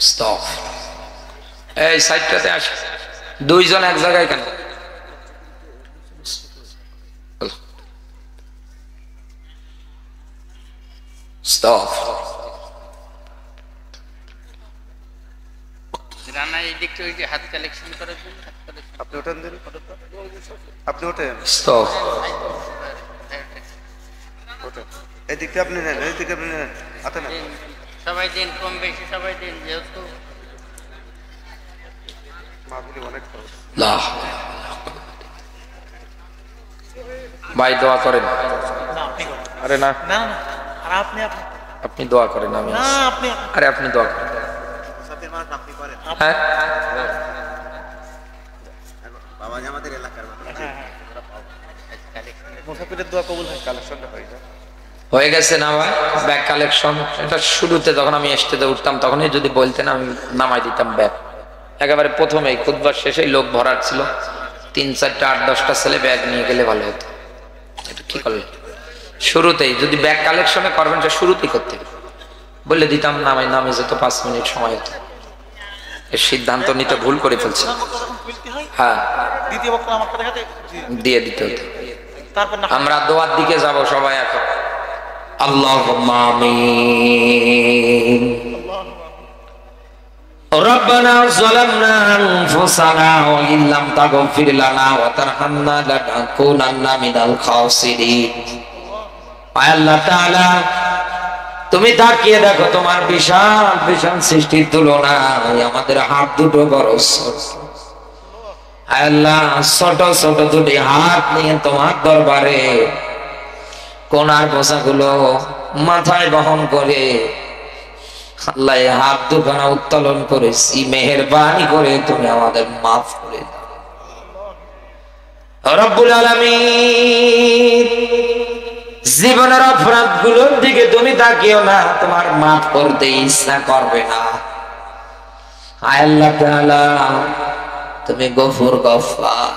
স্টপ। এই সাইডটাতে আসে, দুইজন এক জায়গায় কেন? স্টপ। রানা এই দিকটা ওই যে হাত কালেকশন করার জন্য আপনি ওঠেন দিন, আপনি ওঠেন, স্টপ। ওঠেন, এই দিকটা আপনি নেন, এই দিকে আপনি নেন, হাতে নেন। সবাই দিন, কম বেশি সবাই দিন, যেহেতু মাগুলি অনেক খরচ। ভাই দোয়া করেন। আরে না, না না, আর আপনি আপনি আপনি দোয়া করেন, আমি না আপনি আরে আপনি দোয়া করেন। মুসাফির মানুষ আপনি করেন। হ্যাঁ, বাবা আমাদের এলাকার মুসাফিরের দোয়া কবুল হয়। কালেকশনটা হয়ে যায়। হয়ে গেছে না ভাই? ব্যাগ কালেকশন এটা শুরুতে যখন আমি স্টেজে উঠতাম তখনই যদি বলতেন আমি নামাই দিতাম ব্যাগ। একেবারে প্রথমেই খুতবার শেষেই লোক ভরার ছিল, 3, 4, 8, 10টা ছেলে ব্যাগ নিয়ে গেলে ভালো হতো। এটা কি করলেন? শুরুতেই যদি ব্যাগ কালেকশনে করবেন সে শুরুতেই করতে বললে দিতাম, নামাই নামে যেত, 5 মিনিট সময় হতো। এর সিদ্ধান্ত নিতে ভুল করে ফেলছে। হ্যাঁ, দ্বিতীয় বক্তা আমার কথা দেখাতে দিয়ে দিতে হতো। তারপর না আমরা দোয়ার দিকে যাব সবাই এখন। আল্লাহুম্মা আমিন। রব্বানা যালামনা আনফুসানা ওয়া ইল্লাম তাগফির লানা ওয়া তারহামনা লানাকুনান্না মিনাল খাসিরিন। আয় আল্লাহ তাআলা, তুমি তাকিয়ে দেখো তোমার বিশাল বিশাল সৃষ্টির তুলনায় আমাদের হাত দুটো বড় ছোট। আয় আল্লাহ, ছোট ছোট দুটি হাত নিয়ে তোমার দরবারে কোনার বোঝাগুলো মাথায় বহন করে আল্লাহ হাত দুখানা উত্তোলন করেছি, মেহেরবানি করে তুমি আমাদের মাফ করে দাও রব্বুল আলামিন। জীবনের অপরাধ গুলোর দিকে তুমি তাকিও না, তোমার মাফ করতে ইচ্ছা করবে না। আয় আল্লাহ তাআলা, তুমি গফুর গফফার।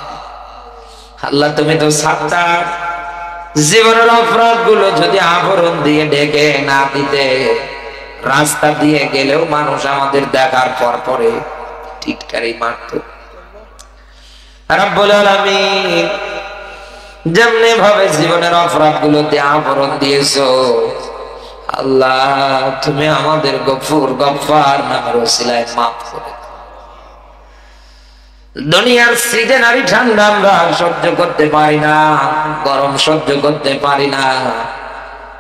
আল্লাহ তুমি তো সাত্তার। জীবনের অপরাধ গুলো যদি আবরণ দিয়ে ঢেকে না দিতে, রাস্তা দিয়ে গেলেও মানুষ আমাদের দেখার পর পরে টিটকারি মারত। রব্বুল আলামিন, যেমনি ভাবে জীবনের অপরাধ গুলোতে আবরণ দিয়েছো আল্লাহ, তুমি আমাদের গফুর গফফার নামের ওসিলায় মাফ করে দাও। দুনিয়ার সিজনারি ঠান্ডা আমরা সহ্য করতে পারি না, গরম সহ্য করতে পারি না।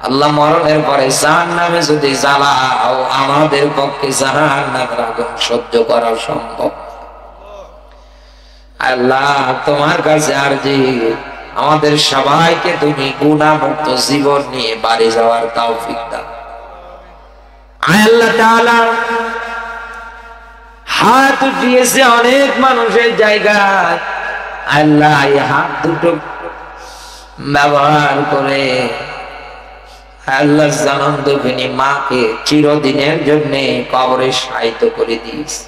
আল্লাহ, মরণের পরে জাহান্নামে যদি জ্বালাও, আমাদের পক্ষে জাহান্নামের আগুন সহ্য করা সম্ভব। আল্লাহ, তোমার কাছে আরজি, আমাদের সবাইকে তুমি গুনাহমুক্ত জীবন নিয়ে বাড়ি যাওয়ার তৌফিক দাও। আল্লাহ তাআলা, হাত উঠিয়েছে অনেক মানুষের জায়গায়, আল্লাহ এই হাত দুটো ব্যবহার করে আল্লাহ জানান দুঃখিনী মাকে চিরদিনের জন্য কবরে শায়িত করে দিয়েছে।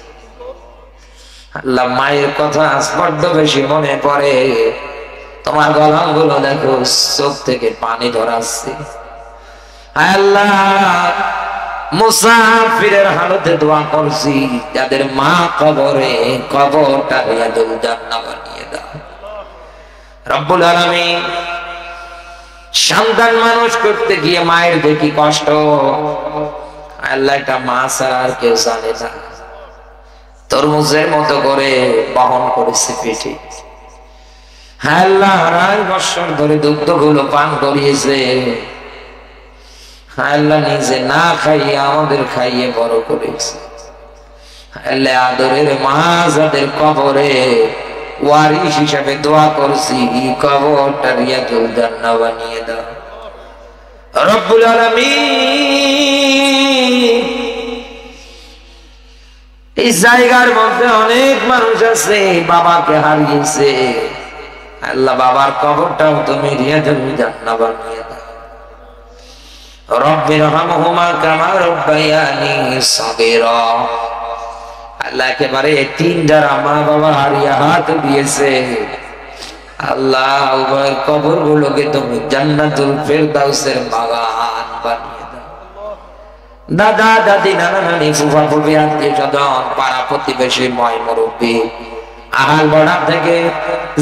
আল্লাহ, মায়ের কথা বড্ড বেশি মনে পড়ে। তোমার গলাগুলো দেখো, চোখ থেকে পানি ধরাচ্ছে। আল্লাহ মুসাফিরের হালতে দোয়া করছি, যাদের মা কবরে, কবরটা রিয়াজুল জান্নাহ বানিয়ে দাও রব্বুল আলামিন। সন্তান মানুষ করতে গিয়ে মায়ের দেখি কষ্ট, আল্লাহ এটা মা ছাড়া আর কেউ জানে না। তরমুজের মতো করে বহন করেছে পেটে, আল্লাহ 2.5 বছর ধরে দুগ্ধ গুলো পান করিয়েছে, আল্লাহ নিজে না খাইয়ে আমাদের খাইয়ে বড় করেছে। আল্লাহ আদরের মা যাদের কবরে ওয়ারিশ হিসাবে দোয়া করছি, কবরটা রিয়াজুল জান্নাহ বানিয়ে দাও রব্বুল আলামিন। এই জায়গার মধ্যে অনেক মানুষ আছে বাবাকে হারিয়েছে, আল্লাহ বাবার কবরটাও তুমি রিয়াজুল জান্নাহ বানিয়ে দাও। রব্বিরহামহুমা কামা রাব্বায়ানি সাগীরা। আল্লাহ একেবারে তিন যারা মা বাবা হারিয়ে হাত দিয়েছে, আল্লাহ উভয়ের কবর গুলোকে তুমি জান্নাতুল ফেরদাউসের বাগান বানিয়ে দাও। দাদা দাদি নানা নানি ফুফা ফুফি আত্মীয় স্বজন পাড়া প্রতিবেশী ময় মুরব্বী আহাল বড়া থেকে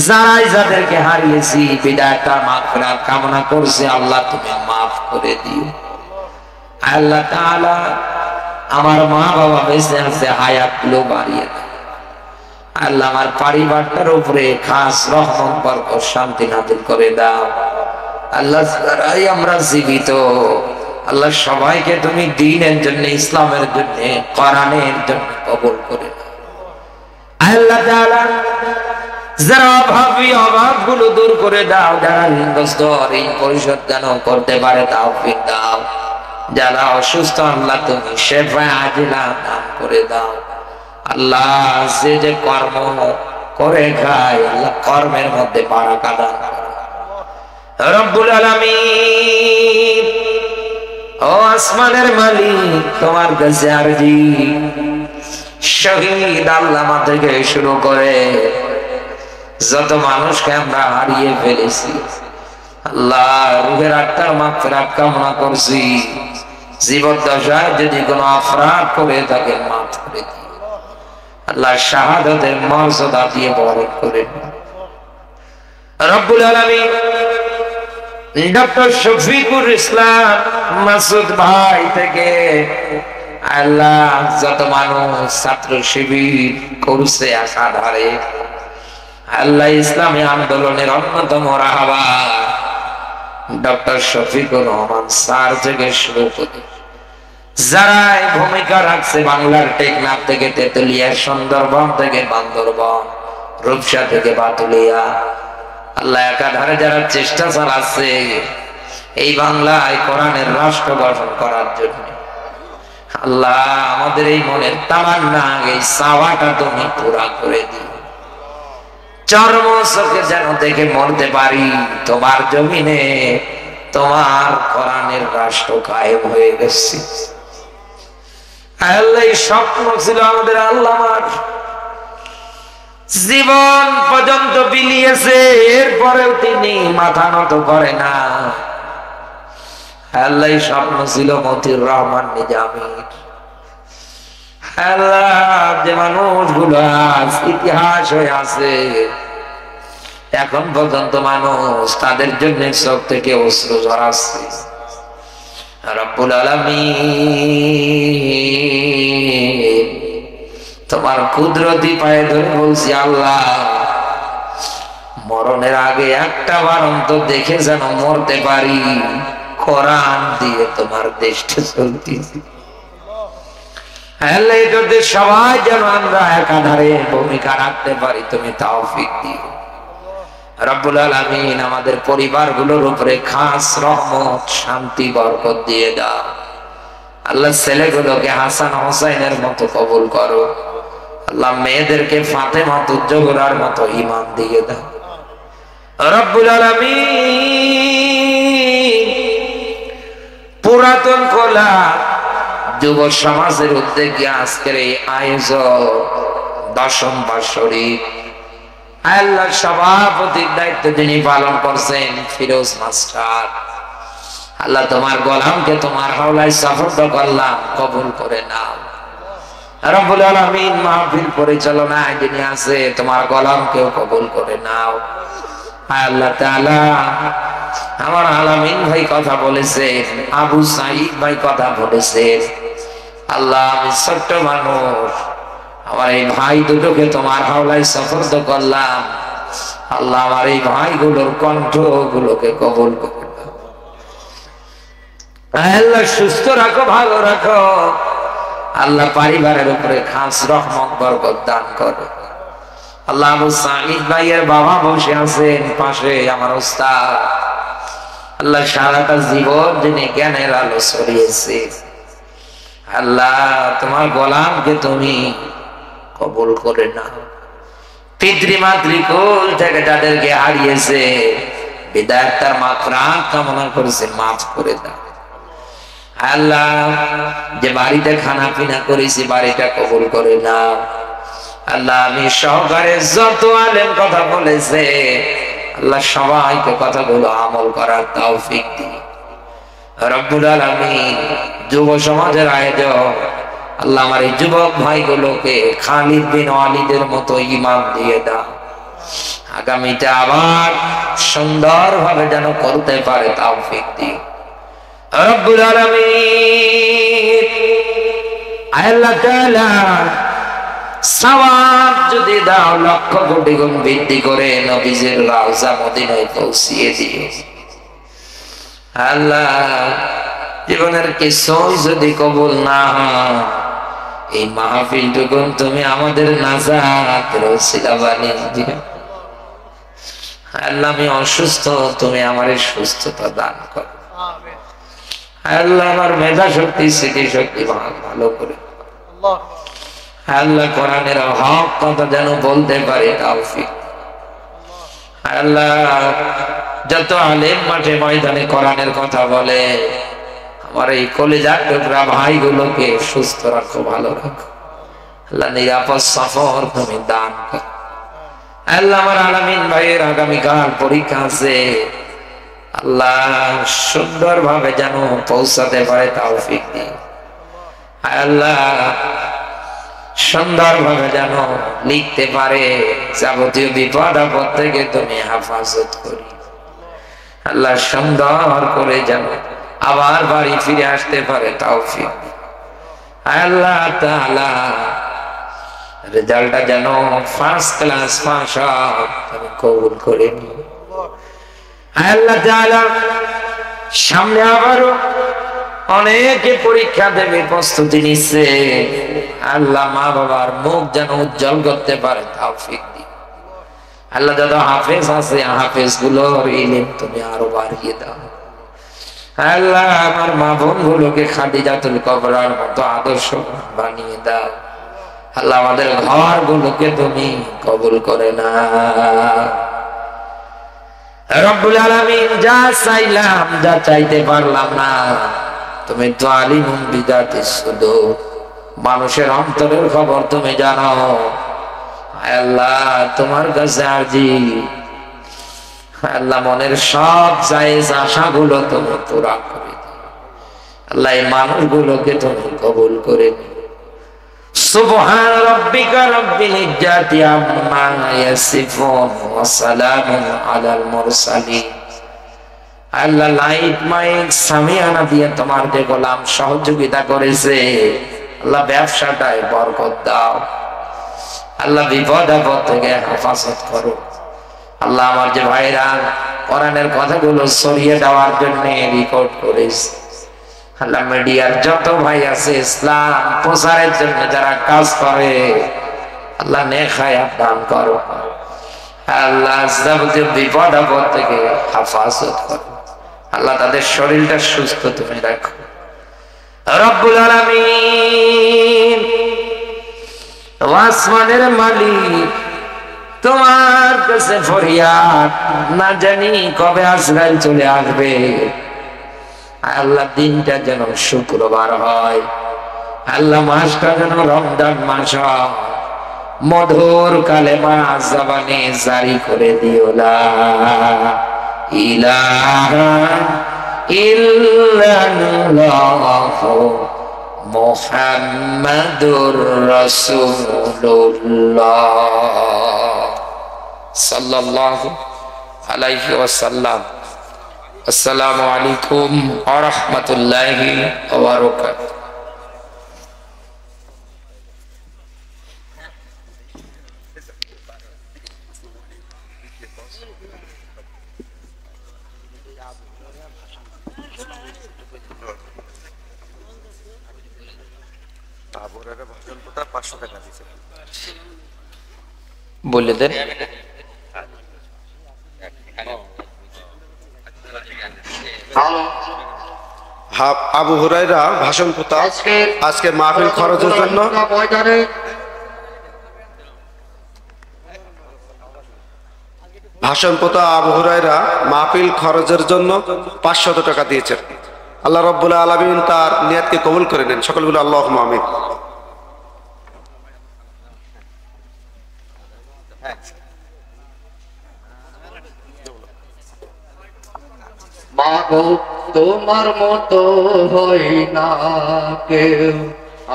যারাই যাদেরকে হারিয়েছি বিদায়টা মাগফিরাত কামনা করছে, আল্লাহ তুমি মাফ করে দিও। আল্লাহ তাআলা আমার মা বাবা বেঁচে আছে, হায়াত গুলো বাড়িয়ে দাও। আল্লাহ আমার পরিবারটার উপরে খাস রহমত বরকত শান্তি নাযিল করে দাও। আল্লাহ যারাই আমরা জীবিত, আল্লাহ সবাইকে তুমি দ্বীনের জন্য, ইসলামের জন্য, কোরআনের জন্য কবুল করে নাও। আল্লাহ তাআলা যারা অভাবী অভাবগুলো দূর করে দাও, যারা ঋণগ্রস্ত ঋণ পরিশোধ যেন করতে পারে তাওফিক দাও। যারা অসুস্থ আল্লাহ তুমি শেফা আজিলা দান করে দাও। আল্লাহ যে যে কর্ম করে খায়, আল্লাহ কর্মের মধ্যে বারাকা দান করো রব্বুল আলামিন। ও আসমানের মালিক, তোমার কাছে আরজি, শহীদ আল্লামা থেকে শুরু করে যত মানুষকে আমরা হারিয়ে ফেলেছি, আল্লাহ রুহের আত্মার মাগফিরাত কামনা করছি। জীবদ্দশায় যদি কোনো অপরাধ করে তাকে মাফ করে দিও আল্লাহ, শাহাদাতের মর্যাদা দিয়ে বরণ করে রব্বুল আলামিন। ডক্টর শফিকুর ইসলাম মাসুদ ভাই থেকে আল্লাহ যত মানুষ ছাত্র শিবির করছে আশাধারে, আল্লাহ ইসলামী আন্দোলনের অন্যতম রাহবার ডক্টর শফিকুর রহমান স্যার থেকে শুরু করে যারা ভূমিকা রাখছে, বাংলার টেকনাফ থেকে তেতুলিয়া, সুন্দরবন থেকে বান্দরবন, রূপসা থেকে বাতুলিয়া, আল্লাহ একাধারে যারা চেষ্টা চালাচ্ছে এই বাংলায় কোরআনের রাষ্ট্র গঠন করার জন্য, আল্লাহ আমাদের এই মনের তামান্না, এই চাওয়াটা তুমি পুরা করে দিও। চর্ম চোখে যেন দেখে মরতে পারি তোমার জমিনে তোমার কোরআনের রাষ্ট্র কায়েম হয়ে গেছে। আল্লাহ এই স্বপ্ন ছিল আমাদের, আল্লাহ আমার জীবন পর্যন্ত বিলিয়েছে, এরপরেও তিনি মাথা নত করে না। আল্লাহ এই স্বপ্ন ছিল মতিউর রহমান নিজামীর। আল্লাহ যে মানুষগুলো আজ ইতিহাস হয়ে আছে, এখন পর্যন্ত মানুষ তাদের জন্য চোখ থেকে অশ্রু ঝরাচ্ছে। রব্বুল আলামিন তোমার কুদরতি পায়ে ধরে বলছি, আল্লাহ মরণের আগে একটা বার অন্তত দেখে যেন মরতে পারি কোরআন দিয়ে তোমার দেশটা চলতেছি। আল্লাহ এটাতে সবাই যেন আমরা একাধারে ভূমিকা রাখতে পারি, তুমি তৌফিক দিও রব্বুল আলামিন। আমাদের পরিবারগুলোর উপরে খাস রহমত শান্তি বরকত দিয়ে দাও আল্লাহ। ছেলেগুলোকে হাসান হোসেনের মতো কবুল করো আল্লাহ, মেয়েদেরকে ফাতেমা জোহরার মতো ঈমান দিয়ে দাও রব্বুল আলামিন। পুরাতন খোলা যুব সমাজের উদ্যোগে আজকের এই আয়োজন 10ম বার্ষিক, আল্লাহ সভাপতির দায়িত্ব যিনি পালন করছেন ফিরোজ মাস্টার, আল্লাহ তোমার গোলামকে তোমার হাওলায় সুপর্দ করলাম, কবুল করে নাও। রব্বুল আলামিন মাহফিল পরিচালনায় যিনি আছে তোমার গোলামকেও কবুল করে নাও। আল্লাহ তাআলা আমার আলামিন ভাই কথা বলেছেন, আবু সাঈদ ভাই কথা বলেছেন। আল্লাহ আমি ছোট্ট মানুষ, আমার এই ভাই দুটোকে তোমার হাওলায় সুপর্দ করলাম। আল্লাহ আমার এই ভাইগুলোর কণ্ঠগুলোকে কবুল করে নাও। আল্লাহ সুস্থ রাখো, ভালো রাখো। আল্লাহ পরিবারের উপরে খাস রহমত বরকত দান করো। আল্লাহ আবু সাঈদ ভাইয়ের বাবা বসে আছেন পাশে, আমার উস্তাদ। আল্লাহ সারাটা জীবন যিনি জ্ঞানের আলো ছড়িয়েছে, আল্লাহ তোমার গোলামকে তুমি কবুল করে নাও। পিতৃমাতৃকুল থেকে যাদেরকে হারিয়েছে, বিদায়ের তার মাগফিরাত কামনা করেছে, মাফ করে দাও। আল্লাহ যে বাড়িতে খানা পিনা করেছি বাড়িটা কবুল করে নাও। আল্লাহ আমি সহকারে যত আলেম কথা বলেছে, আল্লাহ সবাইকে কথাগুলো আমল করার তৌফিক দিন। রব্বুল আলামিন যুব সমাজের আয়োজক, আল্লাহ আমার এই যুবক ভাইগুলোকে খালিদ বিন ওয়ালিদের মতো ঈমান দিয়ে দাও। আগামীতে আবার সুন্দরভাবে যেন করতে পারে তৌফিক দিন। রব্বুল আলামিন আল্লাহ তাআলা সওয়াব যদি দাও লক্ষ কোটি গুণ বৃদ্ধি করে নবীজির রওজা মদিনায় পৌঁছিয়ে দিও। আল্লাহ জীবনের কিছুই যদি কবুল না হয়, এই মাহফিলটুকু তুমি আমাদের নাজাতের ওসিলা বানিয়ে দিও। আল্লাহ আমি অসুস্থ, তুমি আমার সুস্থতা দান করো। আল্লাহ আমার মেধা শক্তি স্মৃতি শক্তি ভালো করে। আল্লাহ কোরআনের হক কথা যেন বলতে পারে তৌফিক। আল্লাহ যত আলেম মাঠে ময়দানে কোরআনের কথা বলে, আমার এই কলিজার টুকরা ভাইগুলোকে সুস্থ রাখো, ভালো রাখো। আল্লাহ নিরাপদ সফর তুমি দান করো। আল্লাহ আমার আলামিন ভাইয়ের আগামীকাল পরীক্ষা আছে, আল্লাহ সুন্দর ভাবে যেন পৌঁছাতে পারে তৌফিক দিও। আল্লাহ সুন্দর ভাবে যেন লিখতে পারে, যাবতীয় বিপদ আপদ থেকে তুমি হেফাজত করি। আল্লাহ সুন্দর করে যেন আবার বাড়ি ফিরে আসতে পারে তৌফিক। আল্লাহ তাআলা রেজাল্টটা যেন ফার্স্ট ক্লাস পাস হয়, তুমি কবুল করে নিও। আল্লাহ তাআলা সামনে আবারও অনেকে পরীক্ষা দেবে, প্রস্তুতি নিচ্ছে। আল্লাহ মা বাবার মুখ যেন উজ্জ্বল করতে পারে তৌফিক দিও। আল্লাহ যত হাফেজ আছে হাফেজ গুলোর ইলম তুমি আরো বাড়িয়ে দাও। আল্লাহ আমার মা বোন গুলোকে খাদিজাতুল কুবরার মতো আদর্শ বানিয়ে দাও। আল্লাহ আমাদের ঘর গুলোকে তুমি কবুল করে না। রব্বুল আলামিন যা চাইলাম, যা চাইতে পারলাম না, তুমি তো আলিমুন বিদাতিস সুদূর, মানুষের অন্তরের খবর তুমি জানো। আল্লাহ তোমার কাছে আরজি, আল্লাহ মনের সব জায়েজ আশাগুলো তুমি পুরা করে দিও। আল্লাহ এই মানুষগুলোকে তুমি কবুল করে নিও। সুবহান রাব্বিকা রাব্বিল ইজ্জাতি আম্মা ইয়াসিফুন ওয়া সালামুন আলাল মুরসালিন। আল্লাহ লাইট মাইক সামিয়ানা দিয়ে তোমার যে গোলাম সহযোগিতা করেছে, আল্লাহ ব্যবসাটায় বরকত দাও। আল্লাহ বিপদ আপদ থেকে হেফাজত করো। আল্লাহ আমার যে ভাইরা কোরআনের কথাগুলো ছড়িয়ে দেওয়ার জন্য রিপোর্ট করেছে, আল্লাহ মিডিয়ার যত ভাই আছে ইসলাম প্রচারের জন্য যারা কাজ করে, আল্লাহ নেক হায়াত দান করো। আল্লাহ যাবতীয় বিপদ আপদ থেকে হেফাজত করো। আল্লাহ তাদের শরীরটা সুস্থ তুমি রাখো। রব্বুল আলামিন আসমানের মালিক, তোমার কাছে ফরিয়াদ, না জানি কবে আজরাইল চলে আসবে। আল্লাহ দিনটা যেন শুক্রবার হয়, আল্লাহ মাসটা যেন রমজান মাস হয়, মধুর কালেমা জবানে জারি করে দিও লা ইলাহা ইল্লাল্লাহু মুহাম্মাদুর রাসূলুল্লাহ সাল্লাল্লাহু আলাইহি ওয়াসাল্লাম। আসসালামু আলাইকুম ওয়া রাহমাতুল্লাহি ওয়া বারাকাতুহু। আবুরারা ভাষণ প্রথা 500 টাকা দিয়েছে। বলে দেন। আবু হুরায়রা ভাষণ প্রথা আজকে মাহফিল খরচের জন্য ভাষণ প্রথা আবু হুরায়রা মাহফিল খরচের জন্য 500 টাকা দিয়েছেন। আল্লাহ রাব্বুল আলামিন তার নিয়তকে কবুল করে নেন। সকলগুলো আল্লাহুম্মা আমিন। মাগো তোমার মতো হয় না কেউ,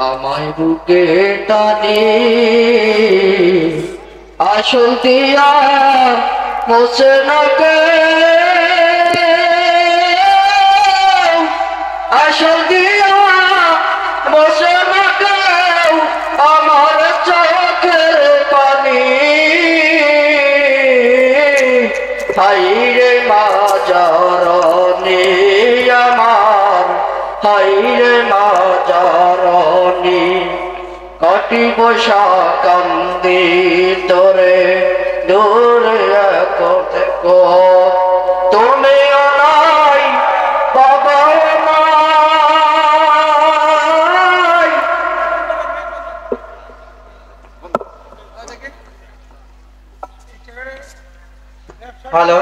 আমায় বুকে টানে আসল দিয়া মোছে না কেউ, আসল দিয়া মোছে না কেউ আমার চোখের পানি। হাইরে মাজারনি আমার, হাইরে মাজারনি কাটি বসা কান্দি তোরে দূরে কো তুমি নাই বাবা নাই। হ্যালো,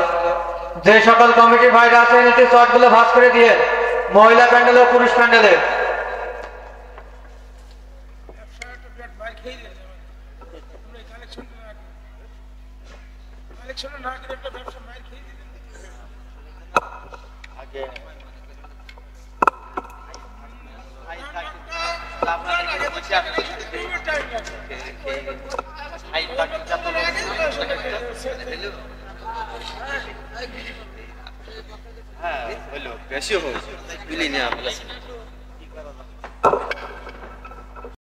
যে সকল কমিটি ভাইরা আছেন একটু শর্টগুলো ভাঁজ করে দিয়ে, মহিলা প্যান্ডেল ও পুরুষ প্যান্ডেলে। বেশি হোক